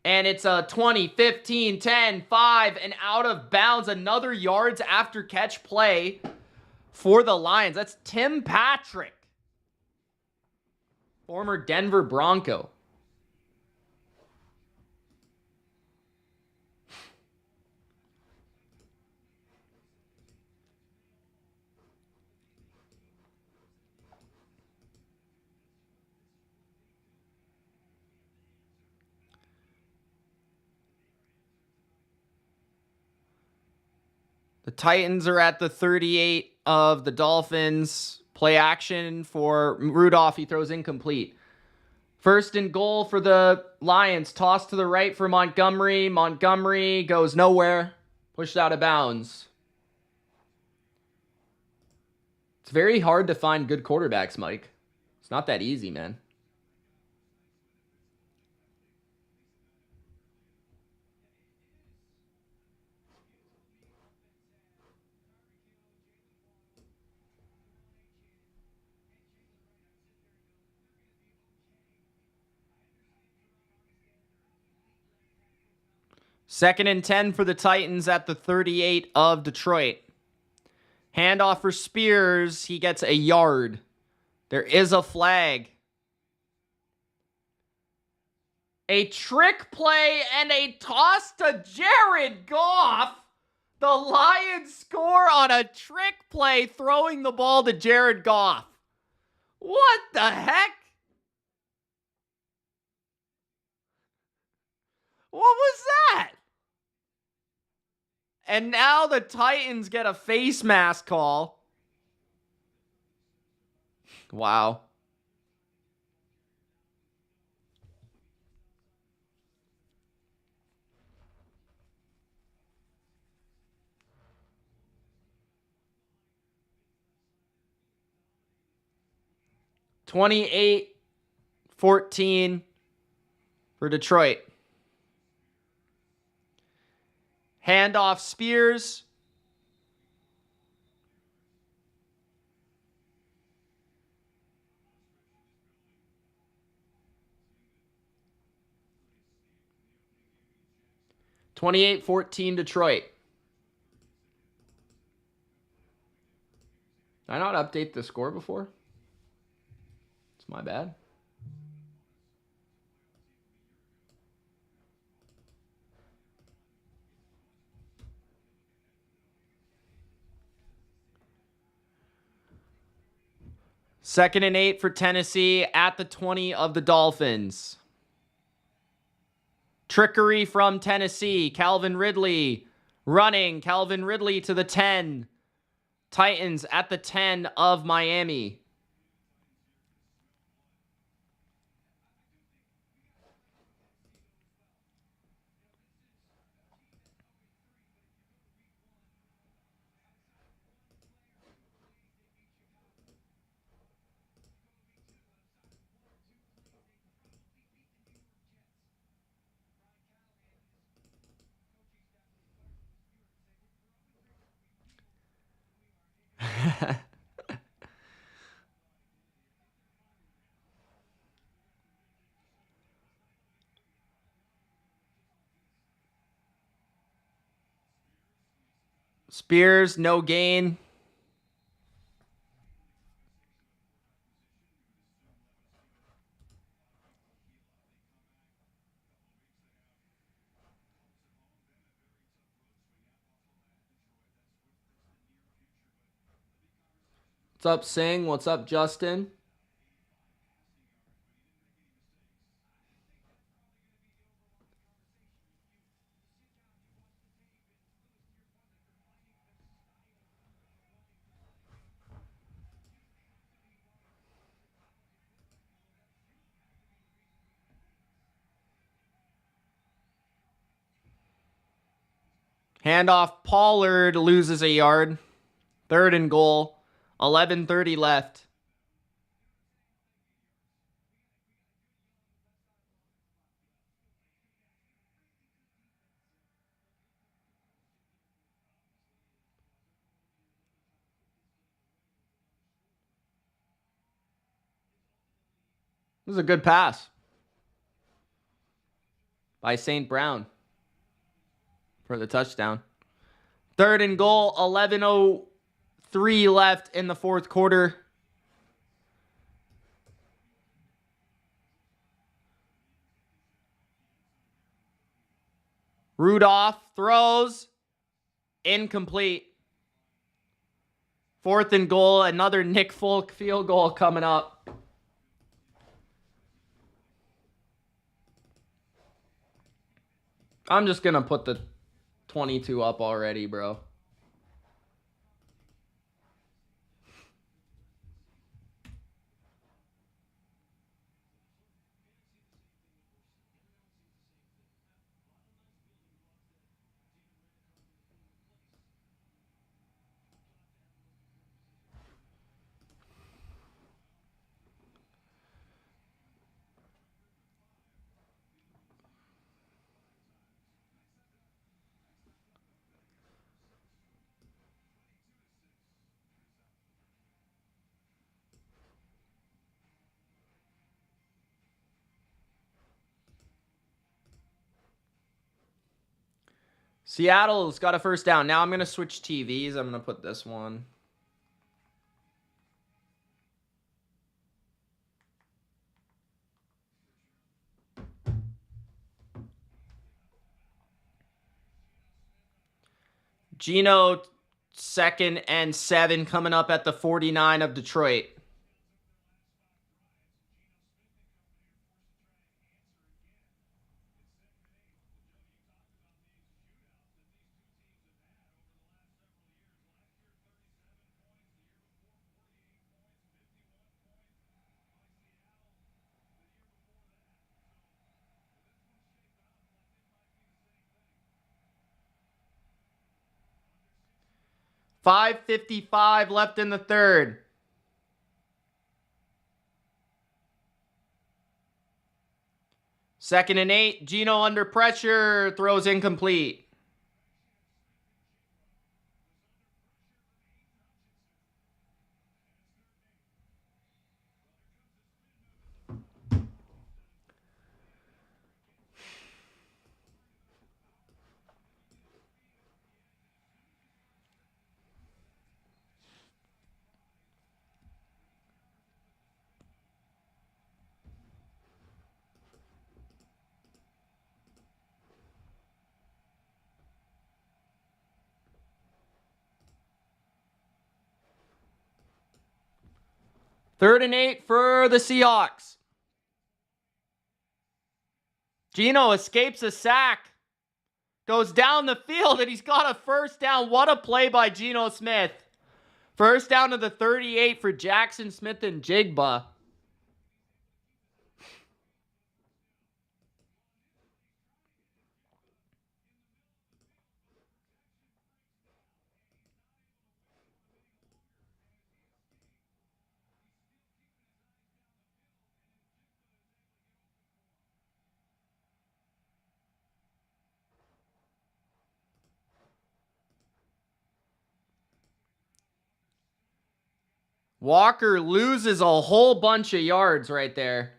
And it's a 20, 15, 10, 5, and out of bounds. Another yards after catch play for the Lions. That's Tim Patrick, former Denver Bronco. The Titans are at the 38 of the Dolphins. Play action for Rudolph. He throws incomplete. 1st and goal for the Lions. Toss to the right for Montgomery. Montgomery goes nowhere. Pushed out of bounds. It's very hard to find good quarterbacks, Mike. It's not that easy, man. Second and 10 for the Titans at the 38 of Detroit. Handoff for Spears. He gets a yard. There is a flag. A trick play and a toss to Jared Goff. The Lions score on a trick play, throwing the ball to Jared Goff. What the heck? What was that? And now the Titans get a face mask call. Wow. (28-14) for Detroit. Handoff Spears. (28-14) Detroit. Did I not update the score before? It's my bad. Second and 8 for Tennessee at the 20 of the Dolphins. Trickery from Tennessee. Calvin Ridley running. Calvin Ridley to the 10. Titans at the 10 of Miami. Spears, no gain. What's up, Singh? What's up, Justin? Handoff, Pollard loses a yard. 3rd and goal. 11:30 left. This is a good pass by St. Brown for the touchdown. 3rd and goal, 11:03 left in the 4th quarter. Rudolph throws. Incomplete. 4th and goal, another Nick Folk field goal coming up. I'm just going to put the 22 up already, bro. Seattle's got a first down. Now I'm going to switch TVs. I'm going to put this one. Geno, 2nd and 7 coming up at the 49 of Detroit. $5:55 left in the 3rd. Second and 8. Geno under pressure. Throws incomplete. Third and 8 for the Seahawks. Geno escapes a sack. Goes down the field, and he's got a first down. What a play by Geno Smith. First down to the 38 for Jackson Smith and Jigba. Walker loses a whole bunch of yards right there.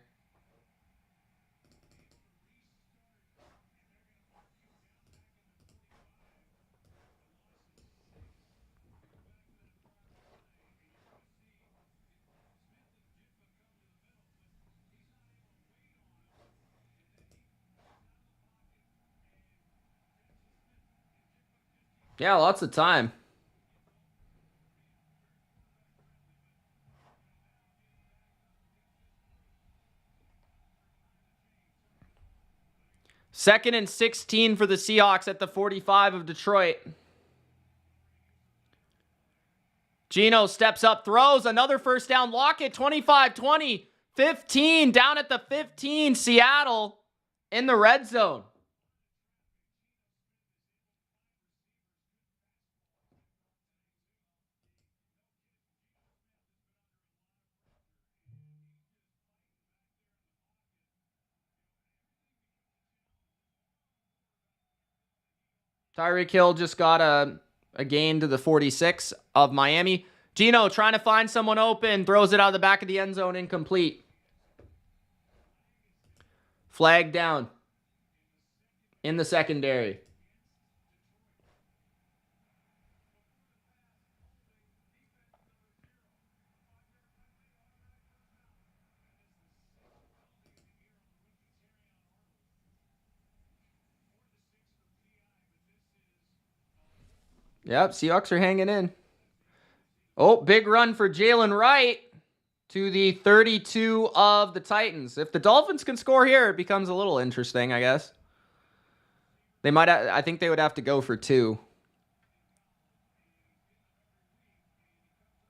Yeah, lots of time. Second and 16 for the Seahawks at the 45 of Detroit. Geno steps up, throws, another first down. Lockett, 25-20, 15, down at the 15, Seattle in the red zone. Tyreek Hill just got a gain to the 46 of Miami. Geno trying to find someone open, throws it out of the back of the end zone, incomplete. Flag down in the secondary. Yep, Seahawks are hanging in. Oh, big run for Jalen Wright to the 32 of the Titans. If the Dolphins can score here, it becomes a little interesting, I guess. They might. I think they would have to go for 2.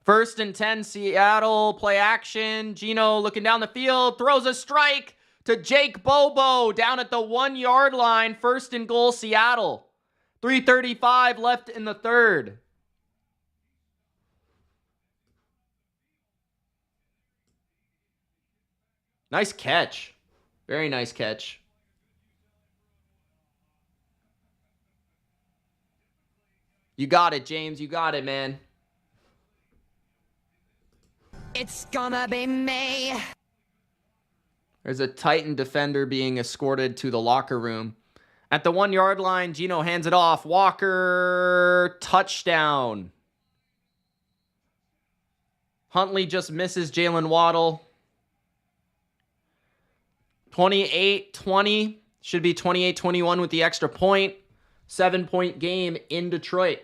First and 10, Seattle, play action. Geno looking down the field, throws a strike to Jake Bobo down at the 1-yard line. First and goal, Seattle. 3:35 left in the third. Nice catch. Very nice catch. You got it, James. You got it, man. It's gonna be me. There's a Titan defender being escorted to the locker room. At the 1-yard line, Geno hands it off. Walker, touchdown. Huntley just misses Jalen Waddle. 28-20. Should be 28-21 with the extra point. 7-point game in Detroit.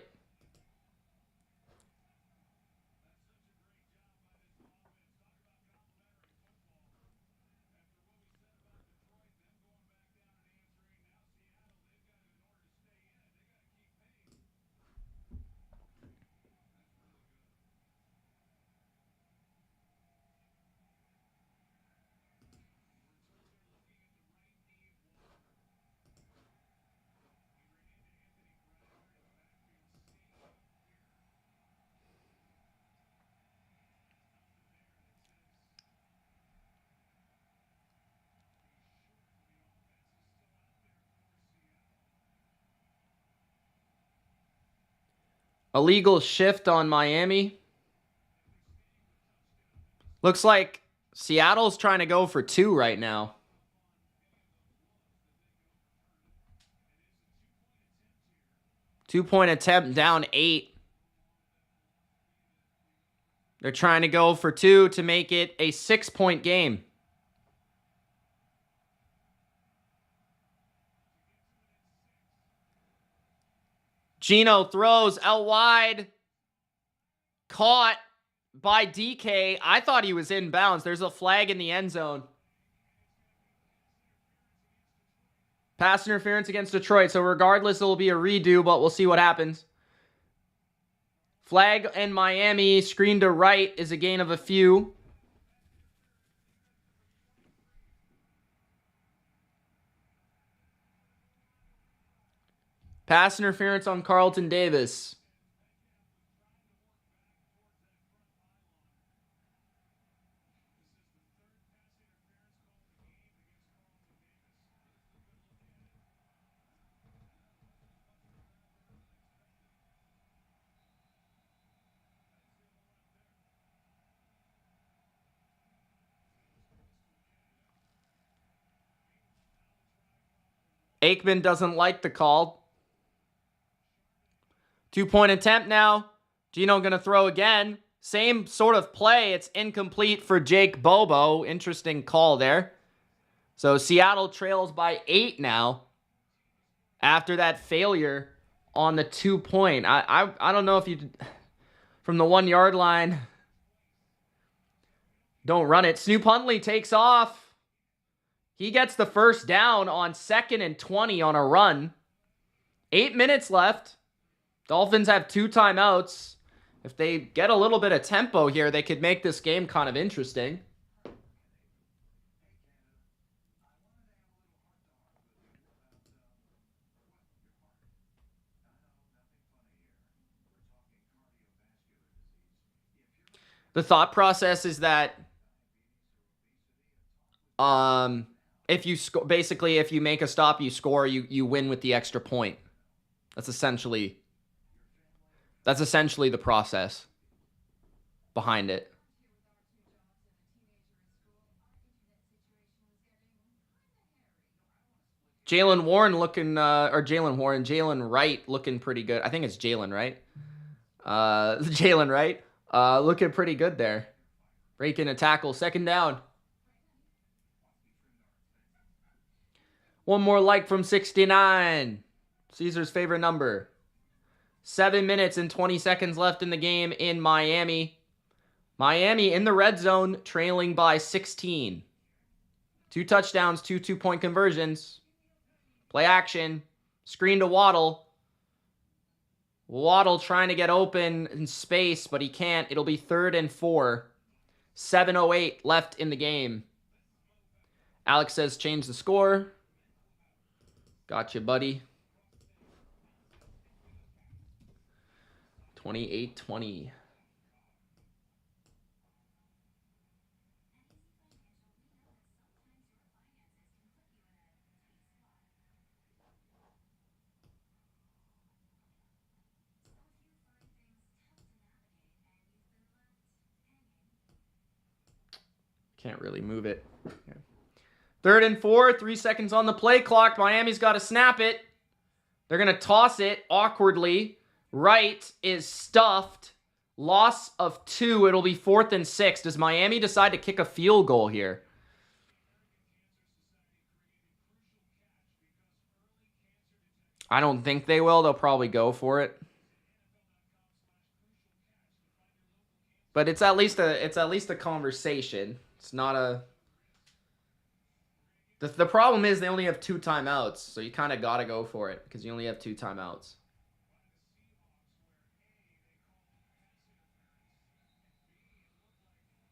Illegal shift on Miami. Looks like Seattle's trying to go for 2 right now. 2-point attempt, down 8. They're trying to go for 2 to make it a 6-point game. Geno throws out wide. Caught by DK. I thought he was in bounds. There's a flag in the end zone. Pass interference against Detroit. So regardless, it will be a redo, but we'll see what happens. Flag in Miami. Screen to right is a gain of a few. Pass interference on Carlton Davis. Aikman doesn't like the call. 2-point attempt now. Geno going to throw again. Same sort of play. It's incomplete for Jake Bobo. Interesting call there. So Seattle trails by 8 now after that failure on the 2-point. I don't know if you, from the 1-yard line, don't run it. Snoop Huntley takes off. He gets the first down on 2nd and 20 on a run. 8 minutes left. Dolphins have 2 timeouts. If they get a little bit of tempo here, they could make this game kind of interesting. The thought process is that if you score, basically if you make a stop, you score, you win with the extra point. That's essentially the process behind it. Jalen Wright looking pretty good. I think it's Jalen, right? Jalen Wright. Looking pretty good there. Breaking a tackle. 2nd down. One more like from 69. Caesar's favorite number. 7 minutes and 20 seconds left in the game in Miami. Miami in the red zone, trailing by 16. 2 touchdowns, 2 2-point conversions. Play action. Screen to Waddle. Waddle trying to get open in space, but he can't. It'll be 3rd and 4. 7:08 left in the game. Alex says change the score. Gotcha, buddy. 28-20. Can't really move it. Okay. 3rd and 4, 3 seconds on the play clock. Miami's got to snap it. They're going to toss it awkwardly. Wright is stuffed. Loss of 2. It'll be 4th and 6. Does Miami decide to kick a field goal here? I don't think they will. They'll probably go for it. But it's at least a conversation. It's not a... The problem is they only have 2 timeouts, so you kind of got to go for it because you only have 2 timeouts.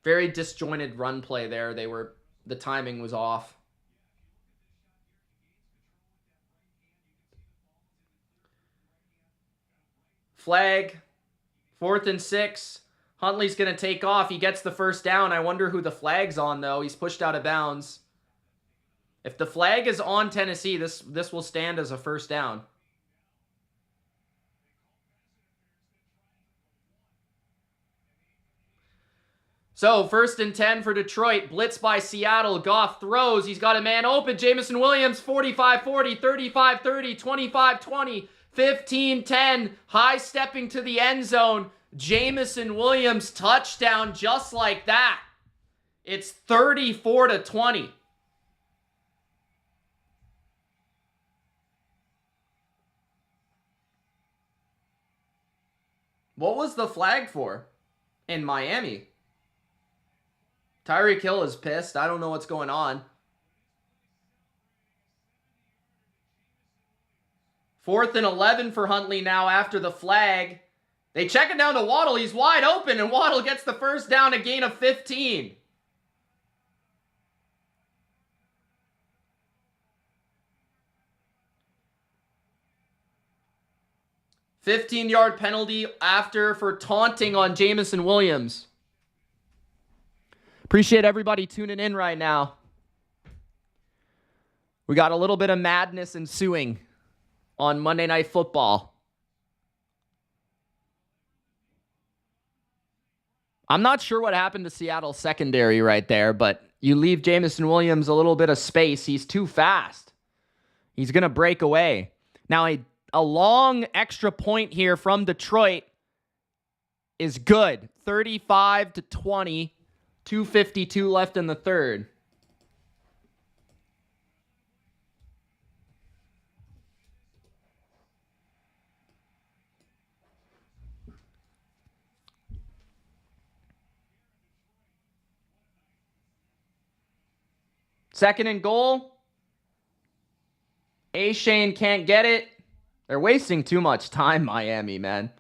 Very disjointed run play there. The timing was off. Flag. 4th and 6. Huntley's going to take off. He gets the first down. I wonder who the flag's on, though. He's pushed out of bounds. If the flag is on Tennessee, this will stand as a first down. So, 1st and 10 for Detroit. Blitz by Seattle. Goff throws. He's got a man open. Jameson Williams, 45-40, 35-30, 25-20, 15-10. High stepping to the end zone. Jameson Williams touchdown just like that. It's 34-20. What was the flag for in Miami? Tyreek Hill is pissed. I don't know what's going on. 4th and 11 for Huntley now after the flag. They check it down to Waddle. He's wide open, and Waddle gets the first down, a gain of 15. $15-yard penalty for taunting on Jameson Williams. Appreciate everybody tuning in right now. We got a little bit of madness ensuing on Monday Night Football. I'm not sure what happened to Seattle's secondary right there, but you leave Jameson Williams a little bit of space. He's too fast. He's going to break away. Now, a long extra point here from Detroit is good. 35-20. 2:52 left in the third. Second and goal. A-Shane can't get it. They're wasting too much time, Miami, man.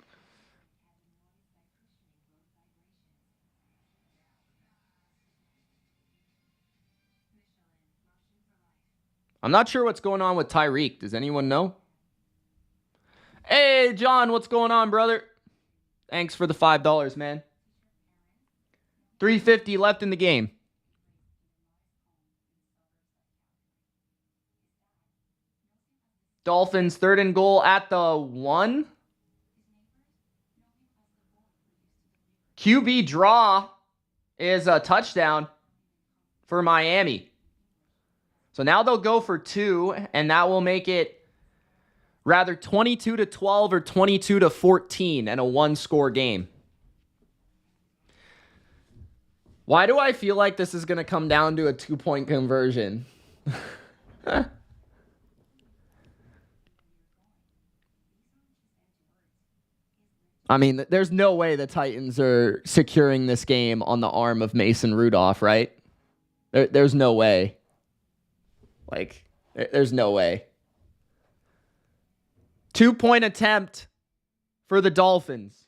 I'm not sure what's going on with Tyreek. Does anyone know? Hey, John, what's going on, brother? Thanks for the $5, man. 3:50 left in the game. Dolphins third and goal at the 1. QB draw is a touchdown for Miami. So now they'll go for 2, and that will make it rather 22-12 or 22-14 and a 1-score game. Why do I feel like this is going to come down to a 2-point conversion? I mean, there's no way the Titans are securing this game on the arm of Mason Rudolph, right? There's no way. Like, there's no way. 2-point attempt for the Dolphins.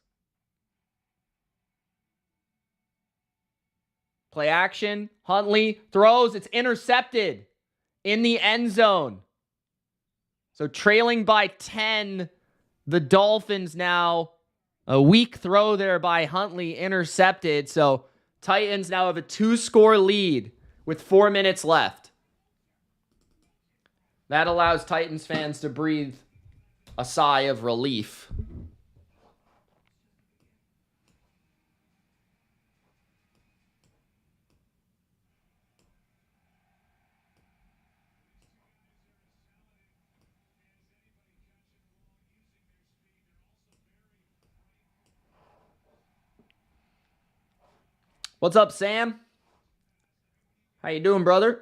Play action. Huntley throws. It's intercepted in the end zone. So trailing by 10, the Dolphins now. A weak throw there by Huntley, intercepted. So Titans now have a 2-score lead with 4 minutes left. That allows Titans fans to breathe a sigh of relief. What's up, Sam? How you doing, brother?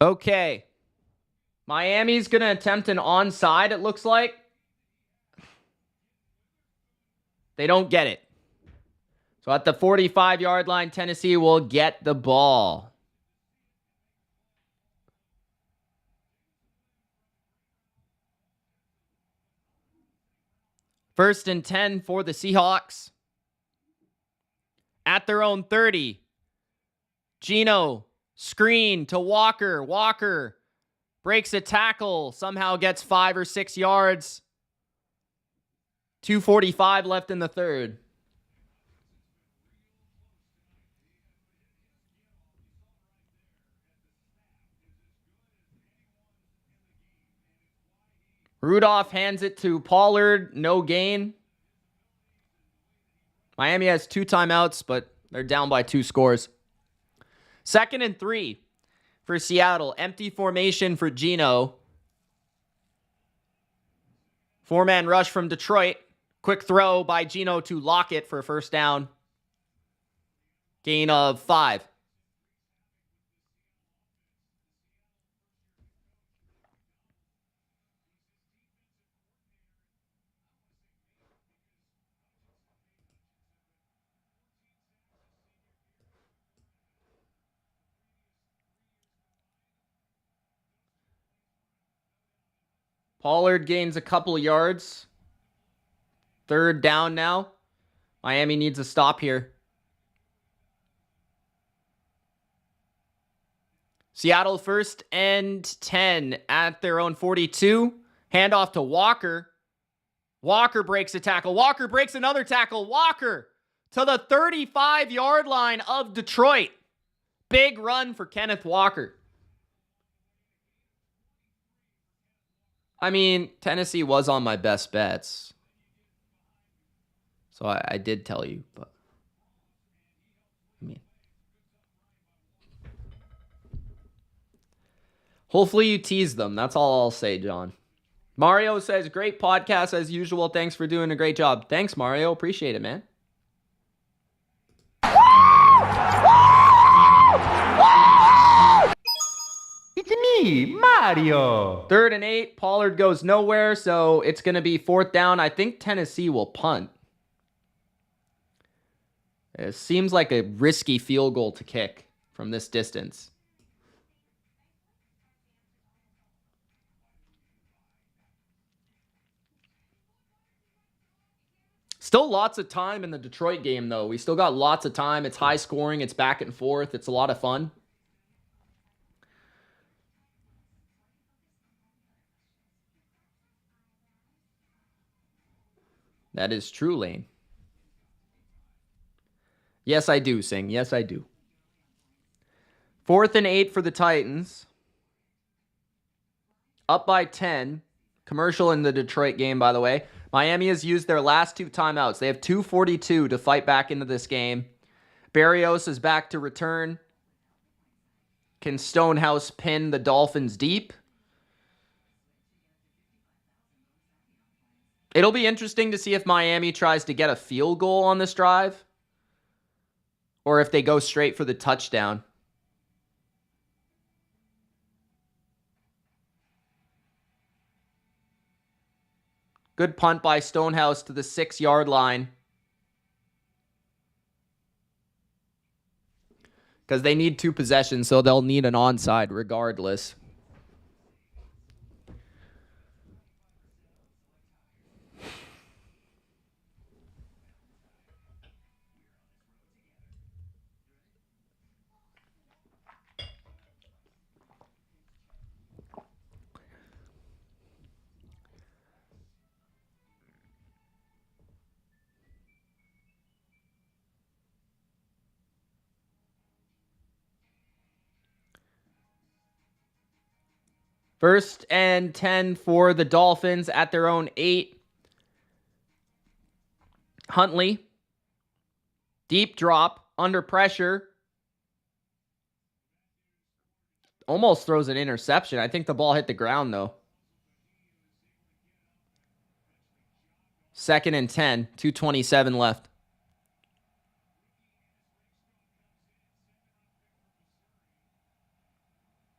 Okay. Miami's going to attempt an onside, it looks like. They don't get it. So at the 45-yard line, Tennessee will get the ball. First and 10 for the Seahawks. At their own 30. Geno, screen to Walker. Walker breaks a tackle. Somehow gets 5 or 6 yards. 2:45 left in the third. Rudolph hands it to Pollard. No gain. Miami has 2 timeouts, but they're down by 2 scores. Second and 3 for Seattle. Empty formation for Geno. 4-man rush from Detroit. Quick throw by Geno to Lockett for a first down. Gain of 5. Pollard gains a couple yards. Third down now. Miami needs a stop here. Seattle 1st and 10 at their own 42. Handoff to Walker. Walker breaks a tackle. Walker breaks another tackle. Walker to the 35-yard line of Detroit. Big run for Kenneth Walker. I mean, Tennessee was on my best bets. So I did tell you, but I mean, hopefully you tease them. That's all I'll say, John. Mario says, great podcast as usual. Thanks for doing a great job. Thanks, Mario. Appreciate it, man. It's me, Mario. 3rd and 8. Pollard goes nowhere, so it's going to be 4th down. I think Tennessee will punt. It seems like a risky field goal to kick from this distance. Still lots of time in the Detroit game, though. We still got lots of time. It's high scoring. It's back and forth. It's a lot of fun. That is true, Lane. Yes, I do, Sing. Yes, I do. 4th and 8 for the Titans. Up by 10. Commercial in the Detroit game, by the way. Miami has used their last 2 timeouts. They have 2:42 to fight back into this game. Berrios is back to return. Can Stonehouse pin the Dolphins deep? It'll be interesting to see if Miami tries to get a field goal on this drive or if they go straight for the touchdown. Good punt by Stonehouse to the 6-yard line. Because they need 2 possessions, so they'll need an onside regardless. First and 10 for the Dolphins at their own 8. Huntley. Deep drop. Under pressure. Almost throws an interception. I think the ball hit the ground, though. 2nd and 10. 2:27 left.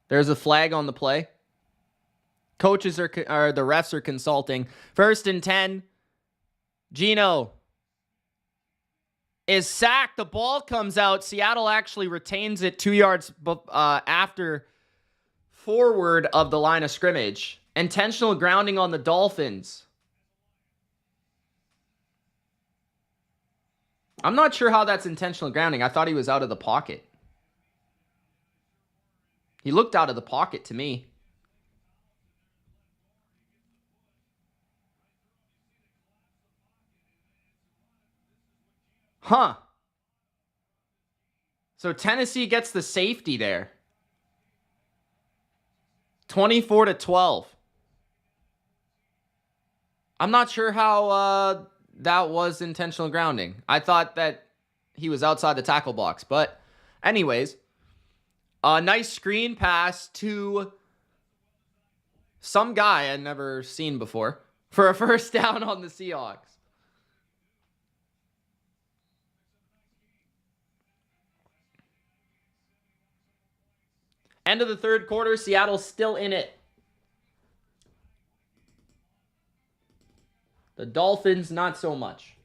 There's a flag on the play. Coaches or the refs are consulting. 1st and 10. Gino is sacked. The ball comes out. Seattle actually retains it 2 yards after forward of the line of scrimmage. Intentional grounding on the Dolphins. I'm not sure how that's intentional grounding. I thought he was out of the pocket. He looked out of the pocket to me. Huh. So Tennessee gets the safety there. 24-12. I'm not sure how that was intentional grounding. I thought that he was outside the tackle box. But anyways, a nice screen pass to some guy I'd never seen before for a 1st down on the Seahawks. End of the 3rd quarter, Seattle's still in it. The Dolphins, not so much.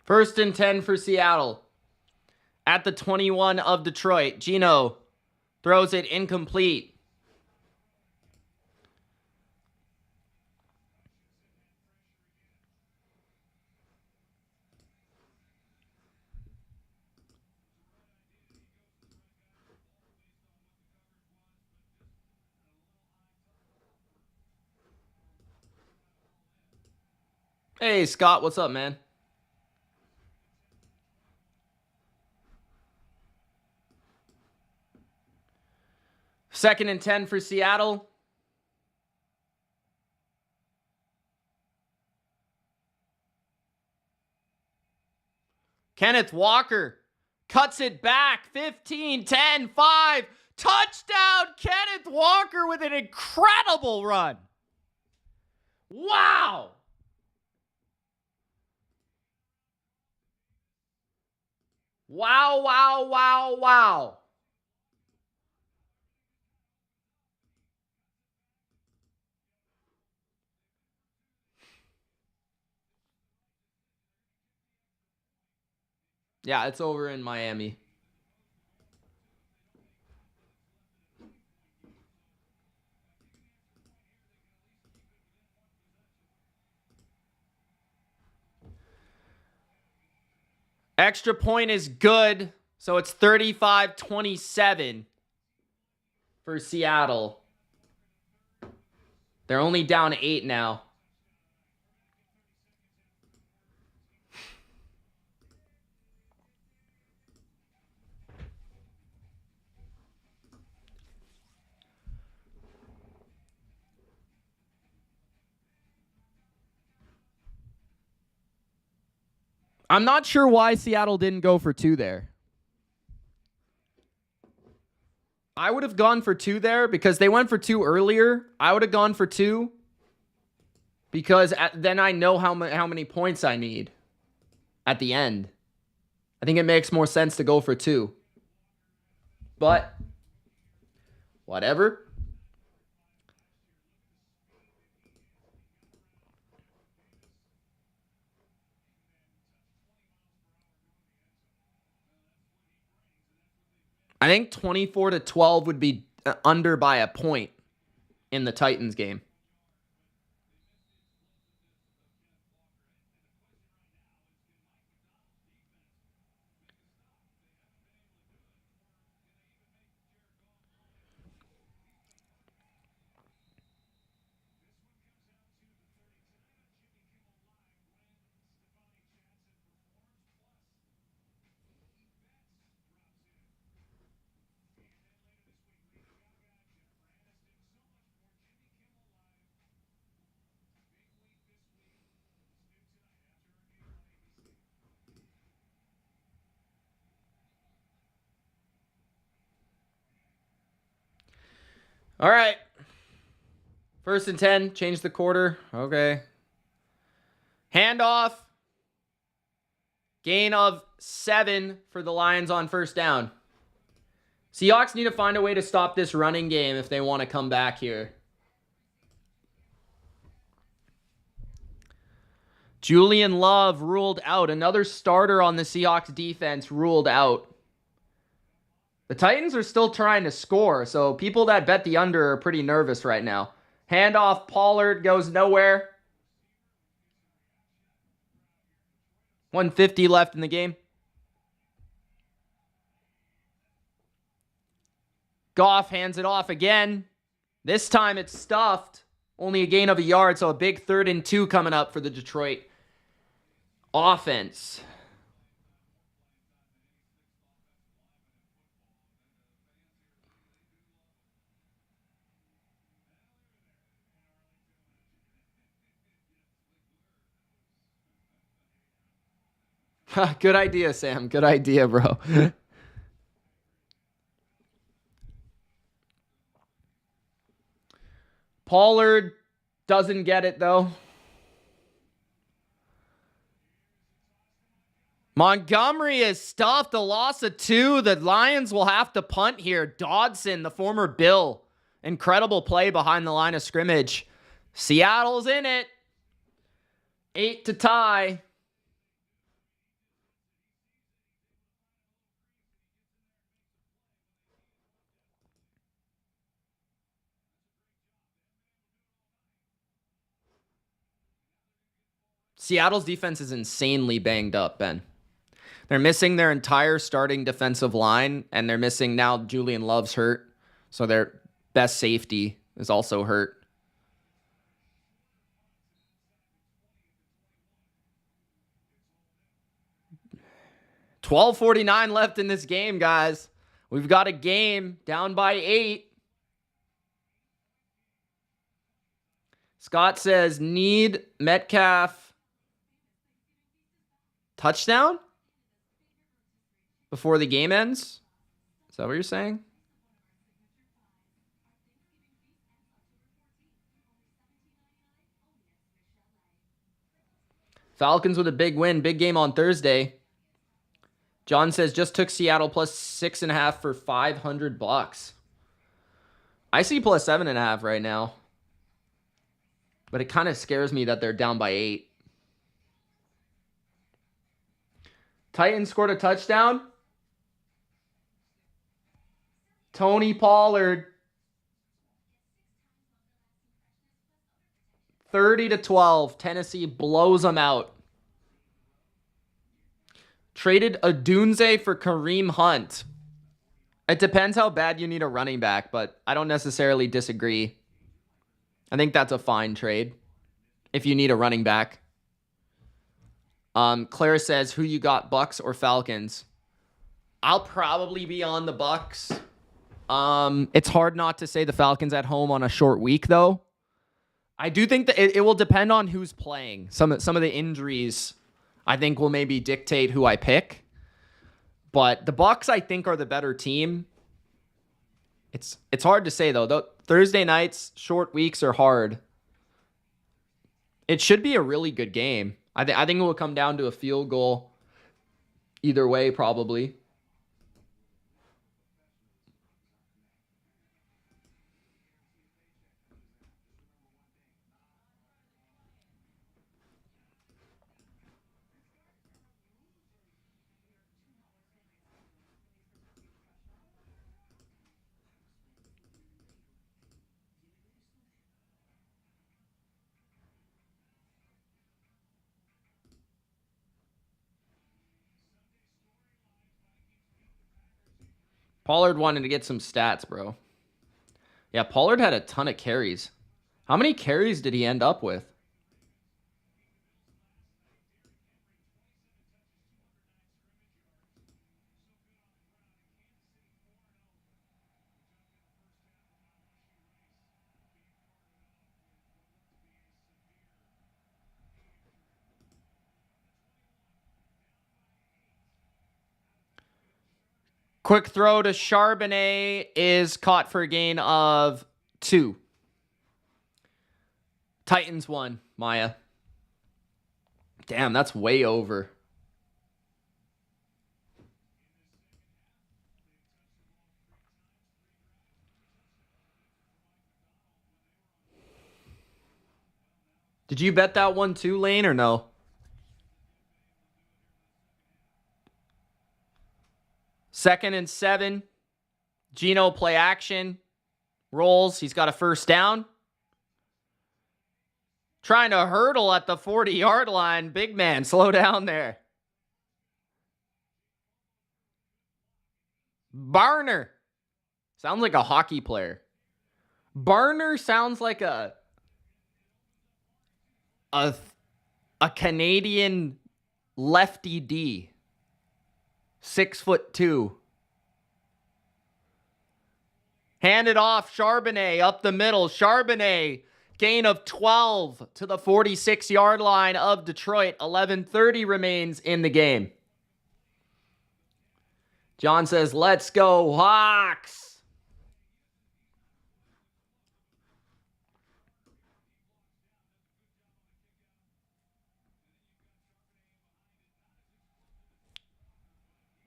First and 10 for Seattle. At the 21 of Detroit. Geno throws it incomplete. Hey, Scott, what's up, man? Second and 10 for Seattle. Kenneth Walker cuts it back. 15, 10, 5. Touchdown, Kenneth Walker with an incredible run. Wow. Wow, wow, wow, wow. Yeah, it's over in Miami. Extra point is good. So it's 35-27 for Seattle. They're only down 8 now. I'm not sure why Seattle didn't go for 2 there. I would have gone for 2 there because they went for 2 earlier. I would have gone for 2 because then I know how many points I need at the end. I think it makes more sense to go for 2. But whatever. I think 24-12 would be under by a point in the Titans game. All right. 1st and 10. Change the quarter. Okay. Handoff. Gain of 7 for the Lions on 1st down. Seahawks need to find a way to stop this running game if they want to come back here. Julian Love ruled out. Another starter on the Seahawks defense ruled out. The Titans are still trying to score, so people that bet the under are pretty nervous right now. Handoff, Pollard goes nowhere. 150 left in the game. Goff hands it off again. This time it's stuffed. Only a gain of a yard, so a big 3rd and 2 coming up for the Detroit offense. Good idea, Sam. Good idea, bro. Pollard doesn't get it, though. Montgomery is stuffed. A loss of 2. The Lions will have to punt here. Dodson, the former Bill. Incredible play behind the line of scrimmage. Seattle's in it. 8 to tie. Seattle's defense is insanely banged up, Ben. They're missing their entire starting defensive line, and they're missing now Julian Love's hurt. So their best safety is also hurt. $12:49 left in this game, guys. We've got a game down by 8. Scott says, need Metcalf touchdown before the game ends? Is that what you're saying? Falcons with a big win. Big game on Thursday. John says, just took Seattle plus 6.5 for $500. I see plus 7.5 right now. But it kind of scares me that they're down by 8. Titans scored a touchdown. Tony Pollard. 30-12. Tennessee blows them out. Traded Odunze for Kareem Hunt. It depends how bad you need a running back, but I don't necessarily disagree. I think that's a fine trade if you need a running back. Claire says, who you got, Bucks or Falcons? I'll probably be on the Bucks. It's hard not to say the Falcons at home on a short week, though. I do think that it will depend on who's playing. Some of the injuries, I think, will maybe dictate who I pick. But the Bucks, I think, are the better team. It's hard to say, though. Thursday nights, short weeks are hard. It should be a really good game. I think it will come down to a field goal either way, probably. Pollard wanted to get some stats, bro. Yeah, Pollard had a ton of carries. How many carries did he end up with? Quick throw to Charbonnet is caught for a gain of 2. Titans 1, Maya. Damn, that's way over. Did you bet that one too, Lane, or no? Second and 7. Geno play action. Rolls. He's got a first down. Trying to hurdle at the 40-yard line. Big man, slow down there. Barner. Sounds like a hockey player. Barner sounds like a Canadian lefty D. 6'2". Hand it off. Charbonnet up the middle. Charbonnet, gain of 12 to the 46-yard line of Detroit. 11:30 remains in the game. John says, let's go Hawks.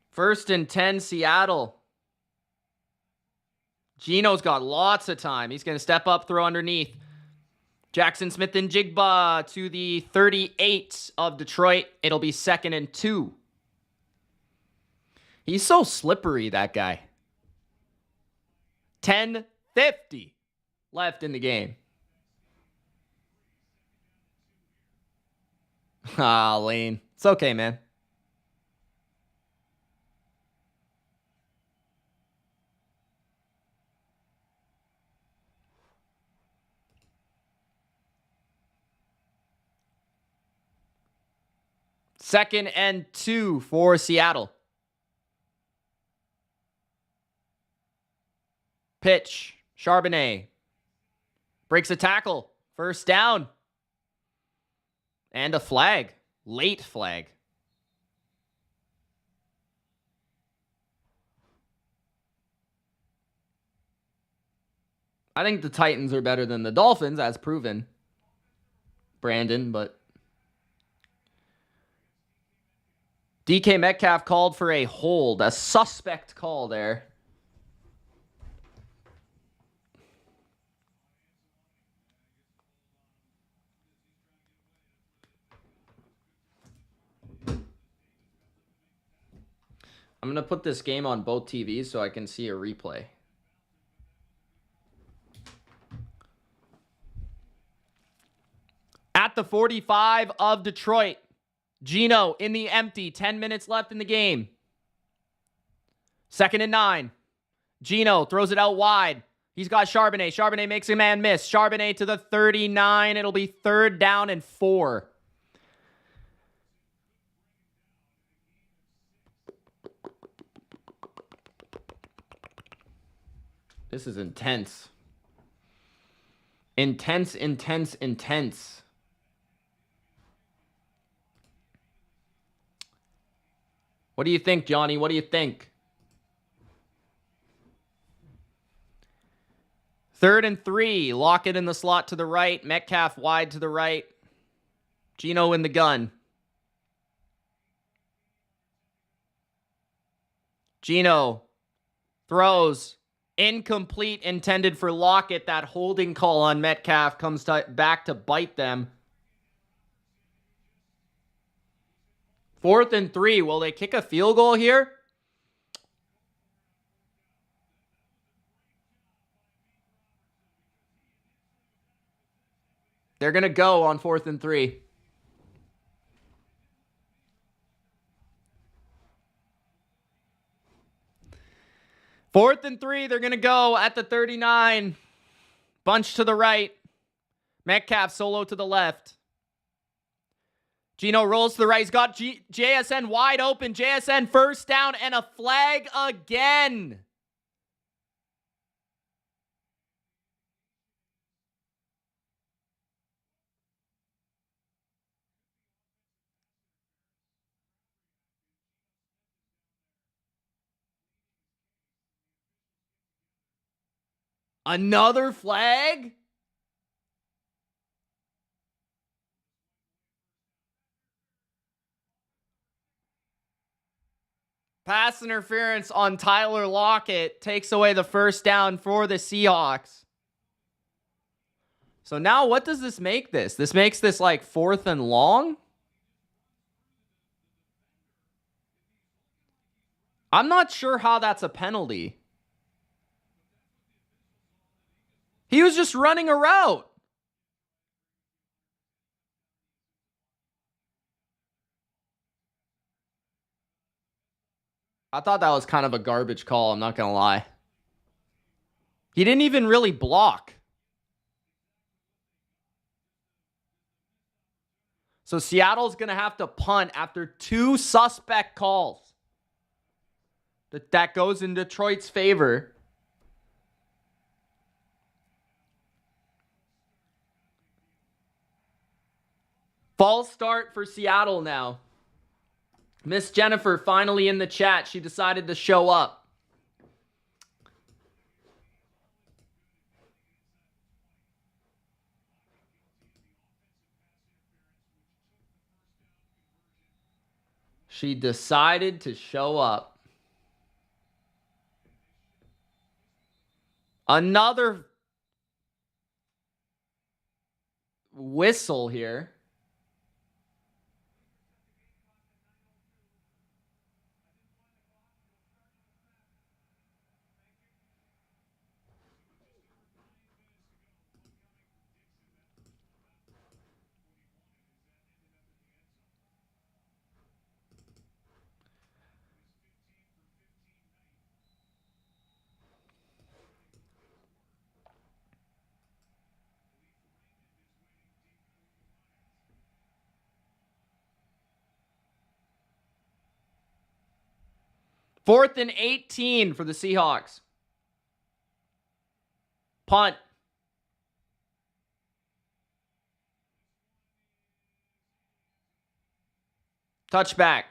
First and 10, Seattle. Geno's got lots of time. He's going to step up, throw underneath. Jackson Smith and Jigba to the 38 of Detroit. It'll be 2nd and 2. He's so slippery, that guy. 10:50 left in the game. Ah, Lane. It's okay, man. Second and 2 for Seattle. Pitch. Charbonnet. Breaks a tackle. First down. And a flag. Late flag. I think the Titans are better than the Dolphins, as proven. Brandon, but... DK Metcalf called for a hold. A suspect call there. I'm going to put this game on both TVs so I can see a replay. At the 45 of Detroit. Geno in the empty. 10 minutes left in the game. 2nd and 9. Geno throws it out wide. He's got Charbonnet. Charbonnet makes a man miss. Charbonnet to the 39. It'll be 3rd down and 4. This is intense. Intense, intense, intense. What do you think, Johnny? What do you think? 3rd and 3. Lockett in the slot to the right. Metcalf wide to the right. Geno in the gun. Geno throws. Incomplete, intended for Lockett. That holding call on Metcalf comes back to bite them. 4th and 3. Will they kick a field goal here? They're going to go on 4th and 3. Fourth and 3, they're going to go at the 39. Bunch to the right. Metcalf solo to the left. Geno rolls to the right. He's got JSN wide open. JSN first down and a flag again. Another flag? Pass interference on Tyler Lockett takes away the first down for the Seahawks. So now what does this make this? This makes this like 4th and long? I'm not sure how that's a penalty. He was just running a route. I thought that was kind of a garbage call, I'm not going to lie. He didn't even really block. So Seattle's going to have to punt after 2 suspect calls. That goes in Detroit's favor. False start for Seattle now. Miss Jennifer finally in the chat. She decided to show up. She decided to show up. Another whistle here. Fourth and 18 for the Seahawks. Punt. Touchback.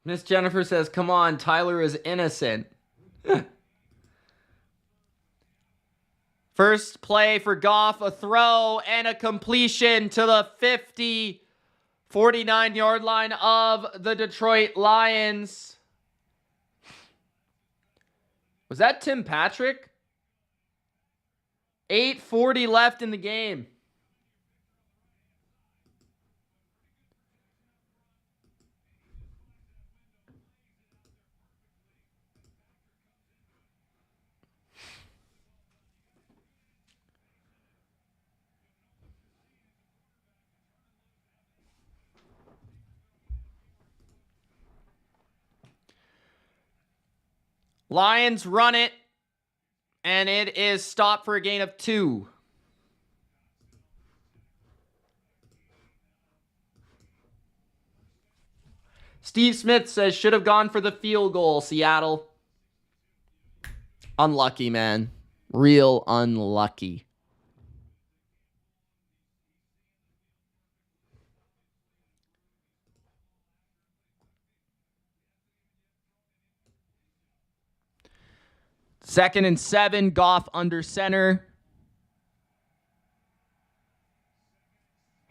Miss Jennifer says, come on, Tyler is innocent. First play for Goff, a throw and a completion to the 50, 49-yard line of the Detroit Lions. Was that Tim Patrick? 8:40 left in the game. Lions run it, and it is stopped for a gain of 2. Steve Smith says, should have gone for the field goal, Seattle. Unlucky, man. Real unlucky. Second and 7, Goff under center.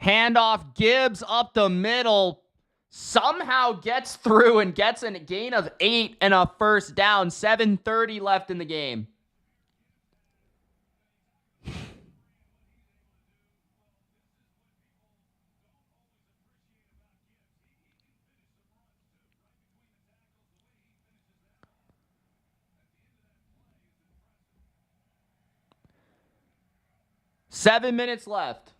Handoff, Gibbs up the middle. Somehow gets through and gets a gain of 8 and a first down. 7:30 left in the game. Seven minutes left.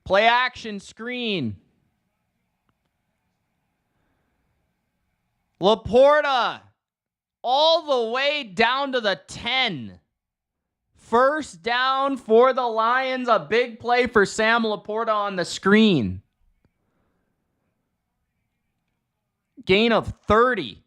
Play action screen. Laporta all the way down to the 10. First down for the Lions. A big play for Sam Laporta on the screen. Gain of 30.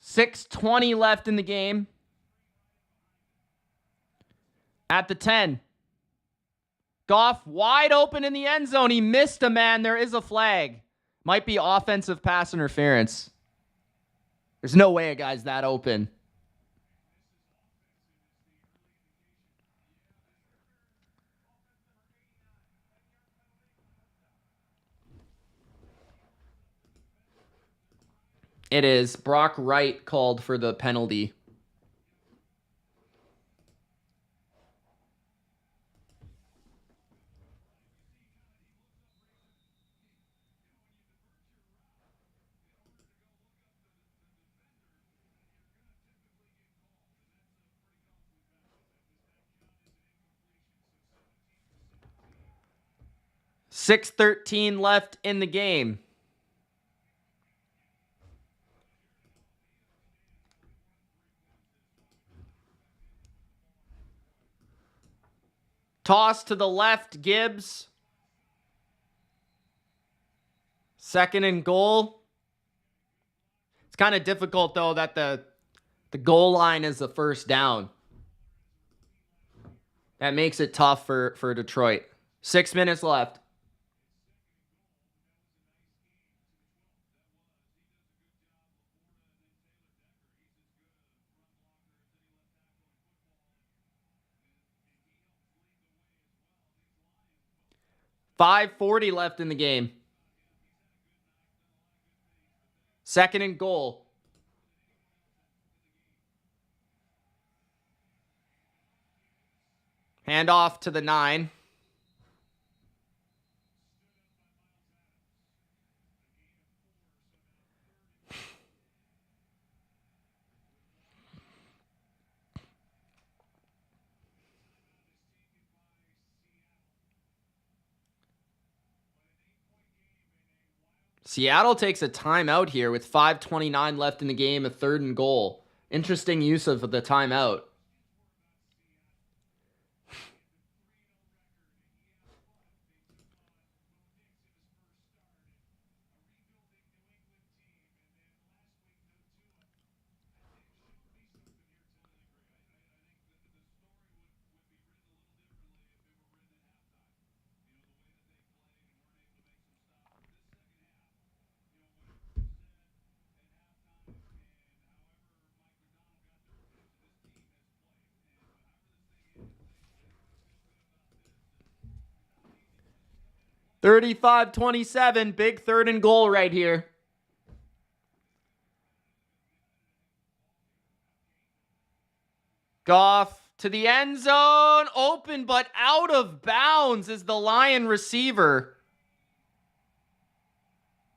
.6:20 left in the game. At the 10. Goff wide open in the end zone. He missed a man. There is a flag. Might be offensive pass interference. There's no way a guy's that open. It is. Brock Wright called for the penalty. .6:13 left in the game. Toss to the left, Gibbs. 2nd and goal. It's kind of difficult, though, that the goal line is the first down. That makes it tough for Detroit. 6 minutes left. .540 left in the game. 2nd and goal. Hand off to the 9. Seattle takes a timeout here with 5:29 left in the game, a 3rd and goal. Interesting use of the timeout. .35-27, big 3rd and goal right here. Goff to the end zone, open but out of bounds is the Lion receiver.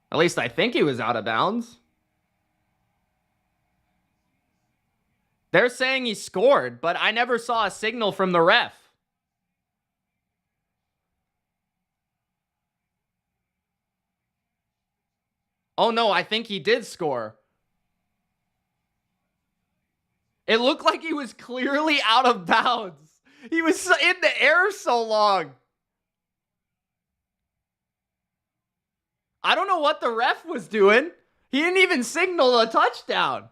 At least I think he was out of bounds. They're saying he scored, but I never saw a signal from the ref. Oh no, I think he did score. It looked like he was clearly out of bounds. He was in the air so long. I don't know what the ref was doing. He didn't even signal a touchdown.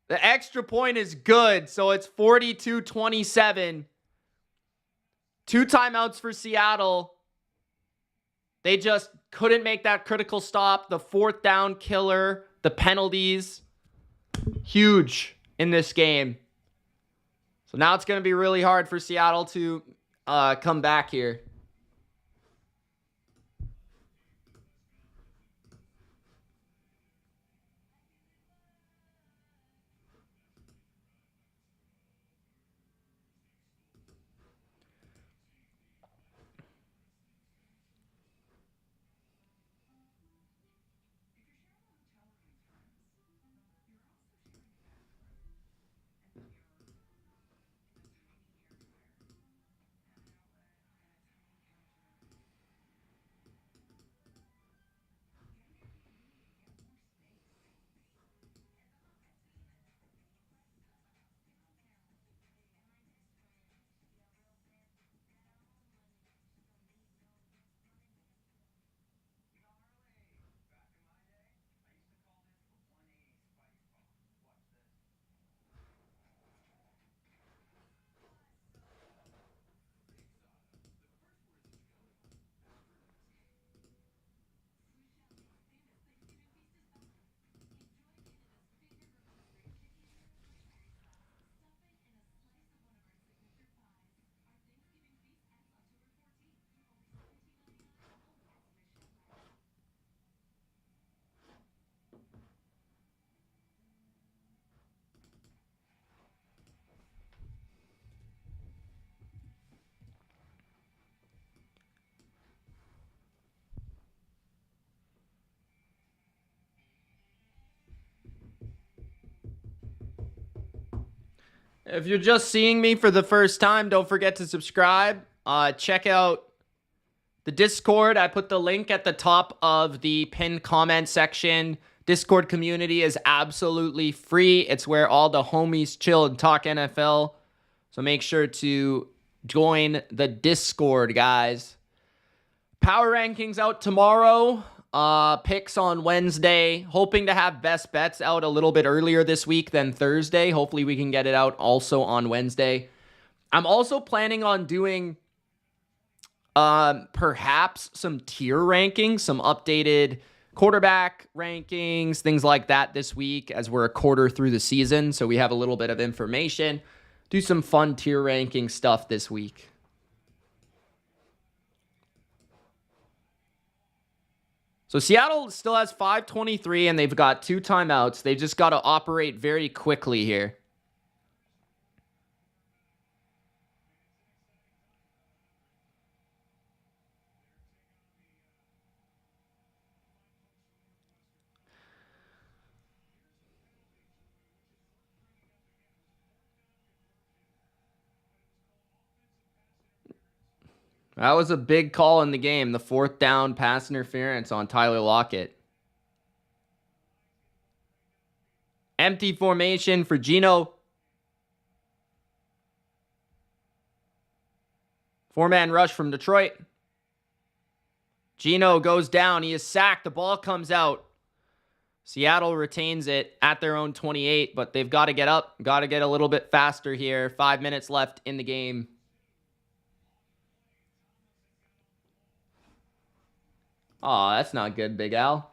The extra point is good, so it's 42-27. 2 timeouts for Seattle. They just couldn't make that critical stop. The 4th down killer, the penalties, huge in this game. So now it's going to be really hard for Seattle to come back here. If you're just seeing me for the first time, don't forget to subscribe. Check out the Discord. I put the link at the top of the pinned comment section. Discord community is absolutely free. It's where all the homies chill and talk NFL. So make sure to join the Discord, guys. Power rankings out tomorrow. Picks on Wednesday. Hoping to have best bets out a little bit earlier this week than Thursday. Hopefully we can get it out also on Wednesday. I'm also planning on doing perhaps some tier rankings, some updated quarterback rankings, things like that this week as we're a quarter through the season. So we have a little bit of information. Do some fun tier ranking stuff this week. So Seattle still has 5:23 and they've got 2 timeouts. They've just got to operate very quickly here. That was a big call in the game. The 4th down pass interference on Tyler Lockett. Empty formation for Geno. 4-man rush from Detroit. Geno goes down. He is sacked. The ball comes out. Seattle retains it at their own 28, but they've got to get up. Got to get a little bit faster here. 5 minutes left in the game. Oh, that's not good, Big Al.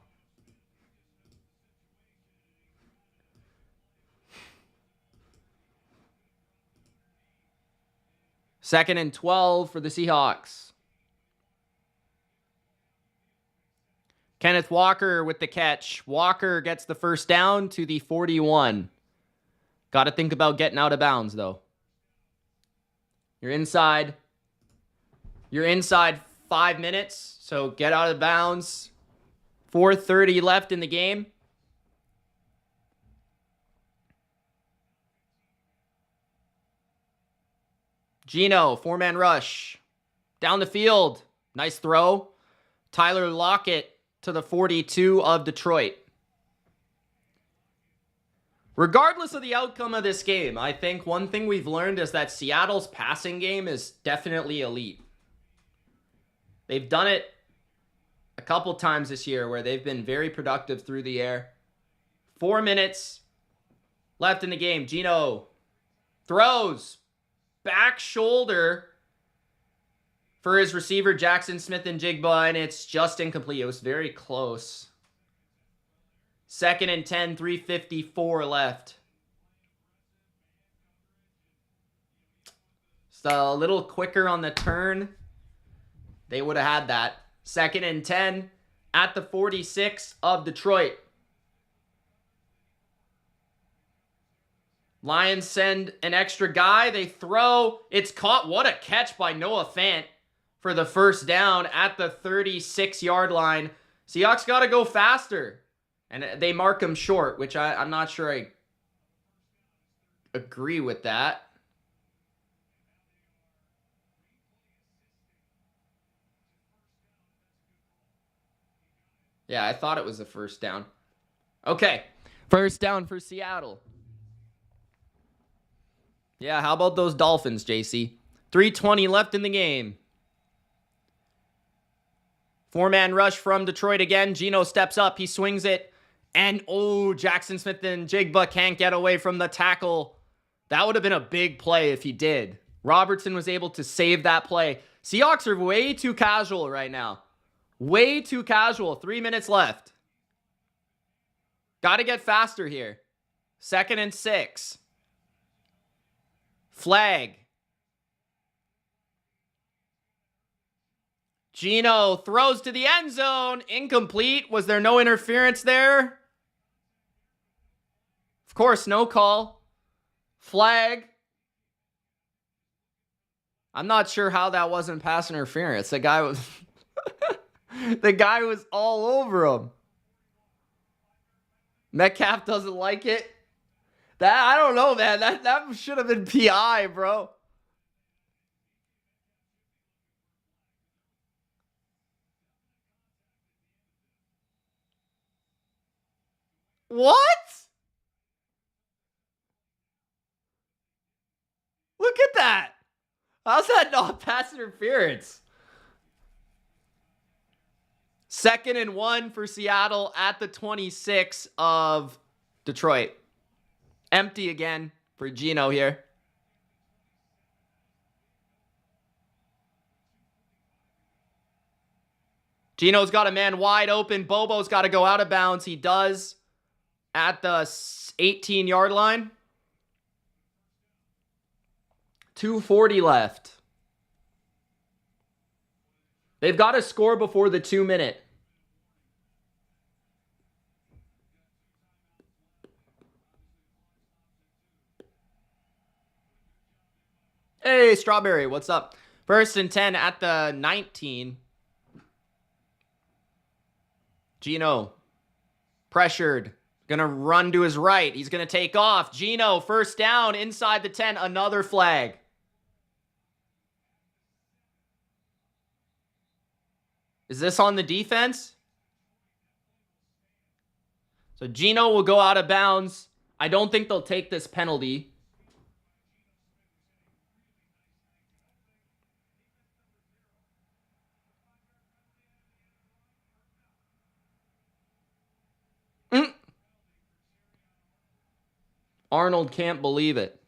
Second and 12 for the Seahawks. Kenneth Walker with the catch. Walker gets the first down to the 41. Got to think about getting out of bounds, though. You're inside 5 minutes. So get out of bounds. 4:30 left in the game. Geno, 4-man rush. Down the field. Nice throw. Tyler Lockett to the 42 of Detroit. Regardless of the outcome of this game, I think one thing we've learned is that Seattle's passing game is definitely elite. They've done it a couple times this year where they've been very productive through the air. 4 minutes left in the game. Geno throws back shoulder for his receiver, Jackson Smith-Njigba, and it's just incomplete. It was very close. 2nd and 10, 3:54 left. Just a little quicker on the turn. They would have had that. 2nd and 10 at the 46 of Detroit. Lions send an extra guy. They throw. It's caught. What a catch by Noah Fant for the first down at the 36-yard line. Seahawks got to go faster. And they mark him short, which I'm not sure I agree with that. Yeah, I thought it was a first down. Okay, first down for Seattle. Yeah, how about those Dolphins, JC? 3:20 left in the game. 4-man rush from Detroit again. Geno steps up. He swings it. And, Jackson Smith-Njigba can't get away from the tackle. That would have been a big play if he did. Robertson was able to save that play. Seahawks are way too casual right now. Way too casual. 3 minutes left. Got to get faster here. 2nd and 6. Flag. Geno throws to the end zone. Incomplete. Was there no interference there? Of course, no call. Flag. I'm not sure how that wasn't pass interference. The guy was... The guy was all over him. Metcalf doesn't like it. I don't know, man. That should have been PI, bro. What? Look at that. How's that not pass interference? 2nd and 1 for Seattle at the 26 of Detroit. Empty again for Geno here. Geno's got a man wide open. Bobo's got to go out of bounds. He does at the 18-yard line. 2:40 left. They've got to score before the 2-minute. Hey, Strawberry, what's up? 1st and 10 at the 19. Geno, pressured. Gonna run to his right. He's gonna take off. Geno, 1st down, inside the 10. Another flag. Is this on the defense? So Geno will go out of bounds. I don't think they'll take this penalty. Arnold can't believe it.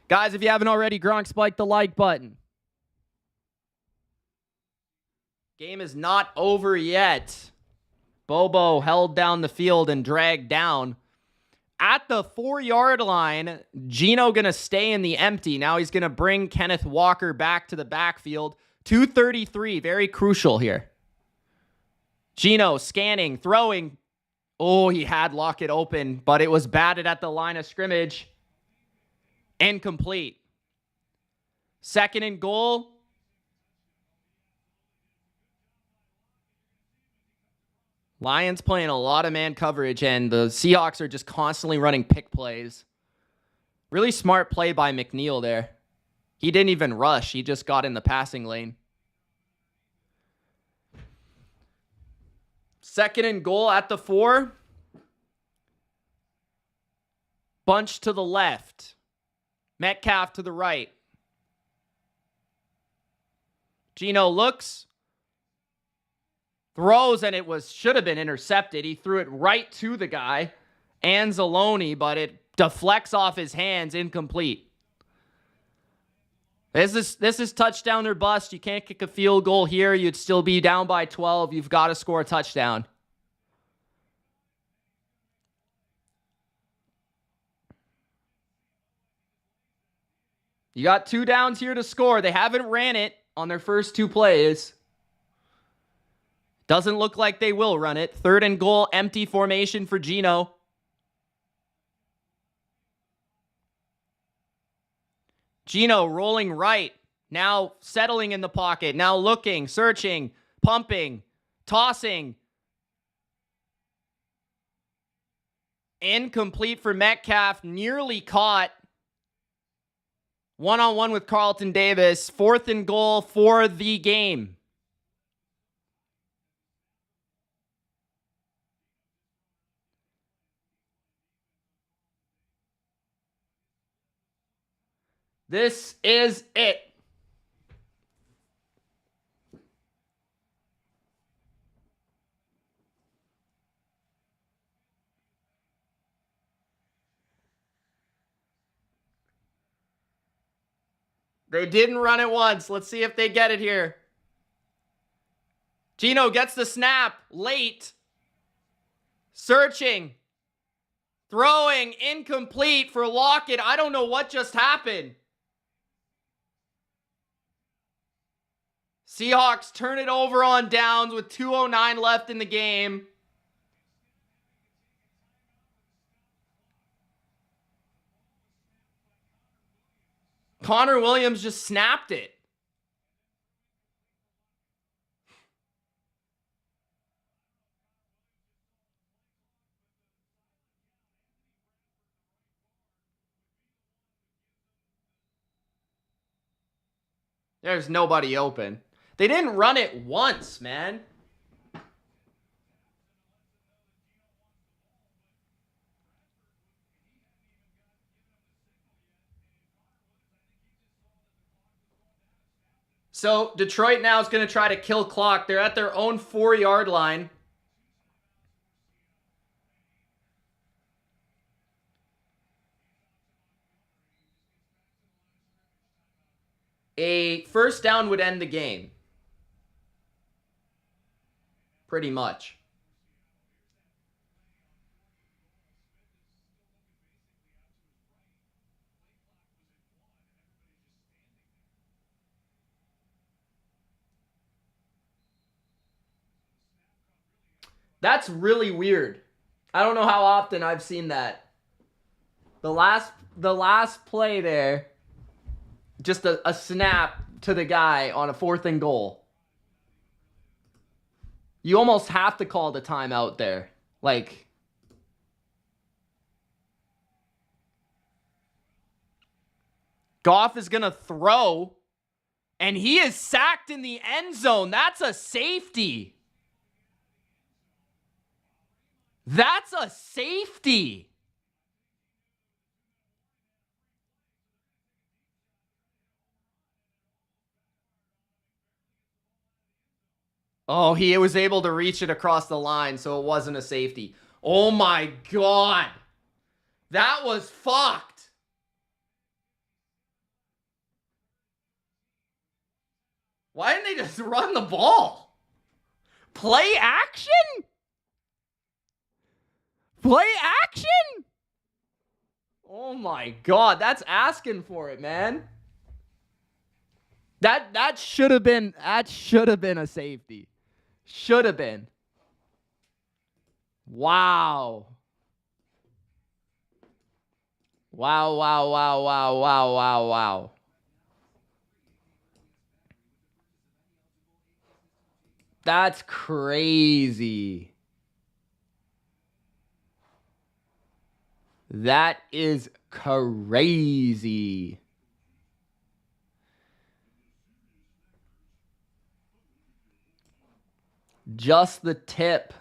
Guys, if you haven't already, Gronk spike the like button. Game is not over yet. Bobo held down the field and dragged down. At the 4-yard line, Geno going to stay in the empty. Now he's going to bring Kenneth Walker back to the backfield. 2:33, very crucial here. Geno scanning, throwing. Oh, he had Lockett open, but it was batted at the line of scrimmage. Incomplete. 2nd and goal. Lions playing a lot of man coverage, and the Seahawks are just constantly running pick plays. Really smart play by McNeil there. He didn't even rush. He just got in the passing lane. 2nd and goal at the 4. Bunch to the left. Metcalf to the right. Geno looks. Throws, and it should have been intercepted. He threw it right to the guy, Anzalone, but it deflects off his hands, incomplete. This is touchdown or bust. You can't kick a field goal here. You'd still be down by 12. You've got to score a touchdown. You got 2 downs here to score. They haven't ran it on their first 2 plays. Doesn't look like they will run it. 3rd and goal, empty formation for Geno. Geno rolling right. Now settling in the pocket. Now looking, searching, pumping, tossing. Incomplete for Metcalf. Nearly caught. 1-on-1 with Carlton Davis. 4th and goal for the game. This is it. They didn't run it once. Let's see if they get it here. Geno gets the snap late. Searching. Throwing incomplete for Lockett. I don't know what just happened. Seahawks turn it over on downs with 2:09 left in the game. Connor Williams just snapped it. There's nobody open. They didn't run it once, man. So Detroit now is going to try to kill clock. They're at their own 4-yard line. A first down would end the game. Pretty much. That's really weird. I don't know how often I've seen that. The last play there, just a snap to the guy on a 4th and goal. You almost have to call the timeout there. Like, Goff is going to throw, and he is sacked in the end zone. That's a safety. That's a safety. Oh, he was able to reach it across the line, so it wasn't a safety. Oh my God. That was fucked. Why didn't they just run the ball? Play action? Play action? Oh my God, that's asking for it, man. That should have been a safety. Should have been. Wow. Wow. That's crazy. That is crazy. Just the tip.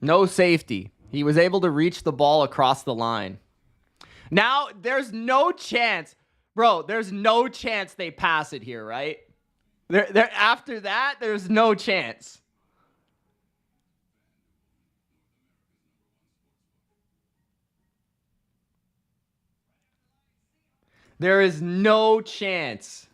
No safety. He was able to reach the ball across the line. Now, there's no chance. Bro, there's no chance they pass it here, right? After that, there's no chance. There is no chance.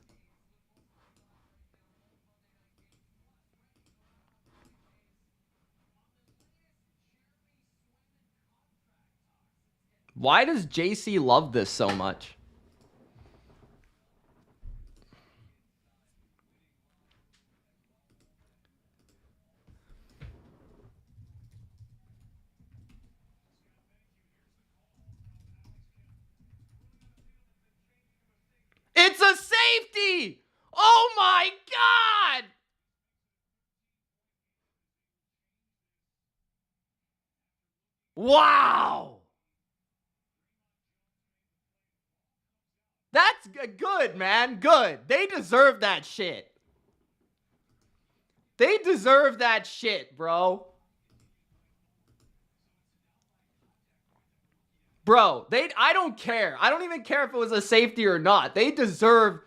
Why does JC love this so much? It's a safety! Oh my God! Wow! That's good, man. Good. They deserve that shit. They deserve that shit, bro. Bro, I don't care. I don't even care if it was a safety or not. They deserve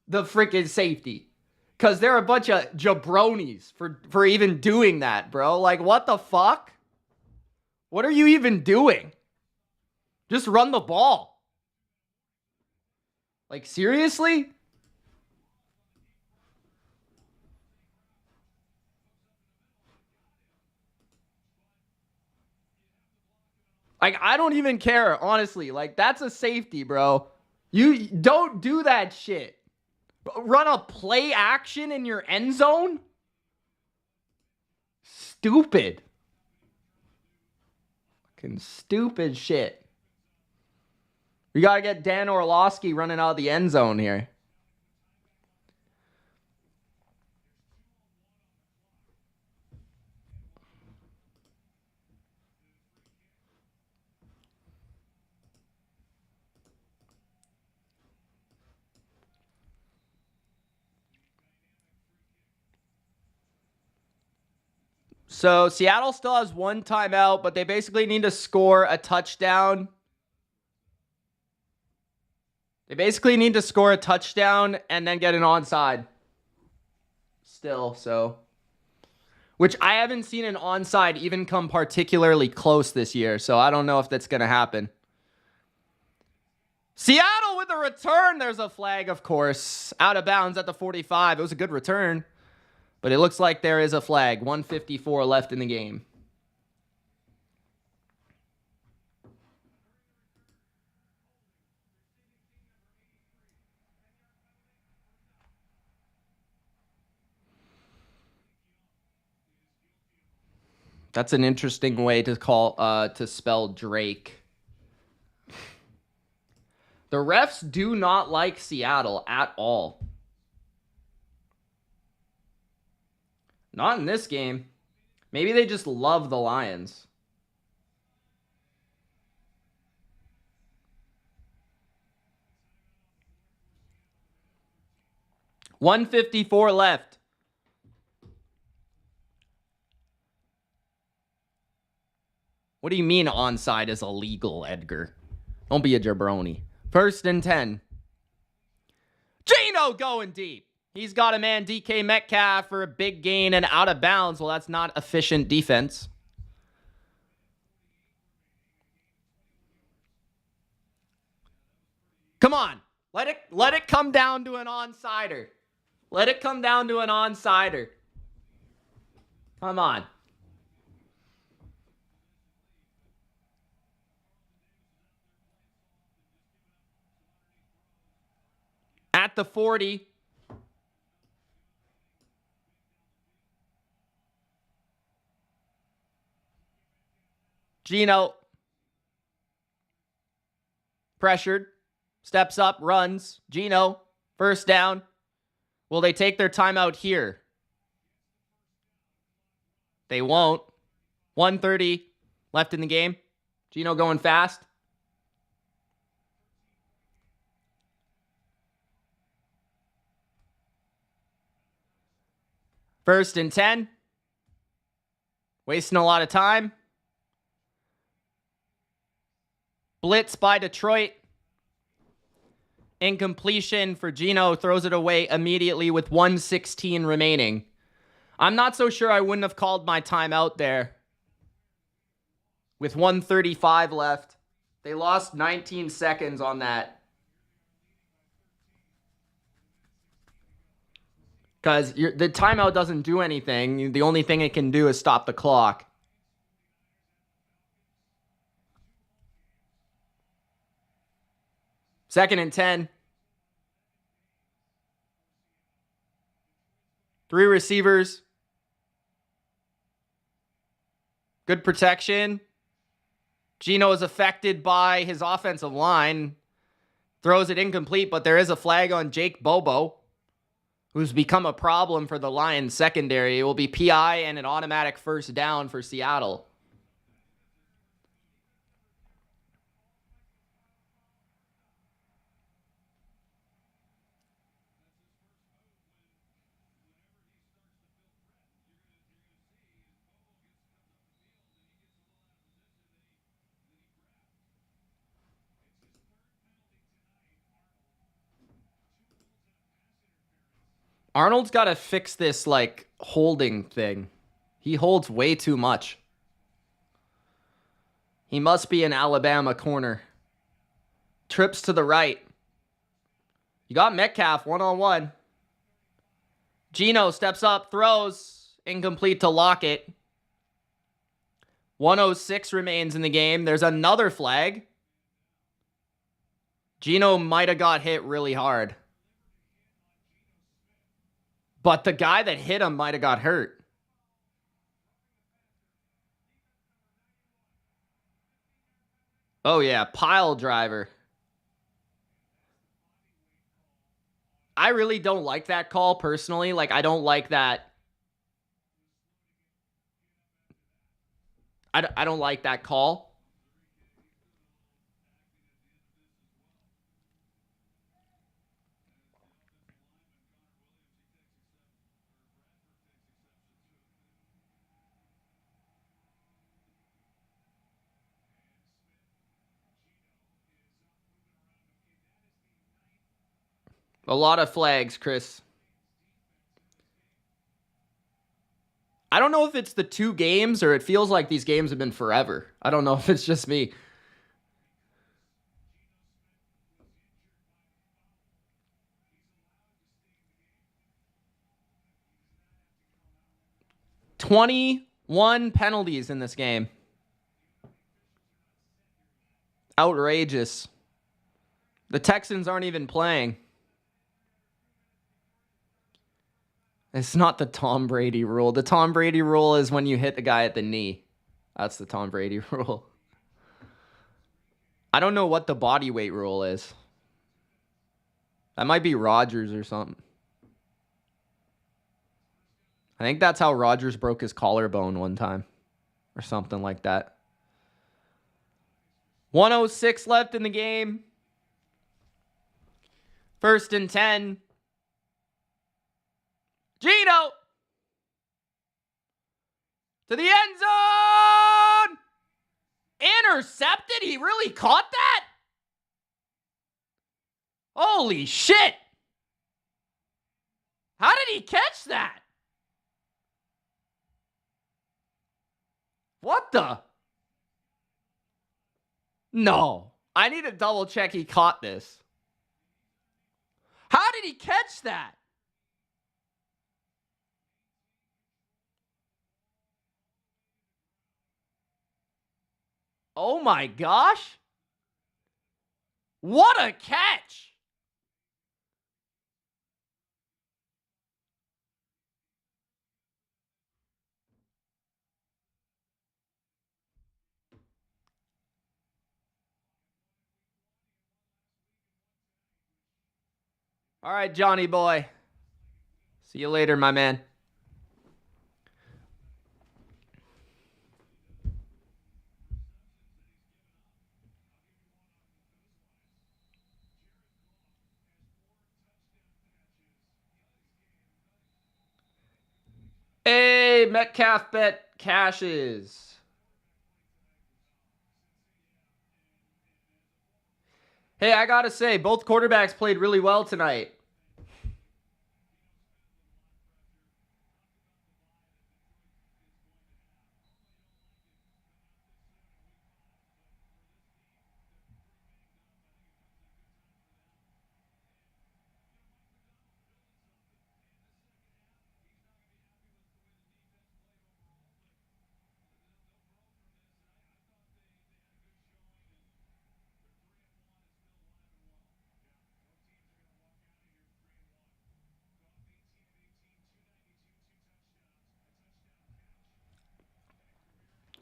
the freaking safety. Because they're a bunch of jabronis for even doing that, bro. Like, what the fuck? What are you even doing? Just run the ball. Like, seriously? Like, I don't even care, honestly. Like, that's a safety, bro. You don't do that shit. Run a play action in your end zone? Stupid. Fucking stupid shit. We got to get Dan Orlovsky running out of the end zone here. So Seattle still has one timeout, but they basically need to score a touchdown. They basically need to score a touchdown and then get an onside. Still, so. Which I haven't seen an onside even come particularly close this year, so I don't know if that's going to happen. Seattle with a return. There's a flag, of course. Out of bounds at the 45. It was a good return. But it looks like there is a flag. 1:54 left in the game. That's an interesting way to spell Drake. The refs do not like Seattle at all. Not in this game. Maybe they just love the Lions. $154 left. What do you mean onside is illegal, Edgar? Don't be a jabroni. 1st and 10. Geno going deep. He's got a man, DK Metcalf, for a big gain and out of bounds. Well, that's not efficient defense. Come on. Let it come down to an onsider. Let it come down to an onsider. Come on. At the 40. Geno. Pressured. Steps up, runs. Geno. 1st down. Will they take their timeout here? They won't. 1:30 left in the game. Geno going fast. First and 10. Wasting a lot of time. Blitz by Detroit. Incompletion for Geno. Throws it away immediately with 1:16 remaining. I'm not so sure I wouldn't have called my timeout there. With 1:35 left. They lost 19 seconds on that. Because the timeout doesn't do anything. The only thing it can do is stop the clock. Second and 10. 3 receivers. Good protection. Geno is affected by his offensive line. Throws it incomplete, but there is a flag on Jake Bobo, who's become a problem for the Lions secondary. It will be PI and an automatic 1st down for Seattle. Arnold's got to fix this, like, holding thing. He holds way too much. He must be an Alabama corner. Trips to the right. You got Metcalf one-on-one. Geno steps up, throws. Incomplete to Lockett. 106 remains in the game. There's another flag. Gino might have got hit really hard. But the guy that hit him might have got hurt. Oh, yeah. Pile driver. I really don't like that call personally. Like, I don't like that. I don't like that call. A lot of flags, Chris. I don't know if it's the 2 games or it feels like these games have been forever. I don't know if it's just me. "21 penalties in this game. Outrageous. The Texans aren't even playing. It's not the Tom Brady rule. The Tom Brady rule is when you hit the guy at the knee. That's the Tom Brady rule. I don't know what the body weight rule is. That might be Rodgers or something. I think that's how Rodgers broke his collarbone one time. Or something like that. 106 left in the game. 1st and 10. Gino to the end zone. Intercepted? He really caught that? Holy shit. How did he catch that? What the? No. I need to double check he caught this. How did he catch that? Oh my gosh. What a catch. All right, Johnny boy. See you later, my man. Hey, Metcalf bet cashes. Hey, I gotta say, both quarterbacks played really well tonight.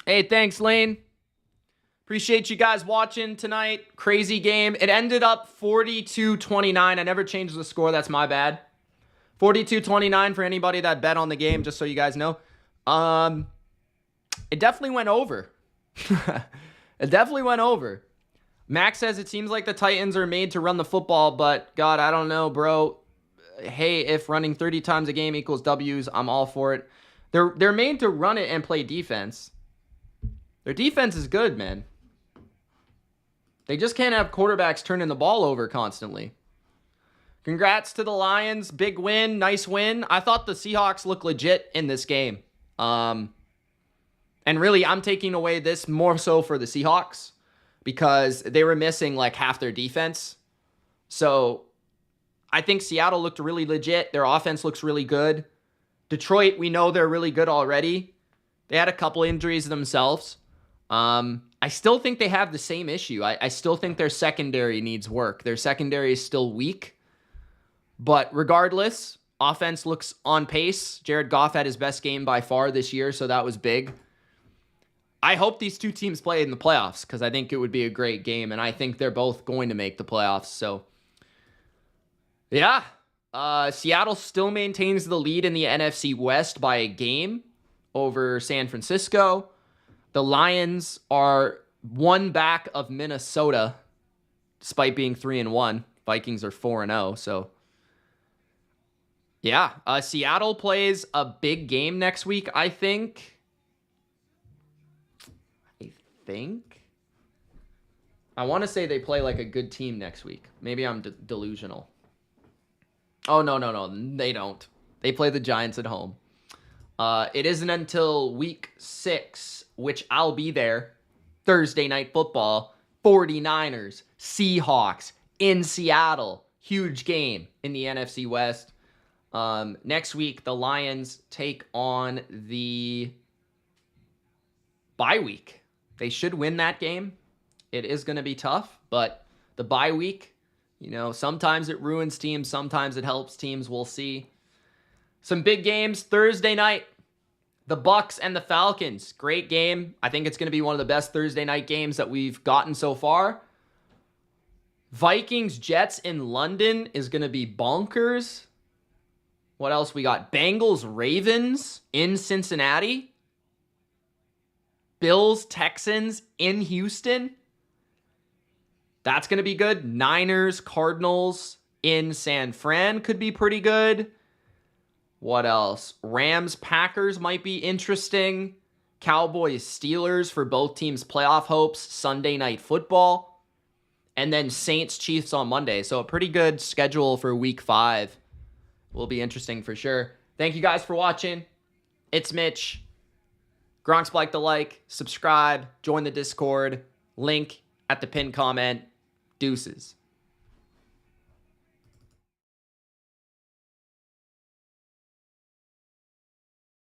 Hey, thanks, Lane. Appreciate you guys watching tonight. Crazy game. It ended up 42-29. I never changed the score. That's my bad. 42-29 for anybody that bet on the game, just so you guys know. It definitely went over. It definitely went over. Max says it seems like the Titans are made to run the football, but God, I don't know, bro. Hey, if running 30 times a game equals W's, I'm all for it. They're made to run it and play defense. Their defense is good, man. They just can't have quarterbacks turning the ball over constantly. Congrats to the Lions. Big win. Nice win. I thought the Seahawks looked legit in this game. And really, I'm taking away this more so for the Seahawks because they were missing like half their defense. So I think Seattle looked really legit. Their offense looks really good. Detroit, we know they're really good already. They had a couple injuries themselves. I still think they have the same issue. I still think their secondary needs work. Their secondary is still weak. But regardless, offense looks on pace. Jared Goff had his best game by far this year, so that was big. I hope these two teams play in the playoffs because I think it would be a great game, and I think they're both going to make the playoffs. So, yeah. Seattle still maintains the lead in the NFC West by a game over San Francisco. The Lions are one back of Minnesota, despite being 3-1. Vikings are 4-0, so... Yeah, Seattle plays a big game next week, I think. I want to say they play like a good team next week. Maybe I'm delusional. Oh, no, they don't. They play the Giants at home. It isn't until week 6, which I'll be there, Thursday Night Football, 49ers, Seahawks in Seattle. Huge game in the NFC West. Next week, the Lions take on the bye week. They should win that game. It is going to be tough, but the bye week, sometimes it ruins teams, sometimes it helps teams. We'll see. Some big games Thursday night. The Bucs and the Falcons. Great game. I think it's going to be one of the best Thursday night games that we've gotten so far. Vikings Jets in London is going to be bonkers. What else we got? Bengals Ravens in Cincinnati. Bills Texans in Houston. That's going to be good. Niners Cardinals in San Fran could be pretty good. What else? Rams Packers might be interesting. Cowboys Steelers for both teams' playoff hopes. Sunday Night Football. And then Saints Chiefs on Monday. So a pretty good schedule for week 5. Will be interesting for sure. Thank you guys for watching. It's Mitch. Gronk's like the like, subscribe, join the Discord, link at the pinned comment. Deuces.